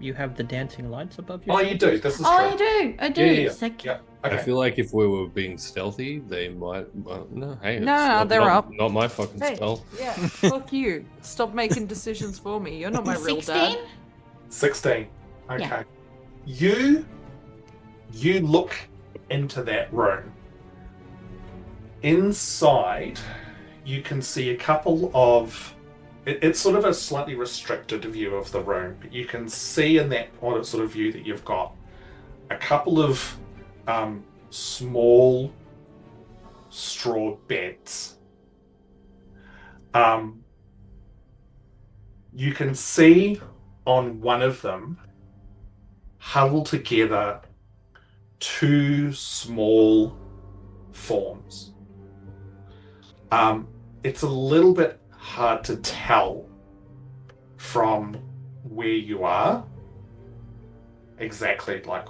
you have the dancing lights above you? Oh, you do. This is Oh, true. I do. I do. Yeah. Sick. Yeah. I Okay. feel like if we were being stealthy, they might. Well, no, hey, it's No, they're up. Not my fucking Hey, spell. yeah, fuck you. Stop making decisions for me. You're not my real 16? dad. 16. Okay. Yeah. You look into that room. Inside, you can see a couple of... It's sort of a slightly restricted view of the room, but you can see in that sort of view that you've got a couple of small straw beds. You can see on one of them, huddled together, 2 small forms. It's a little bit hard to tell from where you are exactly like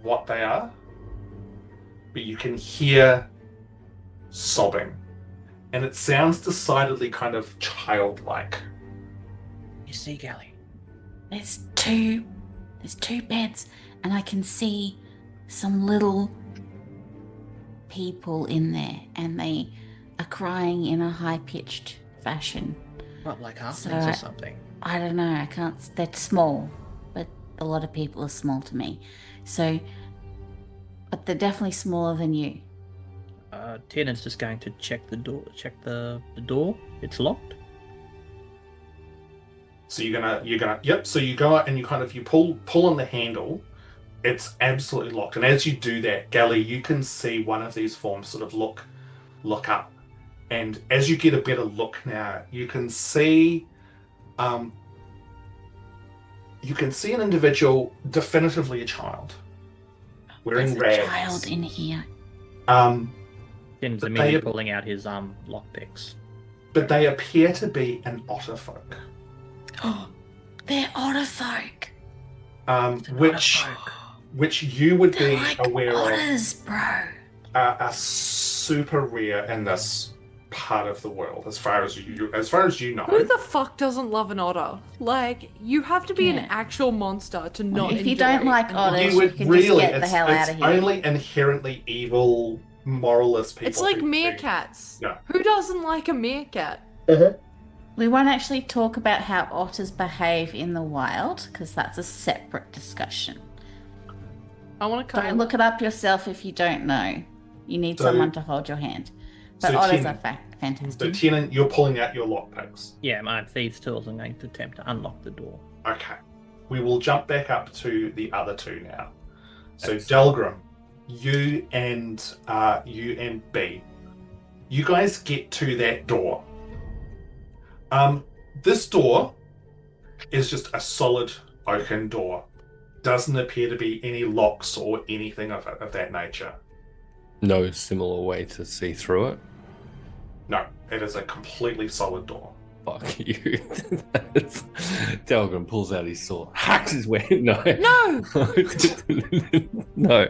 what they are, but you can hear sobbing, and it sounds decidedly kind of childlike. You see, Gally? There's two beds, and I can see some little people in there, and they are crying in a high-pitched fashion. What, like halflings So or something? I don't know, I can't... They're small, but a lot of people are small to me. So... But they're definitely smaller than you. Tiernan's just going to check the door. Check the door. It's locked. So you're gonna yep. So you go out and you pull on the handle. It's absolutely locked. And as you do that, Gally, you can see one of these forms sort of look up. And as you get a better look now, you can see an individual, definitively a child, wearing There's rags. a child in here. Tiernan's But immediately they- pulling out his lockpicks. But they appear to be an otter folk. Oh, they're otter folk. Which you would They're be like aware otters, bro. of are super rare in this part of the world, as far as you know. Who the fuck doesn't love an otter? Like, you have to be an Yeah. actual monster to not If you enjoy don't like an otters, You you would can really, just get the hell out of it's here. only inherently evil, moralist people. It's like who meerkats. Yeah. Who doesn't like a meerkat? We won't actually talk about how otters behave in the wild, because that's a separate discussion. I want to come. Don't look it up yourself if you don't know. You need So- someone to hold your hand. But so otters Tiernan- are So fantastic. Tiernan, you're pulling out your lockpicks. Yeah, my thieves' tools. I'm going to attempt to unlock the door. Okay. We will jump back up to the other two now. So Excellent. Delgrim, you and B, you guys get to that door. This door is just a solid oaken door. Doesn't appear to be any locks or anything of that nature. No similar way to see through it. No, it is a completely solid door. Fuck you. Delgrim pulls out his sword, hacks his way. No. No! No.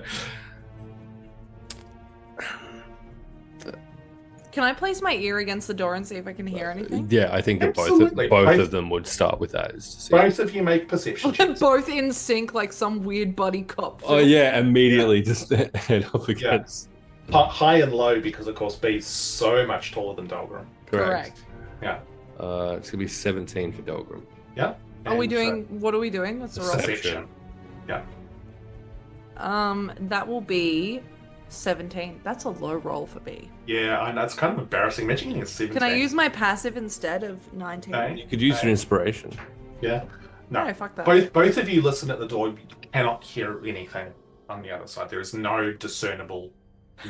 Can I place my ear against the door and see if I can hear anything? Yeah, I think that Absolutely. both of them would start with that. Is to see. Both of you make perception They're checks. both in sync like some weird buddy cop Oh film. yeah, immediately just head up against. High and low, because of course B's so much taller than Delgrim. Correct. Yeah. It's gonna be 17 for Delgrim. Yeah. Are we And doing, what are we doing? What's the roll? perception? Yeah. That will be 17. That's a low roll for B. Yeah, I know, it's kind of embarrassing. Imagine getting a 17. Can I use my passive instead of 19? Okay. You could use your inspiration. Yeah. No, fuck that. Both of you listen at the door. You cannot hear anything on the other side. There is no discernible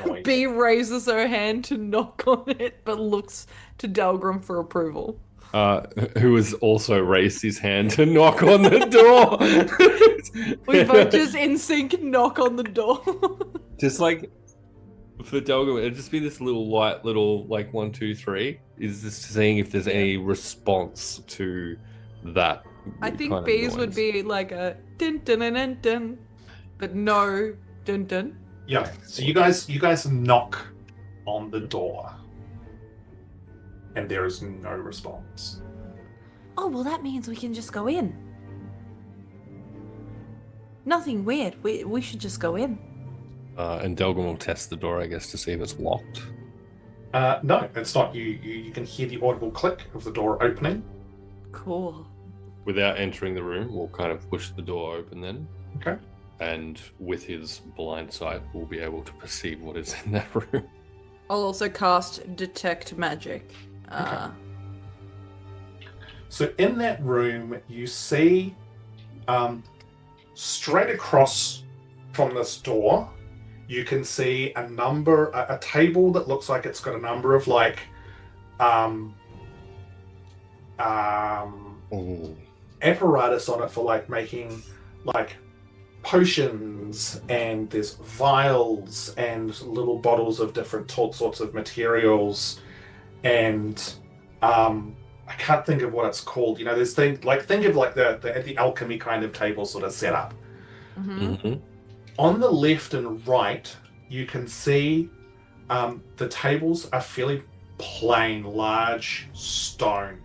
noise. B raises her hand to knock on it, but looks to Delgrim for approval. Who has also raised his hand to knock on the door. We both just in sync knock on the door. Just like for Delgrim, it'd just be this little light, like 1, 2, 3. Is just seeing if there's any response to that. I think kind of B's noise. would be like a dun dun dun dun dun, but no dun dun. Yeah. So you guys knock on the door, and there is no response. Oh, well, that means we can just go in. Nothing weird. We should just go in. And Delgrim will test the door, I guess, to see if it's locked. No, it's not. You can hear the audible click of the door opening. Cool. Without entering the room, we'll kind of push the door open then. Okay. And with his blind sight, we'll be able to perceive what is in that room. I'll also cast Detect Magic. Okay. So in that room, you see straight across from this door, you can see a table that looks like it's got a number of like apparatus on it for like making like potions, and there's vials and little bottles of different sorts of materials, and I can't think of what it's called. You know, there's think of like the alchemy kind of table sort of setup. Mm-hmm. On the left and right, you can see the tables are fairly plain, large stone,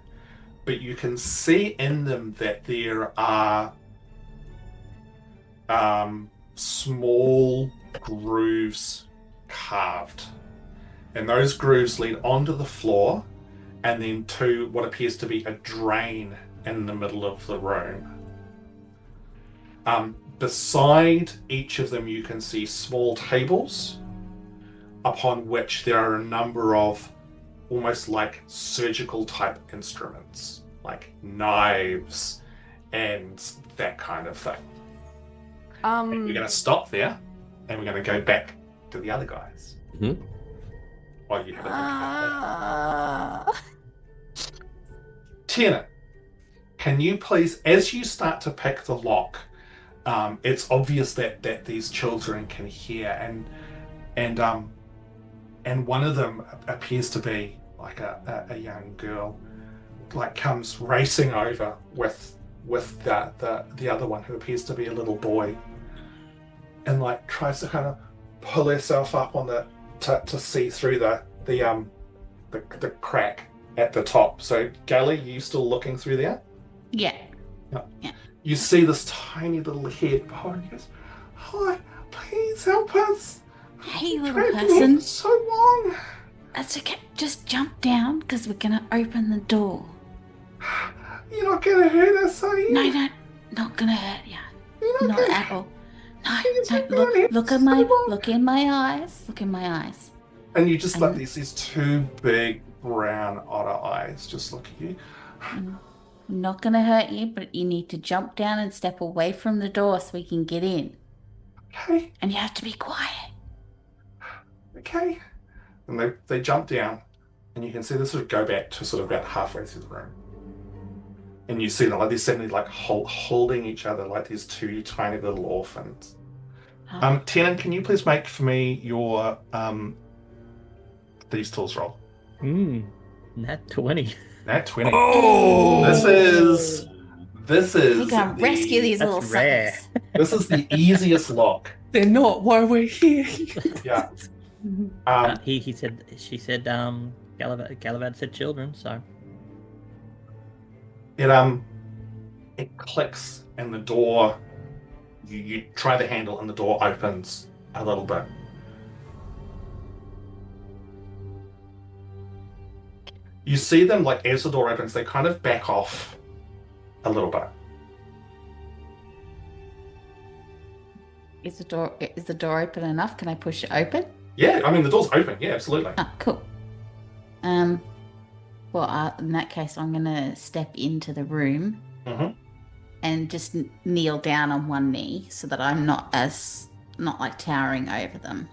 but you can see in them that there are small grooves carved, and those grooves lead onto the floor and then to what appears to be a drain in the middle of the room. Beside each of them, you can see small tables upon which there are a number of almost like surgical type instruments, like knives and that kind of thing. And we're going to stop there, and we're going to go back to the other guys. Mm-hmm. While you have a think. Tiernan, can you please, as you start to pick the lock, it's obvious that these children can hear, and one of them appears to be like a young girl, like comes racing over with the other one who appears to be a little boy, and like tries to kind of pull herself up on the to see through the crack at the top. So Gally, you still looking through there? Yeah. Yeah. You see this tiny little head behind you. Hi, please help us. Hey, little Trapped person. for so long. That's okay. Just jump down because we're gonna open the door. You're not gonna hurt us, are you? No, not gonna hurt you. You're Not gonna... at all. Please, No, look in my eyes. Look in my eyes. And you just like these two big brown otter eyes just look at you. I'm not gonna hurt you, but you need to jump down and step away from the door so we can get in. Okay. And you have to be quiet. Okay. And they jump down, and you can see this sort of go back to sort of about halfway through the room. And you see them like they're suddenly like holding each other like these two tiny little orphans. Tiernan, can you please make for me your Thieves' Tools roll? Nat 20. Nat 20. Oh! This is We're gonna rescue these That's little rare. suckers. This is the easiest lock. They're not why we're here. Yeah. She said, Gallivahad said children, so. It clicks and the door, you try the handle and the door opens a little bit. You see them, like, as the door opens, they kind of back off a little bit. Is the door open enough? Can I push it open? Yeah, I mean, the door's open. Yeah, absolutely. Oh, cool. Well, in that case, I'm gonna step into the room. Mm-hmm. and just kneel down on one knee so that I'm not like towering over them.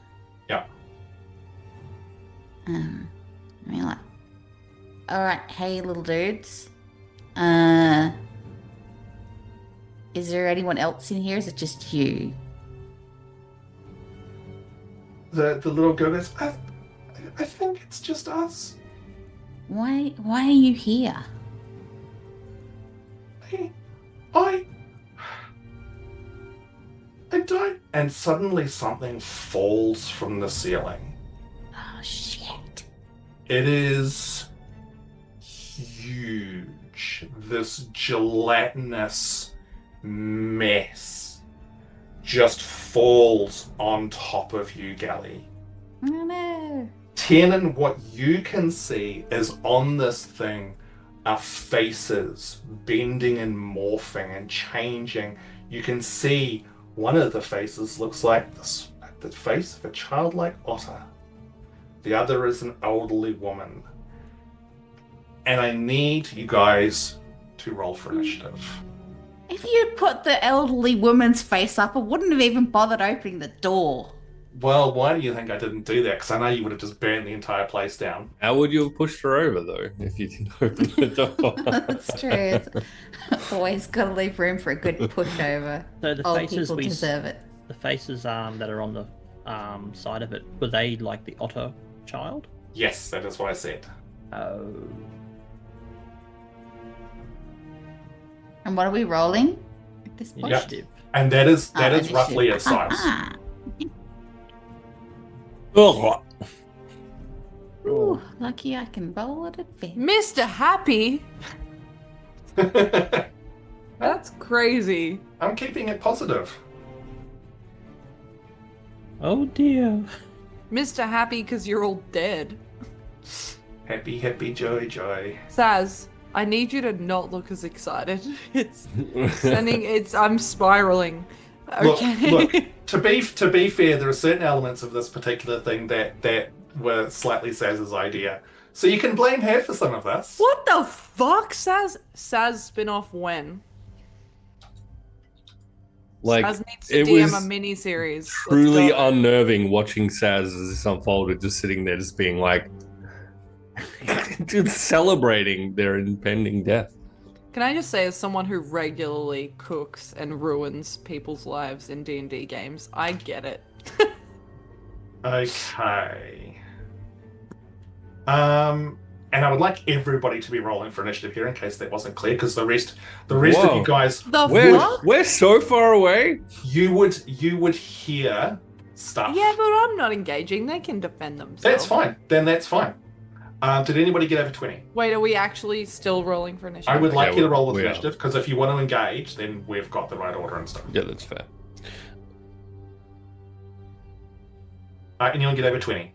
Yeah. I mean, like, all right, hey, little dudes. Is there anyone else in here? Is it just you? The little girl goes, I think it's just us. Why are you here? I don't. And suddenly something falls from the ceiling. Oh, shit. It is huge. This gelatinous mess just falls on top of you, Gally. Oh, no. Tiernan, what you can see is on this thing are faces bending and morphing and changing. You can see one of the faces looks like the face of a childlike otter. The other is an elderly woman. And I need you guys to roll for initiative. If you'd put the elderly woman's face up, I wouldn't have even bothered opening the door. Well, why do you think I didn't do that? Because I know you would have just burned the entire place down. How would you have pushed her over, though, if you didn't open the door? That's true. It's always got to leave room for a good pushover. So the Old faces people deserve it. The faces that are on the side of it, were they like the otter child? Yes, that is what I said. Oh. And what are we rolling at this point? Initiative. And that is Initiative. roughly its size. Ooh, lucky I can roll at advantage. Mr. Happy? That's crazy. I'm keeping it positive. Oh dear. Mr. Happy because you're all dead. Happy, happy, joy, joy. Saz, I need you to not look as excited. I'm spiraling. Okay. Look, to be fair, there are certain elements of this particular thing that were slightly Saz's idea. So you can blame her for some of this. What the fuck, Saz? Saz spin-off when? Like, Saz needs to it DM was a mini-series. truly unnerving watching Saz as this unfolded, just sitting there, just being like, just celebrating their impending death. Can I just say, as someone who regularly cooks and ruins people's lives in D&D games, I get it. Okay. And I would like everybody to be rolling for initiative here in case that wasn't clear, because the rest of you guys, We're so far away. you would hear stuff. Yeah, but I'm not engaging. They can defend themselves. That's fine. Then that's fine. Did anybody get over 20? Wait, are we actually still rolling for initiative? I would like you to roll with we are. initiative, because if you want to engage, then we've got the right order and stuff. Yeah, that's fair. Anyone get over 20?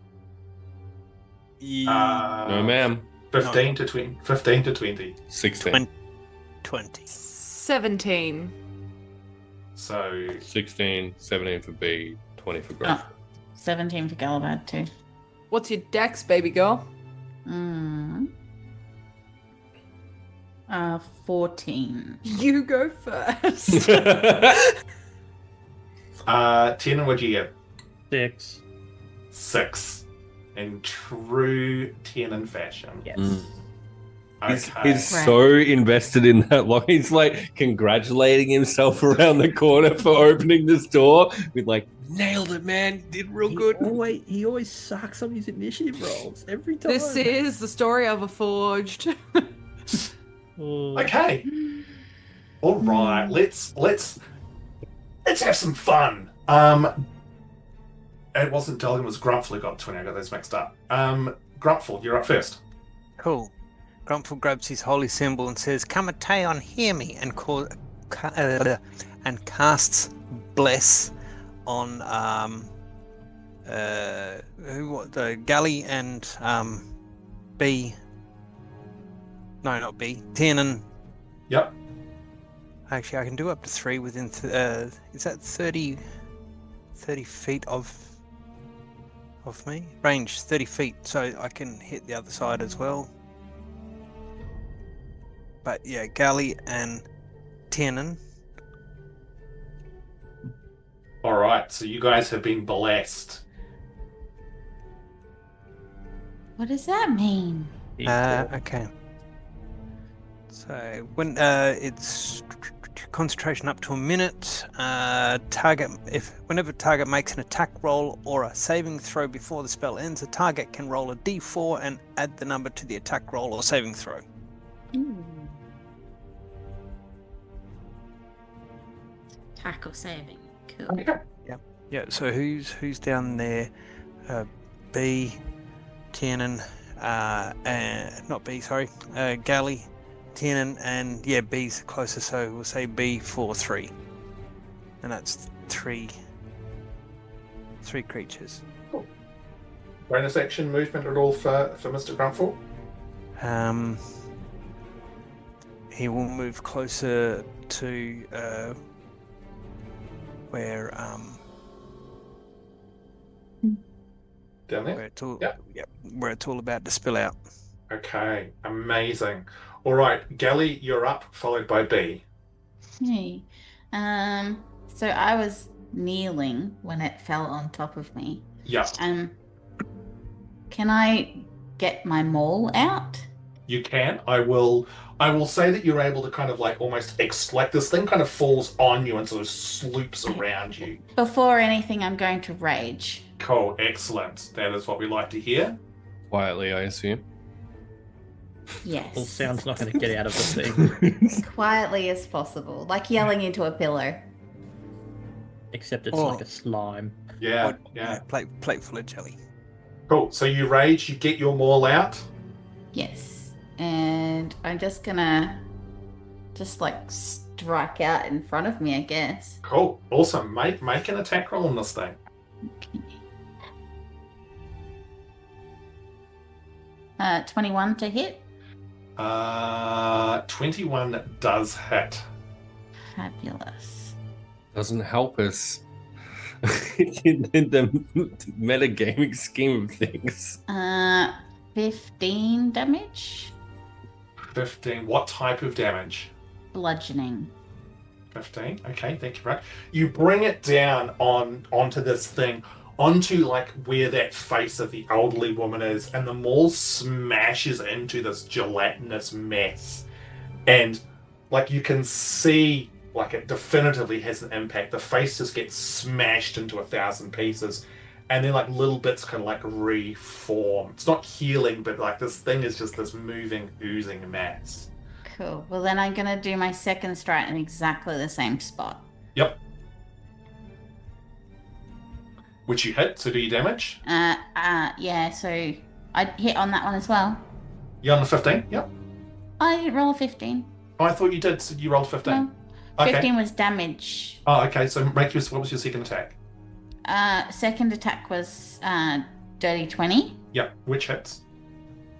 No, ma'am. 15 to 20. 15 to 20. 16. 20. 17. So 16, 17 for B, 20 for Grumpfel. 17 for Gallivahad too. What's your dex, baby girl? 14. You go first. Tiernan, what'd you get? 6. 6. In true Tiernan fashion. Yes. He's so invested in that long. He's like congratulating himself around the corner for opening this door. With like, nailed it, man. You did real good. He always sucks on his initiative rolls every time. This is the story of a forged. Okay. All right. Let's have some fun. It wasn't Delgrim, it was Grumpfel who got 20. I got those mixed up. Grumpfel, you're up first. Cool. Grumpfel grabs his holy symbol and says, "Kamateon, hear me," and casts bless on the Galley and B. No, not B. Tiernan. Yep. Actually, I can do up to 3 within. Is that 30 feet of me? Range 30 feet, so I can hit the other side as well. But yeah, Galley and Tiernan. All right, so you guys have been blessed. What does that mean? Okay. So when it's concentration up to a minute, whenever target makes an attack roll or a saving throw before the spell ends, the target can roll a d4 and add the number to the attack roll or saving throw. Ooh. Attack or saving. Cool. Okay. Yeah. So who's down there? B, Tiernan, and not B. Sorry, Galley, Tiernan, and B's closer. So we'll say B for 3, and that's three creatures. Cool. Bonus action movement at all for Mr. Grumpfel? He will move closer to where Down there? where it's all Yep. where it's all about to spill out. Okay, amazing. All right, Galley, you're up, followed by B. Hey. So I was kneeling when it fell on top of me. Yep, Can I get my maul out? you can. I will say that you're able to kind of like almost like this thing kind of falls on you and sort of sloops around you. Before anything, I'm going to rage. Cool, excellent. That is what we like to hear. Quietly, I assume. Yes. All sounds not going to get out of the thing. As quietly as possible, like yelling into a pillow. Except it's Oh. like a slime. Yeah, yeah. Plate full of jelly. Cool. So you rage, you get your maul out. Yes. And I'm just gonna strike out in front of me, I guess. Cool. Awesome. Make an attack roll on this thing. Okay. 21 to hit. 21 does hit. Fabulous. Doesn't help us in the metagaming scheme of things. 15 damage. 15. What type of damage? Bludgeoning. 15. Okay, thank you, Brad. You bring it down onto this thing, onto like where that face of the elderly woman is, and the maul smashes into this gelatinous mess. And like you can see, like it definitively has an impact. The face just gets smashed into 1,000 pieces, and then like little bits kind of like reform. It's not healing, but like this thing is just this moving, oozing mass. Cool. Well, then I'm gonna do my second strike in exactly the same spot. Yep. Which you hit, so do you damage? Yeah, so I hit on that one as well. You're on the 15? Yep. I didn't roll a 15. Oh, I thought you did, so you rolled 15. No. Okay. 15 was damage. Oh, okay, so what was your second attack? Second attack was dirty 20. Yep, which hits?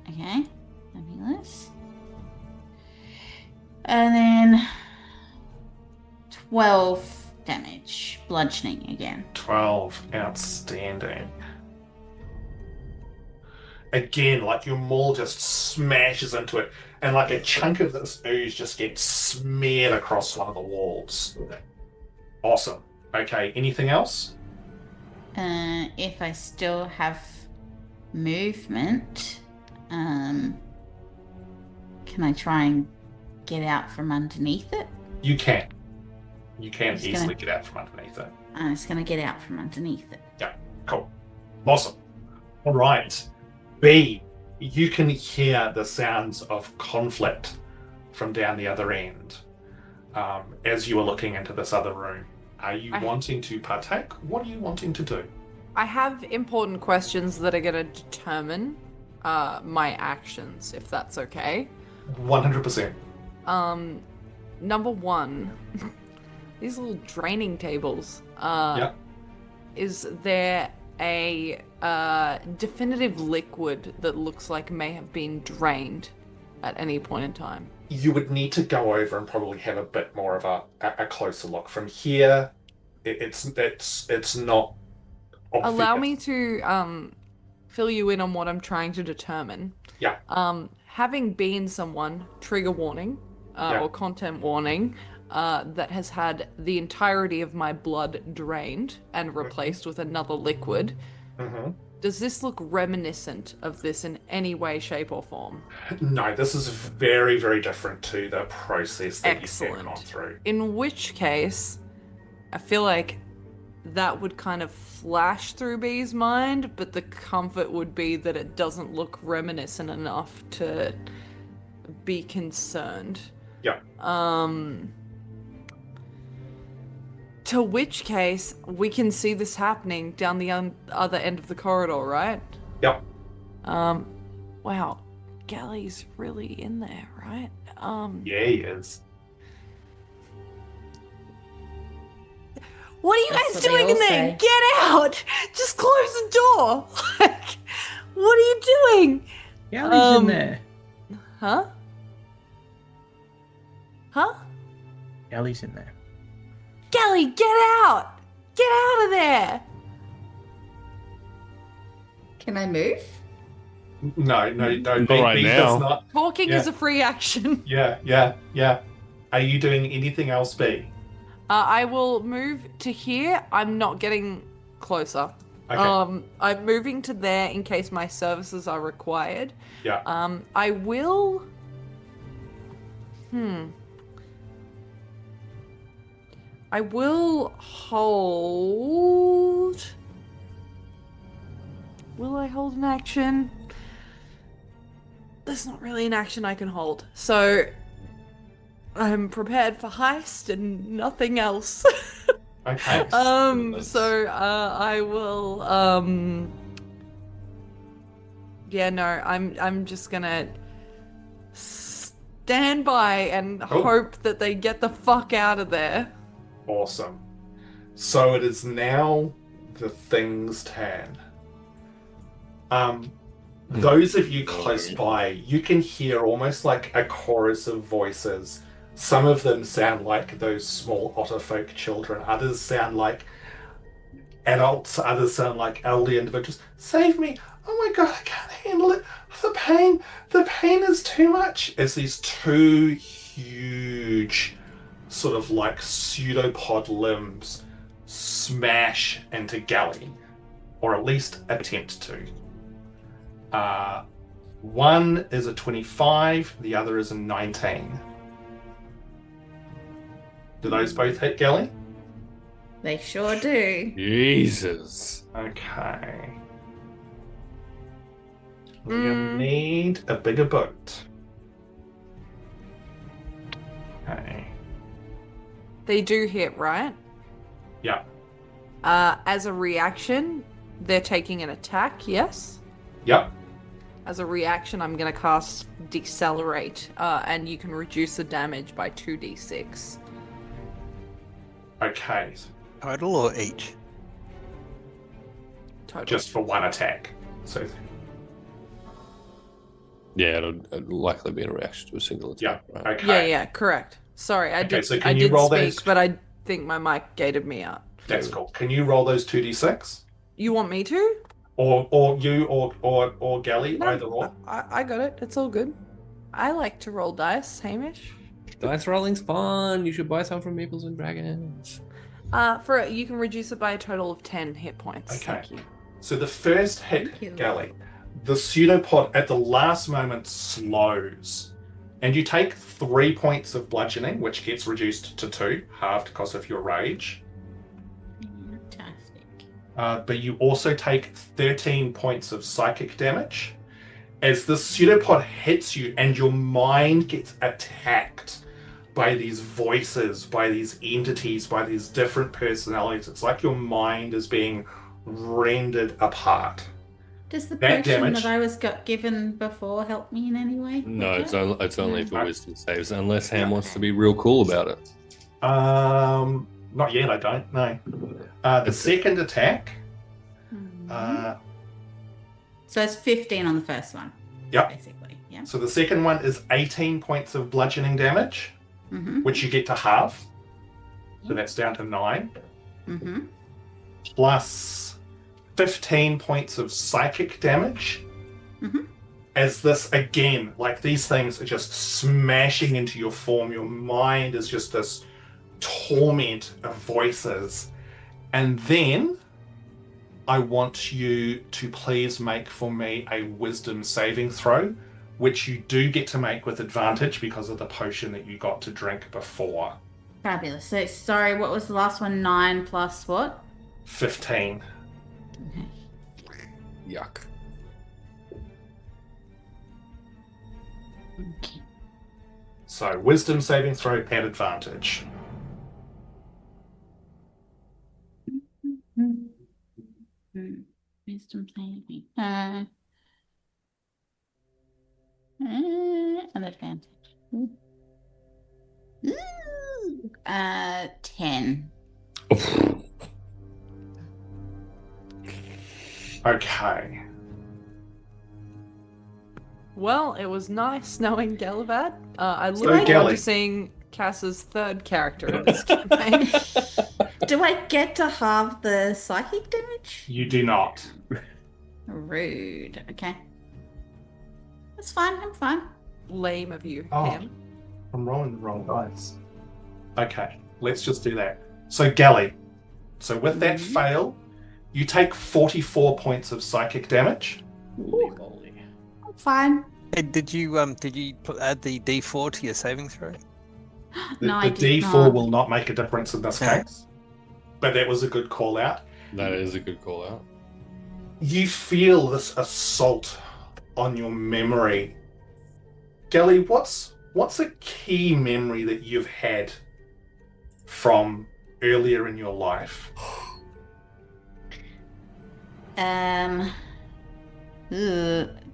Okay, fabulous. And then 12 damage, bludgeoning again. 12. Outstanding. Again, like your maul just smashes into it, and like a chunk of this ooze just gets smeared across one of the walls. Awesome. Okay, anything else? If I still have movement, can I try and get out from underneath it? You can. You can Just easily gonna- get out from underneath it. I'm just gonna get out from underneath it. Yeah, cool. Awesome. All right. B, you can hear the sounds of conflict from down the other end as you are looking into this other room. Are you wanting to partake? What are you wanting to do? I have important questions that are going to determine my actions, if that's okay. 100%. Number one, these little draining tables. Yep. Is there a definitive liquid that looks like may have been drained at any point in time? You would need to go over and probably have a bit more of a closer look. From here, it's not obvious. Allow me to fill you in on what I'm trying to determine. Yeah. Having been someone, trigger warning, Yeah. or content warning, that has had the entirety of my blood drained and replaced with another liquid. Mm-hmm. Does this look reminiscent of this in any way, shape, or form? No, this is very, very different to the process that you've gone through. In which case, I feel like that would kind of flash through B's mind, but the comfort would be that it doesn't look reminiscent enough to be concerned. Yeah. To which case, we can see this happening down the other end of the corridor, right? Yep. Wow. Gally's really in there, right? Yeah, he is. What are you guys doing in there? Get out! Just close the door! Like, what are you doing? Gally's in there. Huh? Huh? Gally's in there. Gally, get out! Get out of there! Can I move? No. Not right B now. does not. Talking Yeah. is a free action. Yeah. Are you doing anything else, B? I will move to here. I'm not getting closer. Okay. I'm moving to there in case my services are required. Yeah. I will... I will hold... Will I hold an action? There's not really an action I can hold. So... I'm prepared for heist and nothing else. Okay. So I will yeah, no, I'm just gonna stand by and hope that they get the fuck out of there. Awesome. So it is now the thing's turn. Those of you close by, you can hear almost like a chorus of voices. Some of them sound like those small otterfolk children. Others sound like adults. Others sound like elderly individuals. Save me! Oh my god, I can't handle it. The pain is too much. As these two huge sort of like pseudopod limbs smash into Galley. Or at least attempt to. One is a 25, the other is a 19. Do those both hit Galley? They sure do. Jesus. Okay. We'll need a bigger boat. Okay. They do hit, right? Yeah. As a reaction, they're taking an attack, yes? Yep. As a reaction, I'm going to cast Decelerate, and you can reduce the damage by 2d6. Okay. Total or each? Total. Just for one attack. So Yeah, it'll likely be in a reaction to a single attack. yeah. Right? Okay. Yeah, correct. Sorry, I Okay, did, so I can you did roll speak, those? but I think my mic gated me out. That's cool. Can you roll those 2d6? You want me to? Or you or Galley, No, either or? I got it. It's all good. I like to roll dice, Hamish. Dice rolling's fun. You should buy some from Meeples and Dragons. You can reduce it by a total of 10 hit points. Okay. Thank you. So the first hit, Thank you. Galley, the pseudopod at the last moment slows. And you take 3 points of bludgeoning, which gets reduced to 2, halved because of your rage. Fantastic. But you also take 13 points of psychic damage. As the pseudopod hits you and your mind gets attacked by these voices, by these entities, by these different personalities. It's like your mind is being rendered apart. Does the That potion damage- that I was given before help me in any way? No, with it's it? only for No. wisdom saves, unless Ham wants to be real cool about it. Not yet, I don't, no. The second attack, So it's 15 on the first one. Yep. Basically, yeah. so the second one is 18 points of bludgeoning damage, Mm-hmm. which you get to halve. So that's down to 9. Mm-hmm. Plus 15 points of psychic damage. Mhm. As this, again, like these things are just smashing into your form. Your mind is just this torment of voices. And then I want you to please make for me a wisdom saving throw, which you do get to make with advantage because of the potion that you got to drink before. Fabulous. So, sorry, what was the last one? 9 plus what? 15. Okay. Yuck. Okay. So, wisdom saving throw at advantage. Wisdom saving. An advantage. Ooh. 10. Okay. Well, it was nice knowing Gallivahad. I look So, forward Gally. to seeing Cass's third character in this campaign. Do I get to halve the psychic damage? You do not. Rude. Okay. That's fine. I'm fine. Lame of you, Oh. Ham. I'm rolling the wrong dice. Okay, let's just do that. So, Gally. So, with that fail, you take 44 points of psychic damage. Holy moly. I'm fine. Hey, did you add the D4 to your saving throw? No, The I did D4 not. will not make a difference in this Yeah. case. But that was a good call out. That is a good call out. You feel this assault on your memory. Gally, what's a key memory that you've had from earlier in your life?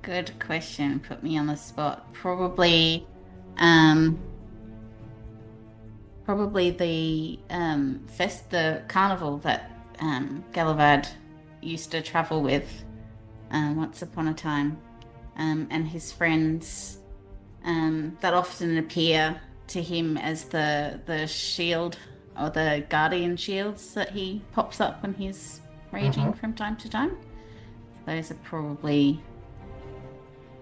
Good question. Put me on the spot. Probably the the carnival that Gallivahad used to travel with once upon a time, and his friends that often appear to him as the shield or the guardian shields that he pops up when he's raging from time to time. Those are probably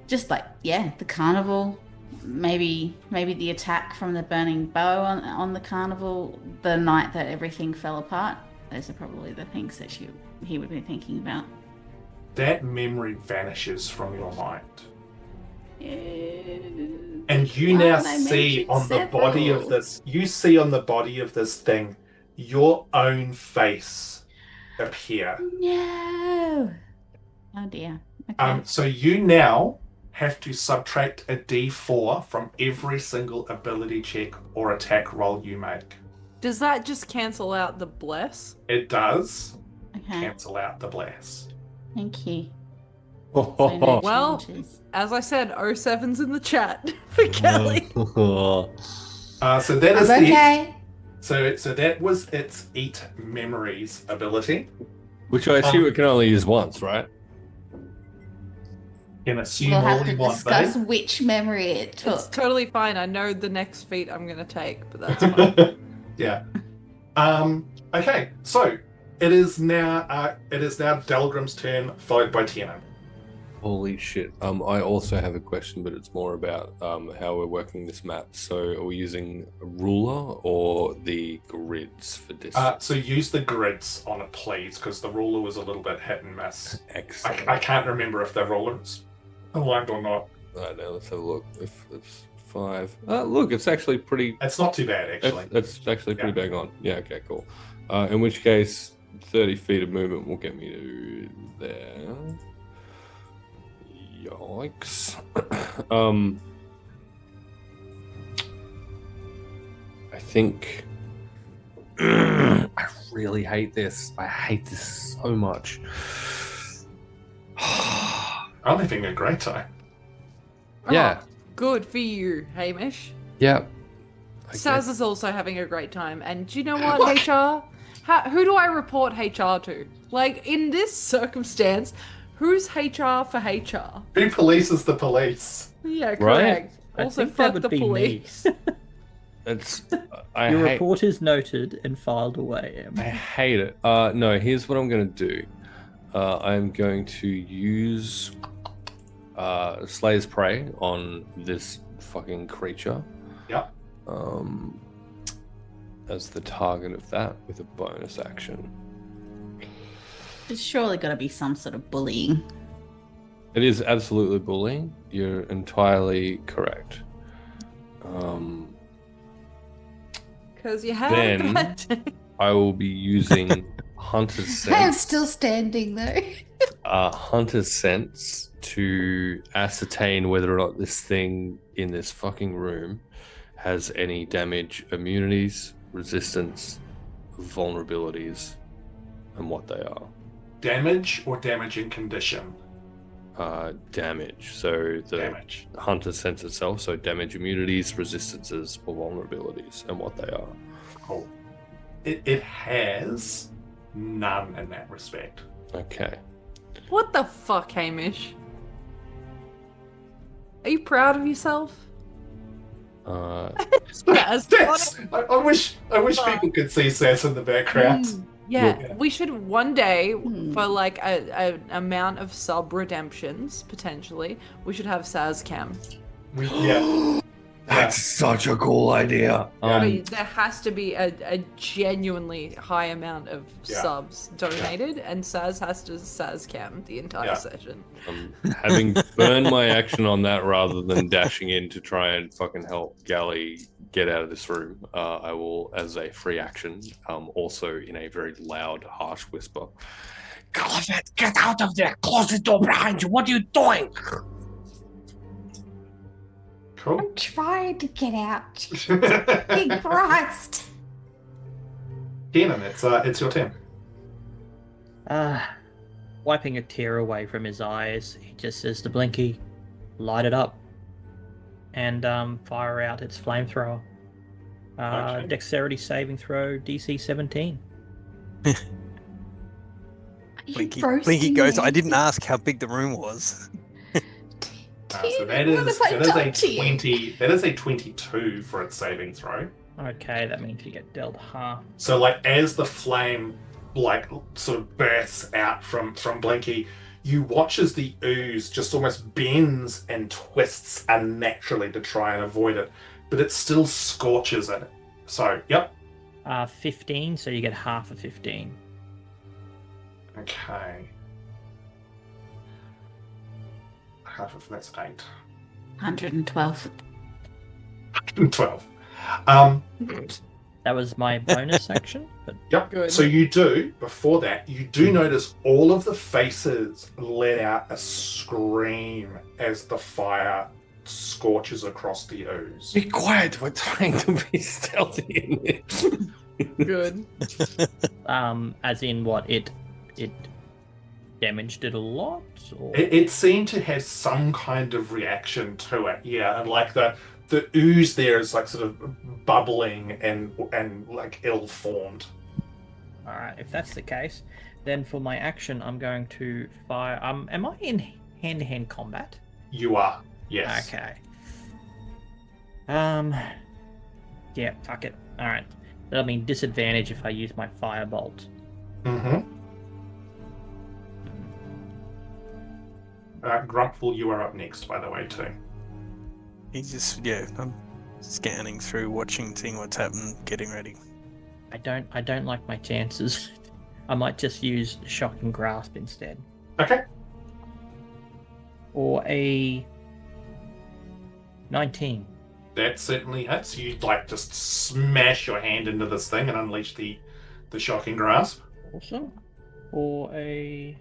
just like, yeah, the carnival, maybe the attack from the burning bow on the carnival, the night that everything fell apart. Those are probably the things that he would be thinking about. That memory vanishes from your mind. And you now see on the body of this, thing, your own face appear. No. Oh dear. Okay. So you now have to subtract a D4 from every single ability check or attack roll you make. Does that just cancel out the bless? It does Okay. cancel out the blast. Thank you. So no Well, changes. as I said, 07's in the chat for Kelly. So that is I'm okay. so that was its Eat Memories ability. Which I assume it can only use once, right? Can assume We'll all have to you want, discuss babe. which memory it took. It's totally fine. I know the next feat I'm going to take, but that's fine. Yeah. Okay. So it is now Delgrim's turn, followed by Tiernan. Holy shit. I also have a question, but it's more about how we're working this map. So are we using a ruler or the grids for distance? So use the grids on it, please, because the ruler was a little bit hit and miss. Excellent. I can't remember if the ruler is aligned or not. Right, now let's have a look. If it's 5. Look, it's actually pretty... It's not too bad, actually. It's actually pretty bang on. Yeah, okay, cool. In which case, 30 feet of movement will get me to there. Yikes. I think... I really hate this. I hate this so much. I'm having a great time. Yeah. Oh, good for you, Hamish. Yeah. Saz is also having a great time. And do you know what, HR? Who do I report HR to? Like, in this circumstance, who's HR for HR? Who polices the police? Yeah, Right? correct. I Also, think that fuck would the be police. me. It's... I Your hate... report is noted and filed away. I hate it. No, here's what I'm going to do. I'm going to use Slayer's Prey on this fucking creature. Yep. as the target of that with a bonus action. There's surely got to be some sort of bullying. It is absolutely bullying. You're entirely correct. Because you have Then that. I will be using Hunter's Sense. I am still standing though. Hunter's Sense to ascertain whether or not this thing in this fucking room has any damage, immunities, resistance, vulnerabilities, and what they are. Damage or damaging condition? Damage. So the Damage. Hunter's Sense itself, so damage, immunities, resistances, or vulnerabilities, and what they are. Cool. It has none in that respect. Okay. What the fuck, Hamish? Are you proud of yourself? That's, I wish people could see Sass in the background. Yeah, Yeah. we should one day, for like a amount of sub redemptions, potentially, we should have SazCam. Yeah. That's such a cool idea. There has to be a genuinely high amount of subs donated, and Saz has to SazCam the entire session. Having burned my action on that rather than dashing in to try and fucking help Gally get out of this room, I will, as a free action, also in a very loud, harsh whisper, Gallivahad, get out of there! Close the door behind you! What are you doing? Cool. I'm trying to get out. Big Christ. Tiernan, it's your turn. Wiping a tear away from his eyes, he just says to Blinky, light it up, and fire out its flamethrower. Okay. Dexterity saving throw, DC 17. Blinky goes, I didn't ask how big the room was. So that is a 20. That is a 22 for its saving throw. Okay, that means you get dealt half. So like as the flame sort of bursts out from Blinky, you watch as the ooze just almost bends and twists unnaturally to try and avoid it, but it still scorches it. So, yep. 15, so you get half of 15. Okay. Half of that's 8. 112. 112. That was my bonus action. But Yep. Good. So you do, before that, you do notice all of the faces let out a scream as the fire scorches across the ooze. Be quiet, we're trying to be stealthy in this. Good. as in what, it damaged it a lot? Or? It seemed to have some kind of reaction to it, yeah, and like the ooze there is like sort of bubbling and like ill-formed. Alright, if that's the case, then for my action I'm going to fire am I in hand-to-hand combat? You are, yes. Okay. Yeah, fuck it. Alright. That'll mean disadvantage if I use my firebolt. Mm-hmm. Grumpfel, you are up next, by the way, too. He's just, I'm scanning through, watching, seeing what's happening, getting ready. I don't like my chances. I might just use Shocking Grasp instead. Okay. Or a 19. That certainly hits. You like just smash your hand into this thing and unleash the shocking grasp. Awesome. Or a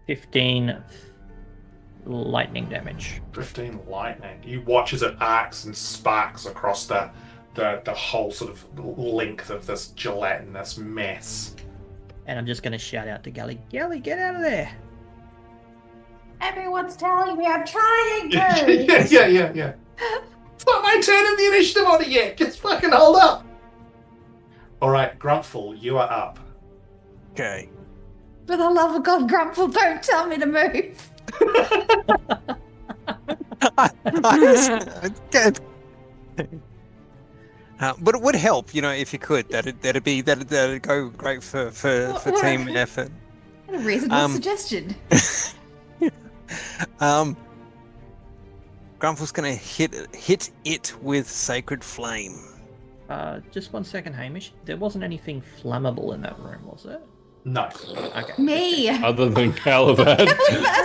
15 lightning damage. 15 lightning. You watch as it arcs and sparks across the whole sort of length of this gelatinous mess. And I'm just going to shout out to Gally, Gally, get out of there! Everyone's telling me I'm trying to. Yeah. It's not my turn in the initiative order yet. Just fucking hold up. All right, Grumpfel, you are up. Okay. For the love of God, Grumpfel, don't tell me to move. But it would help, if you could. That'd go great for team effort. What a reasonable suggestion. Grumpfel's gonna hit it with Sacred Flame. Just 1 second, Hamish. There wasn't anything flammable in that room, was there? No. Okay. Me. Other than Gallivahad.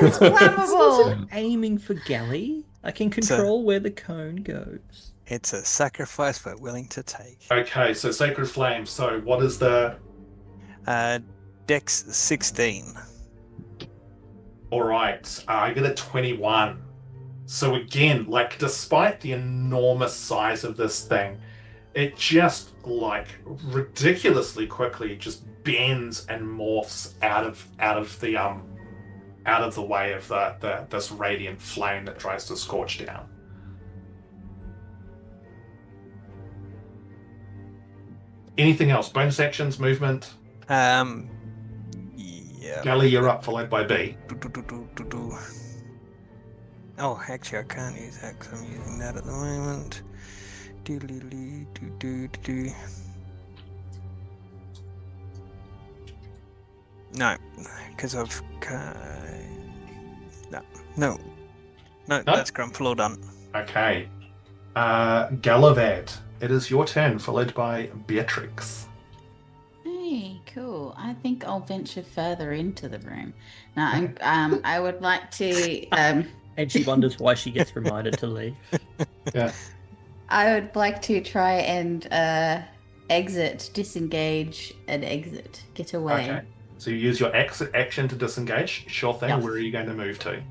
That's flammable. Aiming for Galley. I can control where the cone goes. It's a sacrifice we're willing to take. Okay, so Sacred Flame. So what is the... Dex 16. All right, I get a 21. So again, like, despite the enormous size of this thing, it just, like, ridiculously quickly just bends and morphs out of the way of this radiant flame that tries to scorch down. Anything else? Bonus actions, movement? Yeah. Gally, you're up, followed by B. Oh, actually, I can't use that because I'm using that at the moment. No, because I've... No, that's Grumpfel all done. Okay. Gallivahad, it is your turn, followed by Beatrix. Hey, cool. I think I'll venture further into the room. Now, I would like to. And she wonders why she gets reminded to leave. Yeah. I would like to try and disengage, and exit, get away. Okay. So you use your exit action to disengage. Sure thing. Yes. Where are you going to move to?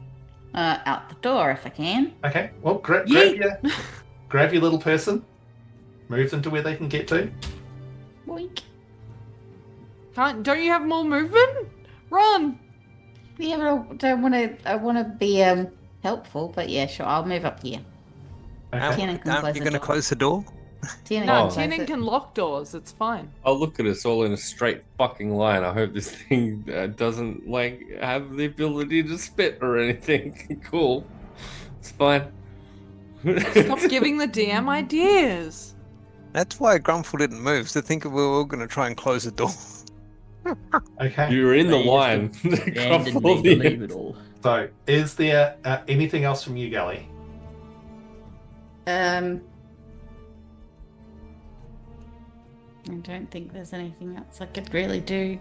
Out the door if I can. Okay. Well, grab your little person. Move them to where they can get to. Boink. Don't you have more movement? Run! Yeah, but I want to be helpful. But yeah, sure. I'll move up here. Okay. Tiernan can close You're the going to door. close the door? Tiernan No, can close Tiernan it. can lock doors. It's fine. I'll look at us all in a straight fucking line. I hope this thing doesn't like have the ability to spit or anything. Cool. It's fine. Stop giving the DM ideas. That's why Grumpfel didn't move, so think we were all going to try and close the door. Okay. You're in the They just line. abandoned me to leave it all. So, is there anything else from you, Gally? I don't think there's anything else I could really do.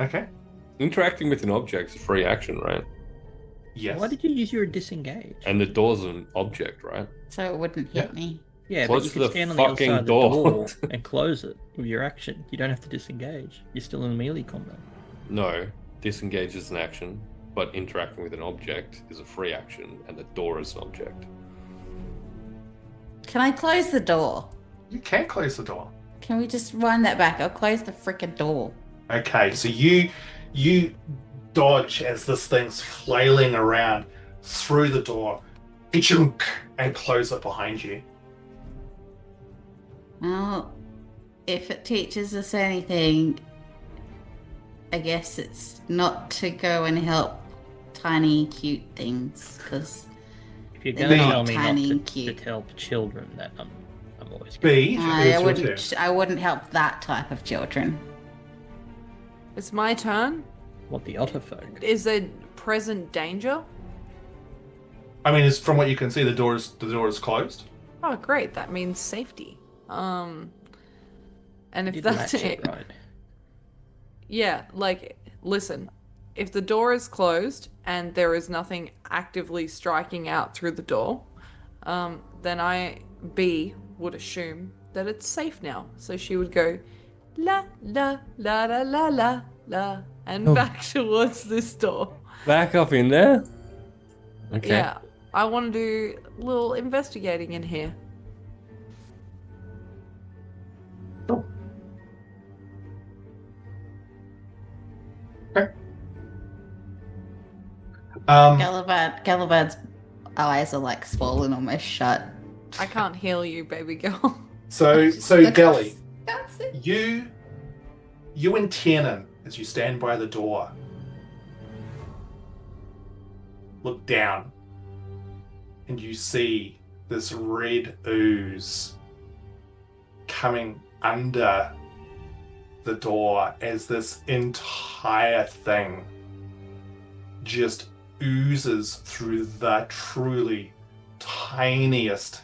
Okay. Interacting with an object's a free action, right? Yes. Why did you use your disengage? And the door's an object, right? So it wouldn't hit me. Yeah, Close but you the could stand on the other fucking side of the door. door and close it with your action. You don't have to disengage. You're still in melee combat. No, disengage is an action, but interacting with an object is a free action, and the door is an object. Can I close the door? You can close the door. Can we just wind that back? I'll close the frickin' door. Okay, so you dodge as this thing's flailing around through the door, and close it behind you. Well, if it teaches us anything, I guess it's not to go and help tiny, cute things, because If you're They're going to not tell me tiny not and to cute. help children, that I'm always good. B, I it's your turn. wouldn't help that type of children. It's my turn. What the otter folk? Is there present danger? I mean, from what you can see, the door is closed. Oh, great. That means safety. And if Did that's latch it, right. yeah, like, listen, if the door is closed and there is nothing actively striking out through the door, then B, would assume that it's safe now. So she would go, la, la, la, la, la, la, la, and back towards this door. Back up in there? Okay. Yeah, I want to do a little investigating in here. Galivad's eyes are like swollen, almost shut. I can't heal you, baby girl. So Gally, Can't see. you and Tiernan, as you stand by the door, look down, and you see this red ooze coming under the door as this entire thing just oozes through the truly tiniest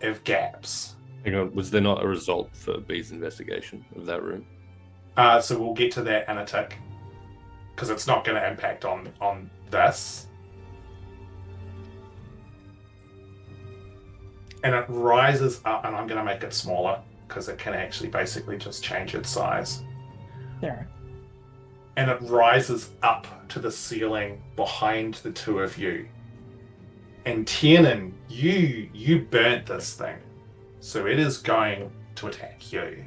of gaps. Hang on, was there not a result for B's investigation of that room? So we'll get to that in a tick, because it's not going to impact on this. And it rises up, and I'm going to make it smaller, because it can actually basically just change its size. There. And it rises up to the ceiling behind the two of you. And Tiernan, you burnt this thing, so it is going to attack you.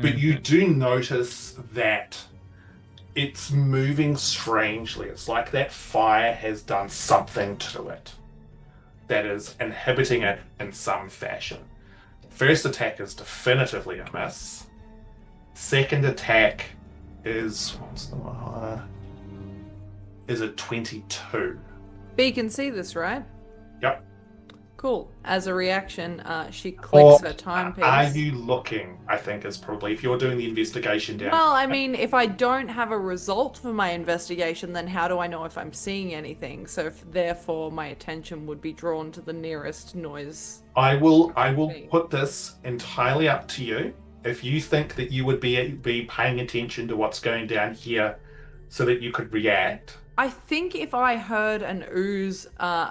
But you do notice that it's moving strangely. It's like that fire has done something to it that is inhibiting it in some fashion. First attack is definitively a miss. Second attack is a 22. B can see this, right? Yep. Cool. As a reaction, she clicks her timepiece. Are you looking? I think is probably if you're doing the investigation down. Well, I mean, if I don't have a result for my investigation, then how do I know if I'm seeing anything? So therefore, my attention would be drawn to the nearest noise. I will put this entirely up to you. If you think that you would be paying attention to what's going down here, so that you could react. I think if I heard an ooze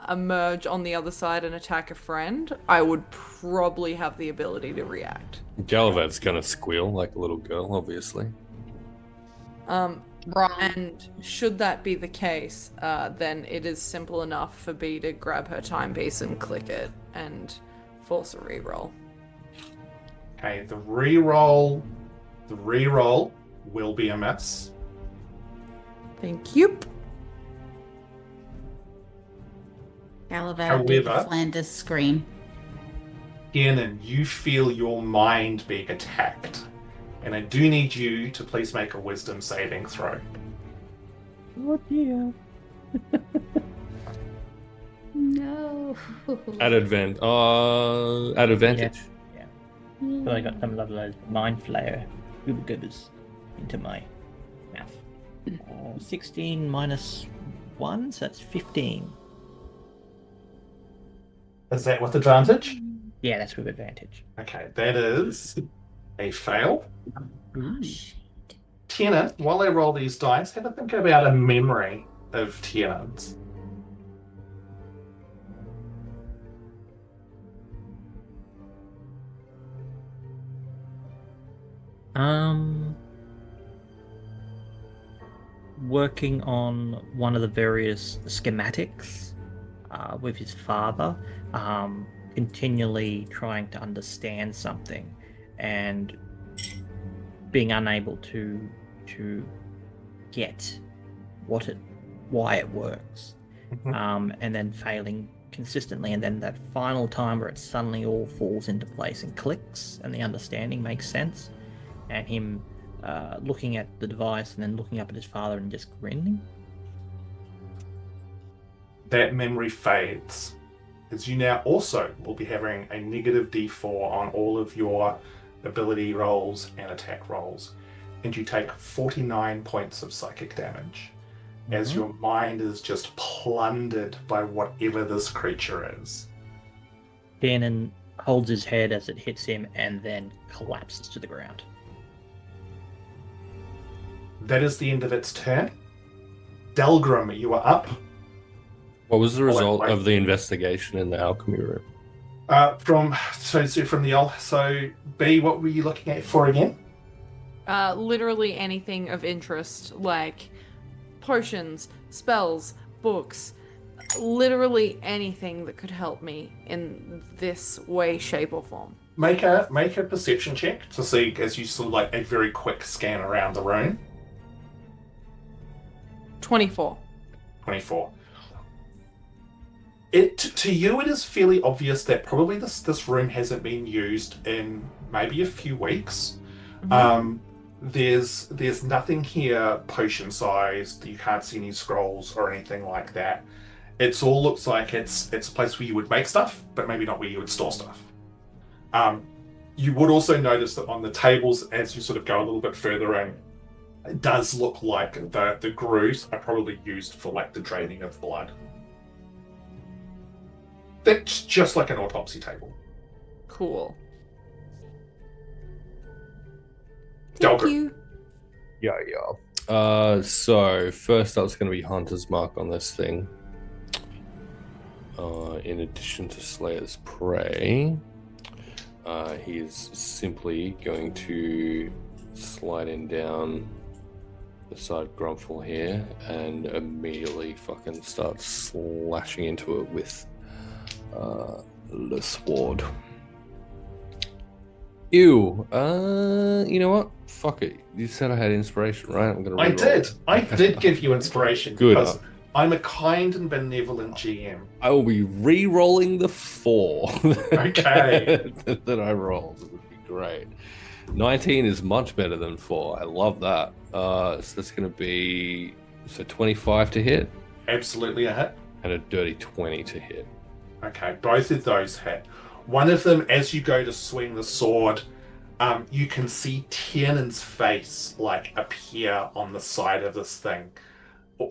emerge on the other side and attack a friend, I would probably have the ability to react. Gallivahad's gonna squeal like a little girl, obviously. Wrong. And should that be the case, then it is simple enough for B to grab her timepiece and click it and force a reroll. Okay, the reroll will be a miss. Thank you. Gallivahad did the However- Flanders scream. Tiernan, you feel your mind being attacked. And I do need you to please make a wisdom saving throw. Oh dear. No. At advantage. Yeah. So I got some of those mind flayer goober goobers into my mouth. 16 minus 1, so that's 15. Is that with advantage? Yeah, that's with advantage. Okay, that is a fail. Ooh. Tiernan, while I roll these dice, have a think about a memory of Tiernan's. Working on one of the various schematics with his father, continually trying to understand something and being unable to get why it works, and then failing consistently, and then that final time where it suddenly all falls into place and clicks and the understanding makes sense, and him looking at the device and then looking up at his father and just grinning. That memory fades, as you now also will be having a negative d4 on all of your ability rolls and attack rolls, and you take 49 points of psychic damage as your mind is just plundered by whatever this creature is. Tiernan holds his head as it hits him and then collapses to the ground. That is the end of its turn. Delgrim, you are up. What was the result of the investigation in the alchemy room? From B, what were you looking at for again? Literally anything of interest, like potions, spells, books, literally anything that could help me in this way, shape, or form. Make a perception check to see, as you sort of like a very quick scan around the room. 24. 24. To you, it is fairly obvious that probably this room hasn't been used in maybe a few weeks. There's nothing here potion sized. You can't see any scrolls or anything like that. It all looks like it's a place where you would make stuff, but maybe not where you would store stuff. You would also notice that on the tables, as you sort of go a little bit further in, it does look like the grooves are probably used for like the draining of blood. That's just like an autopsy table. Cool. Thank Delgrim. you. Yeah. So first up is going to be Hunter's Mark on this thing. In addition to Slayer's Prey, he is simply going to slide in down beside Grumpfel here and immediately fucking start slashing into it with the sword. Ew. You know what? Fuck it. You said I had inspiration, right? I'm gonna. I did give you inspiration. Good. Because I'm a kind and benevolent GM. I will be re-rolling the 4 Okay. that I rolled. It would be great. 19 is much better than 4. I love that. So that's going to be 25 to hit. Absolutely a hit. And a dirty 20 to hit. Okay, both of those hit. One of them, as you go to swing the sword, you can see Tiernan's face like appear on the side of this thing.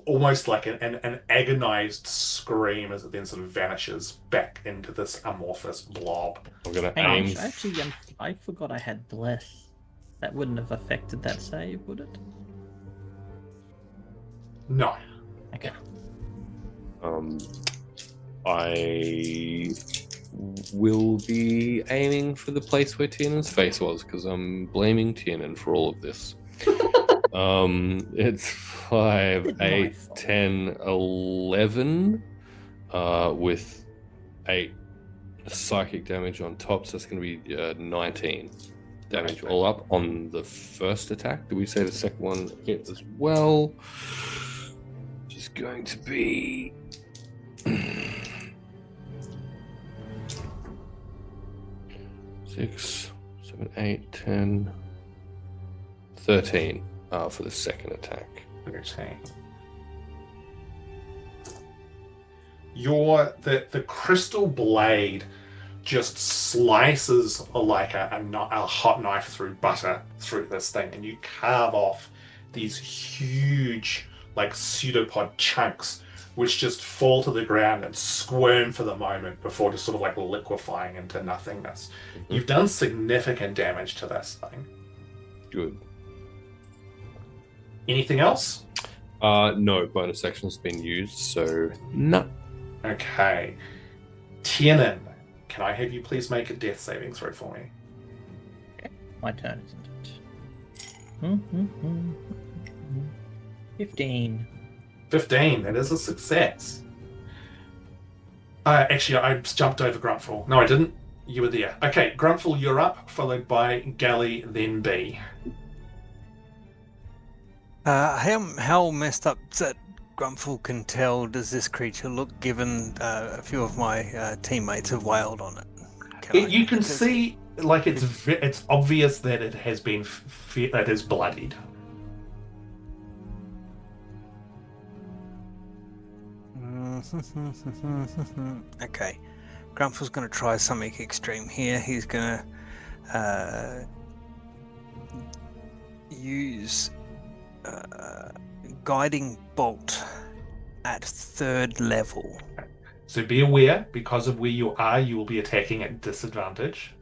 Almost like an agonized scream as it then sort of vanishes back into this amorphous blob. I'm going to Hang aim. on, actually, I forgot I had Bless. That wouldn't have affected that save, would it? No. Okay. I will be aiming for the place where Tiernan's face was because I'm blaming Tiernan for all of this. It's 5, 8, 10, 11 with 8 psychic damage on top, so it's going to be 19 damage all up on the first attack. Did we say the second one hit as well? Which is going to be 6, 7, 8, 10, 13 for the second attack. 13. The crystal blade just slices like a hot knife through butter through this thing, and you carve off these huge like pseudopod chunks which just fall to the ground and squirm for the moment before just sort of like liquefying into nothingness. Mm-hmm. You've done significant damage to this thing. Good. Anything else? No, bonus action's been used, so no. Okay. Tiernan, can I have you please make a death saving throw for me? Okay. My turn, isn't it? 15. 15, that is a success. Actually, I jumped over Grumpfel. No, I didn't. You were there. Okay, Grumpfel, you're up, followed by Gally, then B. How messed up that Grumpfel can tell does this creature look, given a few of my teammates have wailed on it? You can see, like, it's obvious that it has been it is bloodied. Okay, Grumpfel's going to try something extreme here. He's going to use guiding bolt at 3rd level. So be aware, because of where you are, you will be attacking at disadvantage.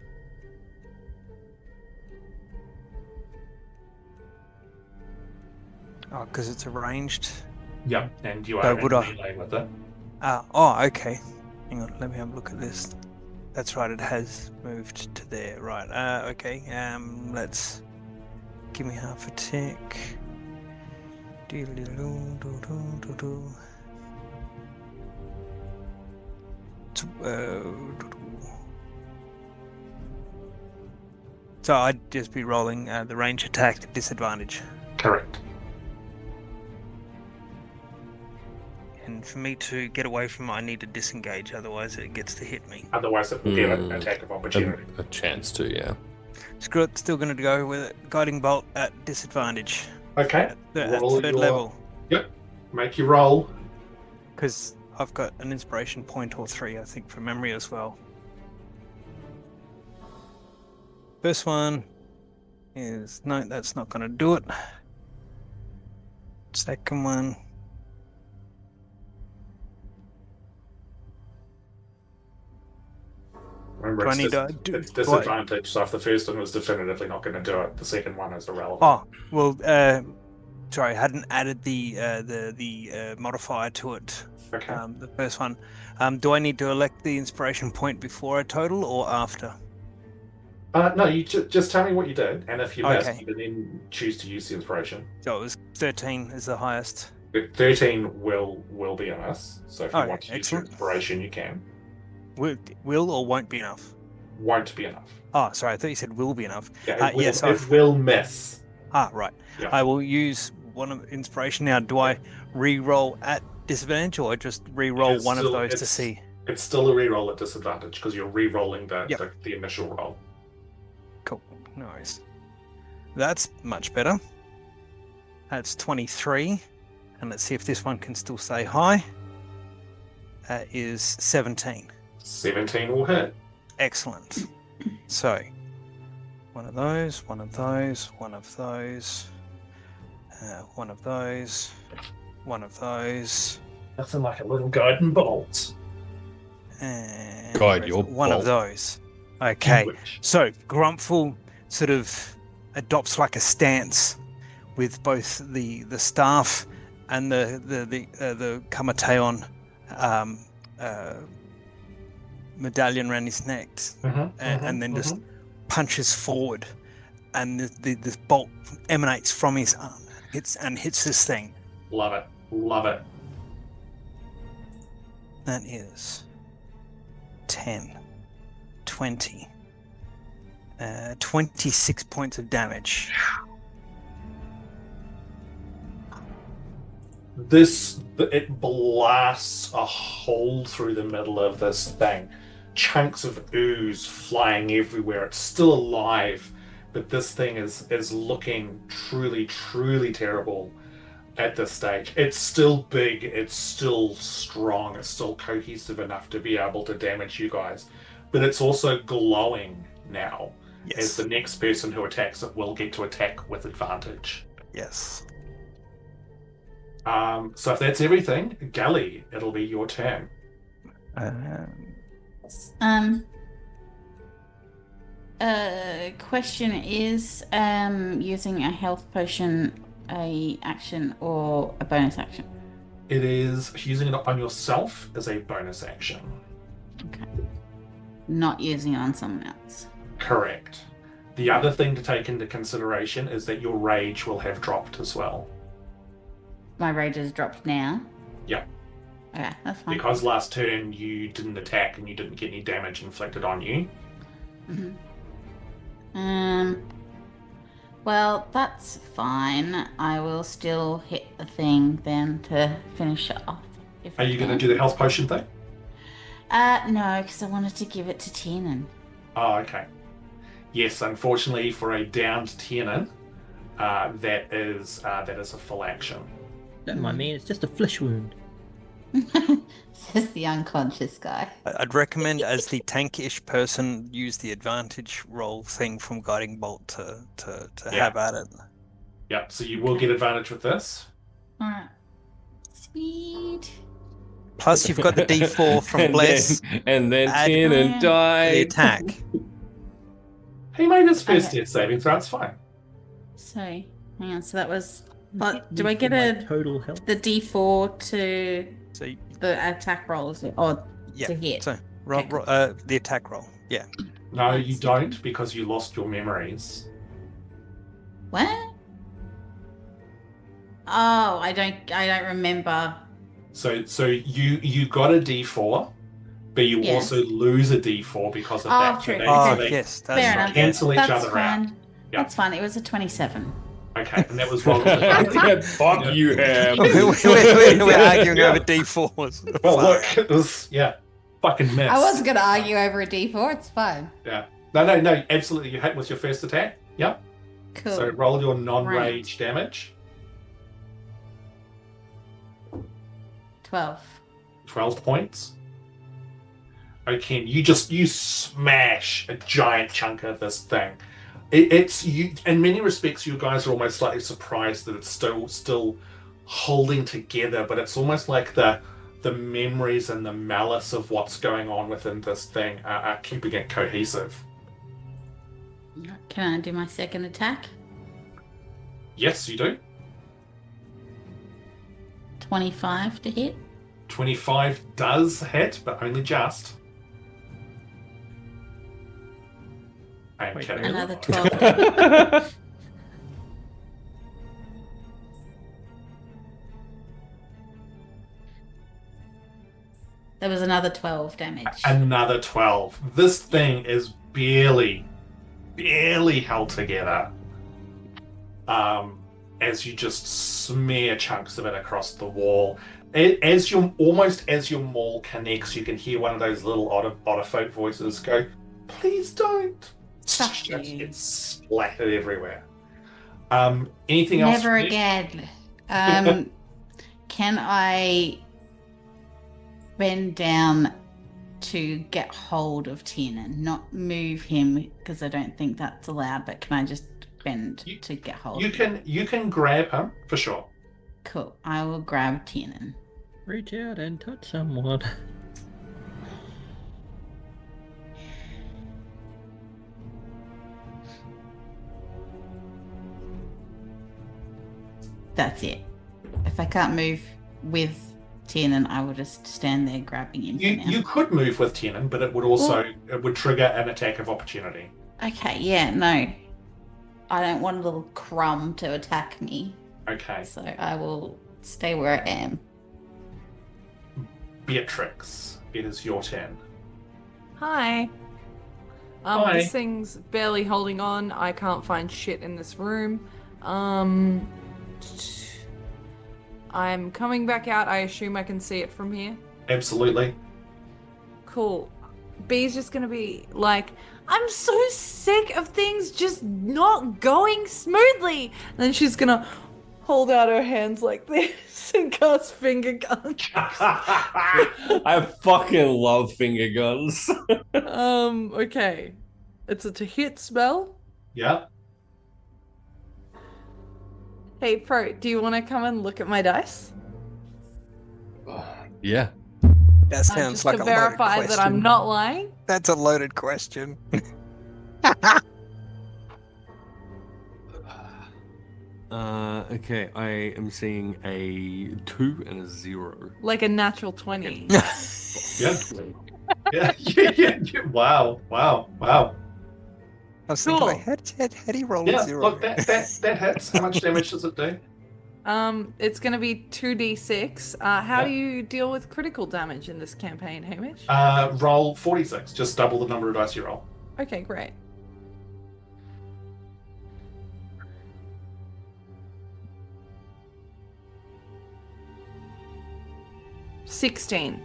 Oh, because it's arranged. Yep, and you are in melee with it. Okay. Hang on, let me have a look at this. That's right, it has moved to there. Right, okay. Let's... Give me half a tick. So I'd just be rolling the range attack at disadvantage. Correct. And for me to get away from it, I need to disengage, otherwise it gets to hit me. Otherwise it will get an attack of opportunity. A chance to, yeah. Screw it, still going to go with it. Guiding bolt at disadvantage. Okay. At 3rd level. Yep. Make your roll. Because I've got an inspiration point or 3, I think, from memory as well. First one is... No, that's not going to do it. Second one... Remember, Do I it's, need dis- to it's disadvantage. So if the first one was definitively not going to do it, the second one is irrelevant. Oh, well, sorry, I hadn't added the modifier to it. Okay. The first one. Do I need to elect the inspiration point before a total or after? No, you just tell me what you did, and if you missed, Okay. you can then choose to use the inspiration. So it was 13 is the highest. 13 will be a miss. So if you Okay, want to use excellent. your inspiration, you can. Will or won't be enough? Won't be enough. Oh, sorry, I thought you said will be enough. Yeah, yes, it will miss. Right. Yeah. I will use one of inspiration now. Do I re-roll at disadvantage, or just re-roll It's one still- of those to it's- see? It's still a reroll at disadvantage because you're re-rolling the initial roll. Cool. No worries. That's much better. That's 23. And let's see if this one can still stay high. That is 17. 17 will hit. Excellent. So, one of those, one of those, one of those, one of those, one of those, Nothing like a little guiding bolt. and Guide your one of bolt. those. Okay. Which- So Grumpfel sort of adopts like a stance with both the staff and the Kamateon medallion around his neck, and then just punches forward, and this bolt emanates from his arm, hits this thing. Love it. Love it. That is 10, 20, 26 points of damage. It blasts a hole through the middle of this thing. Chunks of ooze flying everywhere. It's still alive, but this thing is looking truly, truly terrible at this stage. It's still big, it's still strong, it's still cohesive enough to be able to damage you guys. But it's also glowing now. Yes. As the next person who attacks it will get to attack with advantage. Yes. So if that's everything, Gally, it'll be your turn. Question is, using a health potion a action or a bonus action? It is using it on yourself as a bonus action. Okay. Not using it on someone else. Correct. The other thing to take into consideration is that your rage will have dropped as well. My rage has dropped now. Yep. Okay, that's fine. Because last turn you didn't attack and you didn't get any damage inflicted on you. Mm-hmm. Well, that's fine. I will still hit the thing then to finish it off. Are you going to do the health potion thing? No, because I wanted to give it to Tiernan. Oh, okay. Yes, unfortunately for a downed Tiernan, that is a full action. Don't mind me, it's just a flesh wound. Says the unconscious guy. I'd recommend, as the tankish person, use the advantage roll thing from Guiding Bolt to have at it. Yep, so you will get advantage with this. Alright. Sweet. Plus, you've got the D4 from Bless. And then Add Tiernan the died. attack. He made his first Okay. death saving throw, it's fine. So, hang on. So that was. But Hit do me I for get my a total health? the D4 to So, the attack rolls or yeah. to hit? So, Okay, cool. the attack roll. Yeah. No, you don't, because you lost your memories. What? Oh, I don't remember. So you got a D4, but you Yes. also lose a D4 because of Oh, that. true. So Oh, so yes. Fair That's enough. right. cancel each That's other fine. out. Yeah. That's fine. It was a 27. Okay, and that was wrong. Yeah, fuck you, Ham. We're arguing over D4s. Well, Far look, it was fucking miss. I wasn't gonna argue over a D4. It's fine. Yeah. No, absolutely. You hit with your first attack. Yep. Cool. So roll your non-rage damage. 12. 12 points. Okay, you smash a giant chunk of this thing. It's you. In many respects, you guys are almost slightly surprised that it's still holding together. But it's almost like the the memories and the malice of what's going on within this thing are keeping it cohesive. Can I do my second attack? Yes, you do. 25 to hit. 25 does hit, but only just. I am Wait, kidding. Another 12 damage. There was another 12 damage. Another 12. This thing is barely held together. As you just smear chunks of it across the wall. As your maul connects, you can hear one of those little otter folk voices go, "Please don't." Fuck you. It's splattered everywhere. Anything else? Never again. Can I bend down to get hold of Tiernan? Not move him, because I don't think that's allowed, but can I just bend to get hold of him? You can grab him, for sure. Cool. I will grab Tiernan. Reach out and touch someone. That's it. If I can't move with Tiernan, I will just stand there grabbing him. You could move with Tiernan, but it would trigger an attack of opportunity. Okay, yeah, no. I don't want a little crumb to attack me. Okay. So I will stay where I am. Beatrix, it is your turn. Hi. Hi. This thing's barely holding on. I can't find shit in this room. I'm coming back out. I assume I can see it from here. Absolutely. Cool. B's just gonna be like, I'm so sick of things just not going smoothly. And then she's gonna hold out her hands like this and cast finger guns. I fucking love finger guns. Okay. It's a to hit spell. Yeah. Hey, Pro, do you want to come and look at my dice? Yeah. That sounds just like to a loaded verify question. that I'm not lying. That's a loaded question. Okay, I am seeing a 2 and a 0. Like a natural 20. Yeah. Yeah. Wow. I was thinking, Cool. like, how do you roll Yeah, a 0? look, that hits. How much damage does it do? It's gonna be 2d6. How do you deal with critical damage in this campaign, Hamish? Roll 46. Just double the number of dice you roll. Okay, great. $16.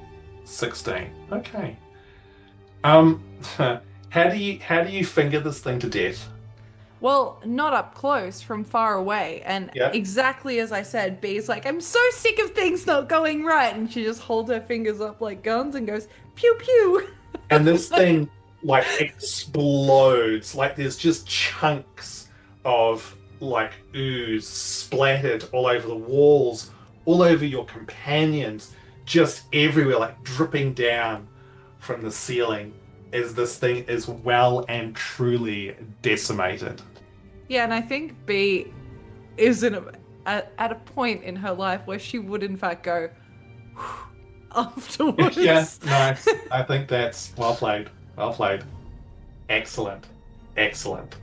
16. Okay. How do you finger this thing to death? Well, not up close, from far away. And exactly as I said, B's like, I'm so sick of things not going right. And she just holds her fingers up like guns and goes, pew pew. And this thing, like, explodes. Like, there's just chunks of, like, ooze splattered all over the walls, all over your companions, just everywhere, like, dripping down from the ceiling as this thing is well and truly decimated. Yeah, and I think B is at a point in her life where she would, in fact, go afterwards. Yeah, nice. I think that's well played. Well played. Excellent. Excellent.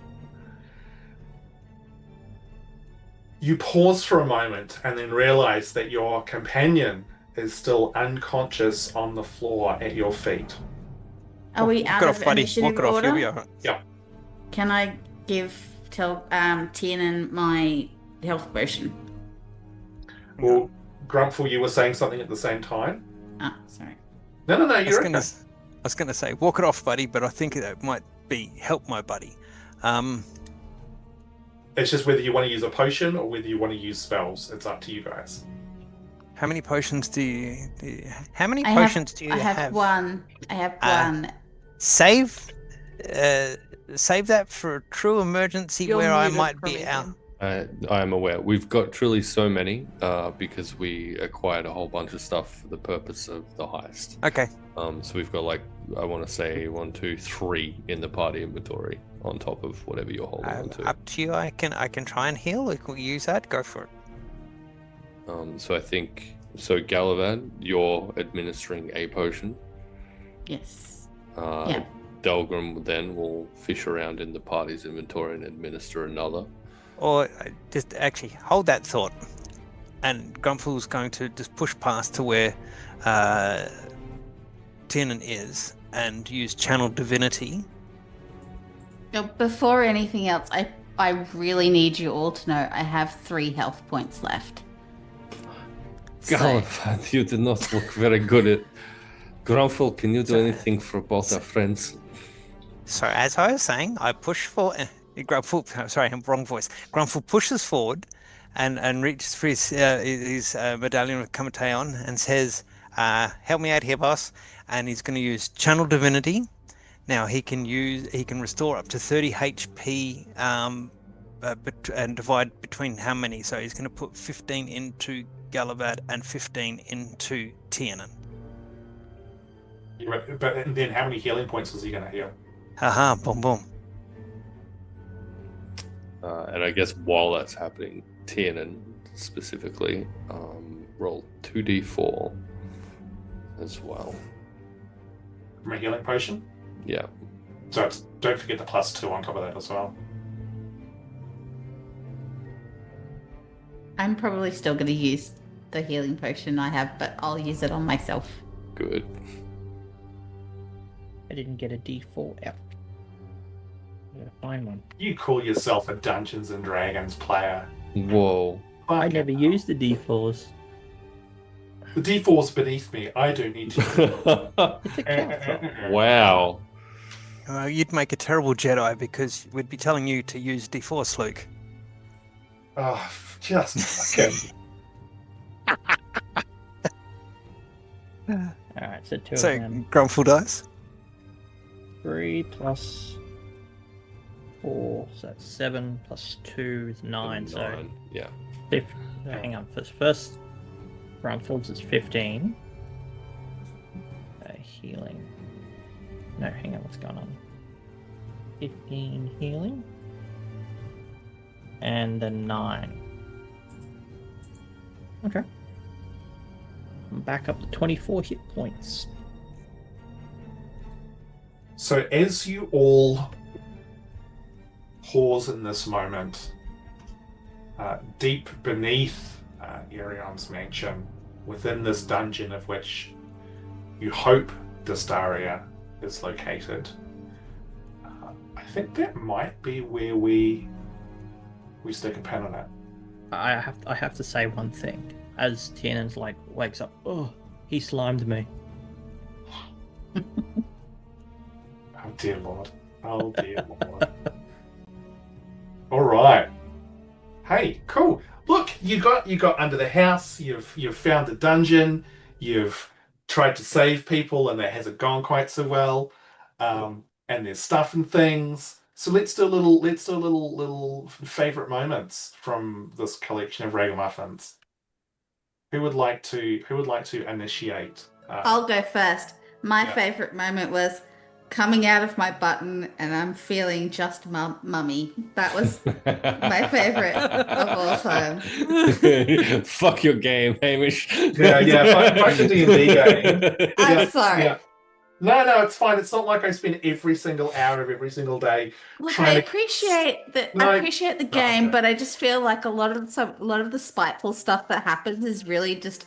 You pause for a moment and then realize that your companion is still unconscious on the floor at your feet. Are we out of initiative Walk it off, you'll be order? alright. Yeah. Can I tell Tiernan my health potion? Well, Grumpfel, you were saying something at the same time? Ah, sorry. No, I you're okay. was gonna say, walk it off, buddy, but I think it might be help my buddy. It's just whether you want to use a potion or whether you want to use spells. It's up to you guys. How many potions do you how many I potions do you have? I have one. I have one. Save that for a true emergency You're where I muted might from be eating. out. I am aware. We've got truly so many because we acquired a whole bunch of stuff for the purpose of the heist. Okay. So we've got like, I want to say 1, 2, 3 in the party inventory on top of whatever you're holding on to. Up to you. I can try and heal. We can use that. Go for it. So I think Gallivahad, you're administering a potion. Yes. Yeah. Delgrim then will fish around in the party's inventory and administer another. Or just actually hold that thought. And Grumpfel's going to just push past to where Tiernan is and use Channel Divinity. Now, before anything else, I really need you all to know I have 3 health points left. Gallivahad, you did not look very good at... Grumpfel, can you do anything for both our friends? So as I was saying, I push for Grumpfel. Sorry, wrong voice. Grumpfel pushes forward, and reaches for his medallion of Comiteon and says, "Help me out here, boss." And he's going to use Channel Divinity. Now he can restore up to 30 HP, and divide between how many. So he's going to put 15 into Gallivahad and 15 into Tiernan. But then how many healing points is he going to heal? Haha, boom, boom. And I guess while that's happening, Tiernan specifically, roll 2d4 as well. From a healing potion? Yeah. So don't forget the +2 on top of that as well. I'm probably still going to use the healing potion I have, but I'll use it on myself. Good. I didn't get a D4 out. I'm gonna find one. You call yourself a Dungeons and Dragons player. Whoa. I never used the D4s. The D4's beneath me. I do need to. It's a count. Wow. You'd make a terrible Jedi because we'd be telling you to use D4, Luke. Oh, just fucking. Alright, so 2 So of them. Grumpfel dice. 3 plus 4, so that's 7 plus 2 is 9. So yeah. hang on, first Grumpfel's is 15. Healing. No, hang on, what's going on? 15 healing. And then 9. Okay. I'm back up to 24 hit points. So as you all pause in this moment, deep beneath Errion's mansion, within this dungeon of which you hope Destaria is located, I think that might be where we stick a pin on it. I have to say one thing. As Tiernan's wakes up, oh, he slimed me. Oh dear Lord. Oh dear Lord. Alright. Hey, cool. Look, you got under the house, you've found the dungeon, you've tried to save people and that hasn't gone quite so well. And there's stuff and things. So let's do a little favourite moments from this collection of ragamuffins. Who would like to initiate? I'll go first. My Yeah. favourite moment was coming out of my button and I'm feeling just mummy. That was my favourite of all time. Fuck your game, Hamish. Yeah, fuck the D&D game. I'm sorry. Yeah. No, it's fine. It's not like I spend every single hour of every single day Look, trying I to... appreciate the No, I appreciate the game, okay. but I just feel like a lot of the spiteful stuff that happens is really just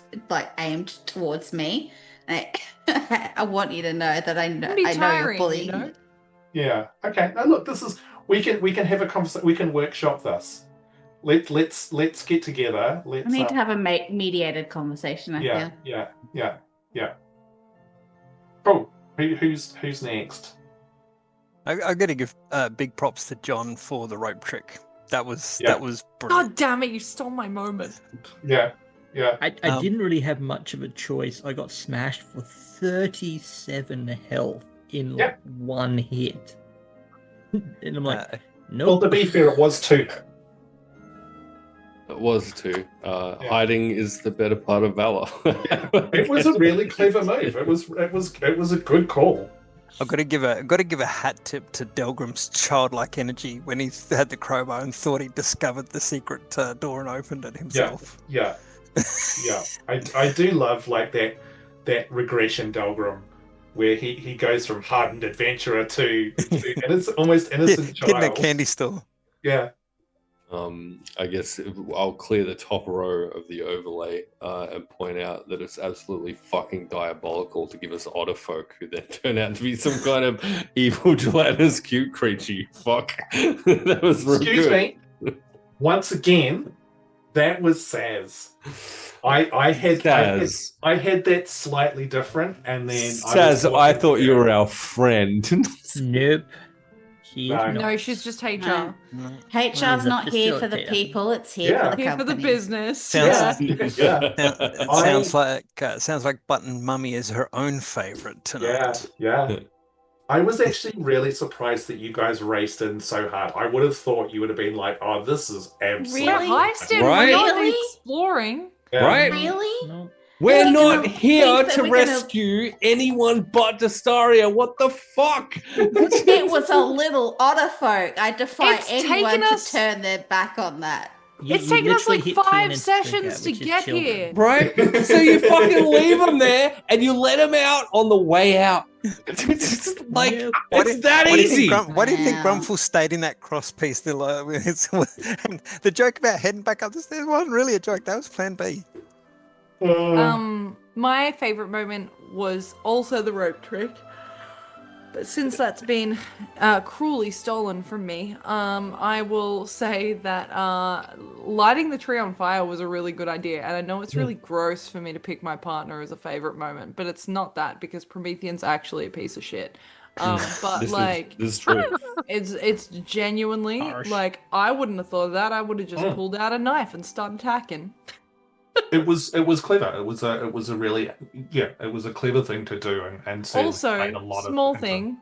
aimed towards me. I want you to know that I know you're bullying. You know? Yeah. Okay. Now look, this is we can have a conversation. We can workshop this. Let's get together. Let's. I need to have a mediated conversation. I feel. Yeah. Cool. Who's next? I got to give big props to John for the rope trick. That was brilliant. God damn it! You stole my moment. Yeah. I didn't really have much of a choice. I got smashed for 37 health in one hit. And I'm like, no. Well, to be fair, it was 2. It was too. Hiding is the better part of valor. It was a really clever move. It was a good call. I've got to give a hat tip to Delgrim's childlike energy when he had the crowbar and thought he discovered the secret door and opened it himself. Yeah. I do love like that regression Delgrim, where he goes from hardened adventurer to and it's almost innocent child. In that candy store. Yeah. I guess I'll clear the top row of the overlay and point out that it's absolutely fucking diabolical to give us otter folk who then turn out to be some kind of evil gelatinous cube creature. You fuck. That was real Excuse good. me. Once again, that was Saz. I had that slightly different, and then Saz, I thought you were our friend. Nope. No, she's just HR. No. HR's not here for the people; it's here for the here company. for the business. Sounds like Button Mummy is her own favorite tonight. Yeah. I was actually really surprised that you guys raced in so hard. I would have thought you would have been like, "Oh, this is absolutely We're heisting. Right? We're not Really? exploring. Yeah. Right? Really? No. We're We're not gonna here think that to we're gonna- rescue anyone but Destaria. What the fuck? It was a little otter folk. I defy It's anyone taken to us- turn their back on that. It's taken us like 5 sessions to get here. Right? So you fucking leave them there and you let them out on the way out. It's like, Yep. it's that easy. Why do you think Wow. Grumpfel stayed in that cross piece? The joke about heading back up the stairs wasn't really a joke. That was Plan B. My favorite moment was also the rope trick, but since that's been cruelly stolen from me, I will say that lighting the tree on fire was a really good idea, and I know it's really gross for me to pick my partner as a favorite moment, but it's not that because Promethean's actually a piece of shit. But This like, is true. it's genuinely Harsh. like I wouldn't have thought of that. I would have just pulled out a knife and started attacking. It was clever. It was a really it was a clever thing to do, and certainly Also, made a lot small of thing,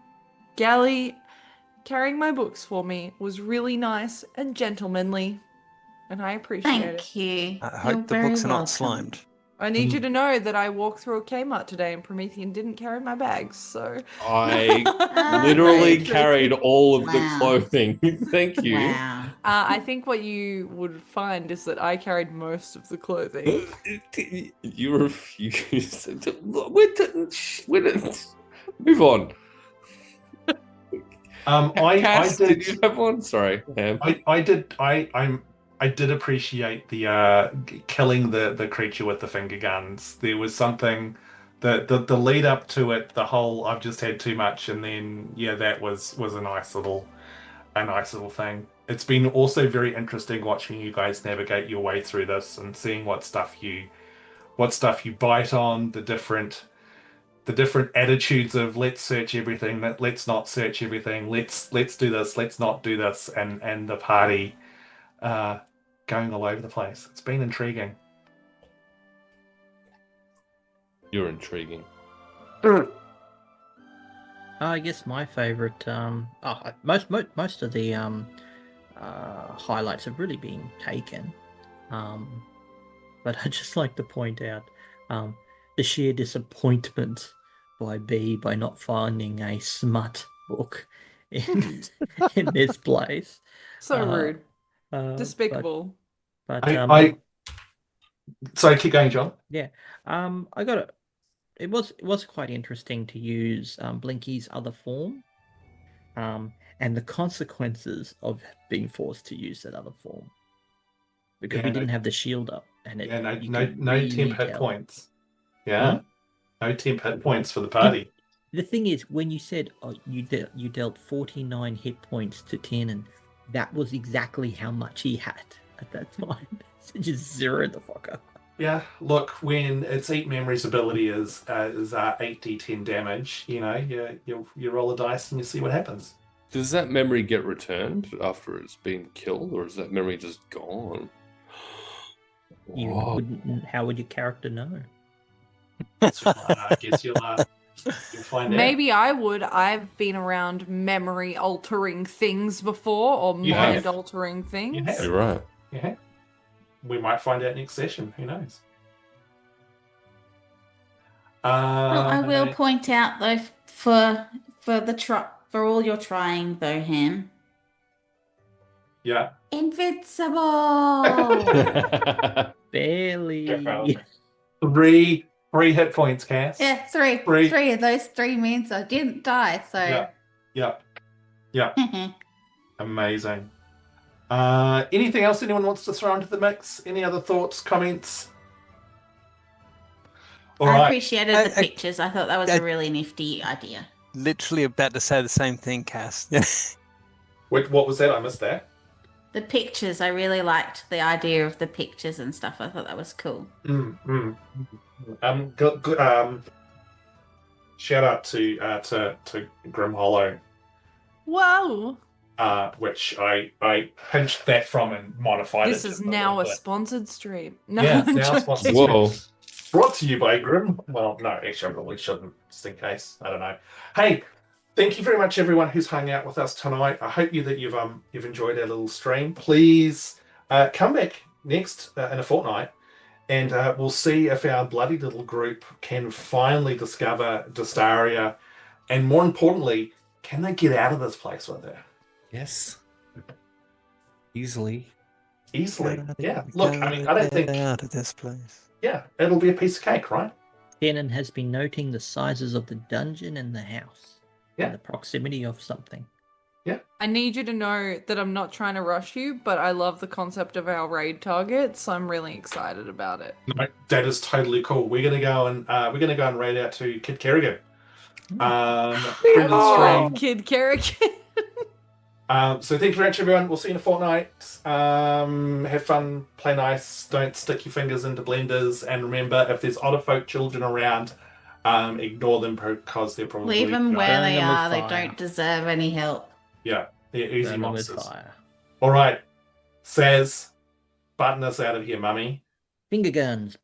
Gally carrying my books for me was really nice and gentlemanly, and I appreciate it. Thank you. I You're hope the very books are welcome. not slimed. I need you to know that I walked through a Kmart today and Promethean didn't carry my bags, so I Ah, literally rude. carried all of the Wow. clothing. Thank you. Wow. I think what you would find is that I carried most of the clothing. You refuse. Move on. I Cass, did. did you have one? Sorry. I did appreciate the killing the creature with the finger guns. There was something the lead up to it, the whole I've just had too much, and then that was a nice little thing. It's been also very interesting watching you guys navigate your way through this and seeing what stuff you bite on, the different attitudes of let's search everything, let's not search everything, let's do this, let's not do this, and the party going all over the place. It's been intriguing. You're intriguing. I guess my favorite. Most of the highlights have really been taken, but I'd just like to point out the sheer disappointment by B by not finding a smut book in this place. So rude. Despicable. But Sorry, keep going, John. yeah, I got it. It was quite interesting to use Blinky's other form, and the consequences of being forced to use that other form, because we didn't have the shield up, and no temp hit points. Yeah, no temp hit points for the party. The thing is, when you said you dealt 49 hit points to Tiernan, that was exactly how much he had at that time. So just zero the fucker. Yeah, look, when its Eat Memories ability is 8d10 damage, you roll a dice and you see what happens. Does that memory get returned after it's been killed, or is that memory just gone? How would your character know? I guess you'll find out. Maybe I would. I've been around memory altering things before, or You have. mind altering things. You have. You're right. Yeah. we might find out next session. Who knows? Well, I will point out though for for all your trying though, Ham. Yeah. Invincible. Barely. Three hit points, Cass. Yeah, three of those 3 means I didn't die. So Yeah. Amazing. Anything else anyone wants to throw into the mix? Any other thoughts, comments? All I right. appreciated the pictures. I thought that was a really nifty idea. Literally about to say the same thing, Cass. What was that? I missed that. The pictures, I really liked the idea of the pictures and stuff. I thought that was cool. Shout out to Grim Hollow. Whoa! Which I pinched that from and modified it. This is now a sponsored stream. No, Yeah, I'm now a joking. sponsored Whoa. Brought to you by Grim. Well, no, actually, I probably shouldn't, just in case. I don't know. Hey, thank you very much, everyone who's hung out with us tonight. I hope that you've enjoyed our little stream. Please come back next in a fortnight, and we'll see if our bloody little group can finally discover Destaria, and more importantly, can they get out of this place with her? Yes. Easily. Yeah. Look, I mean, I don't think out of this place. Yeah, it'll be a piece of cake, right? Tiernan has been noting the sizes of the dungeon and the house. Yeah. And the proximity of something. I need you to know that I'm not trying to rush you, but I love the concept of our raid targets. So I'm really excited about it. No, that is totally cool. We're gonna go and raid out to Kid Kerrigan. Friend of the stream. Kid Kerrigan. So thank you very much, everyone. We'll see you in a fortnight. Have fun, play nice, don't stick your fingers into blenders, and remember, if there's otter folk children around, ignore them because they're probably Leave them where they Burn them with are. They fire. don't deserve any help. Yeah, they're easy Burn them with monsters. fire. All right, Saz, button us out of here, mummy. Finger guns.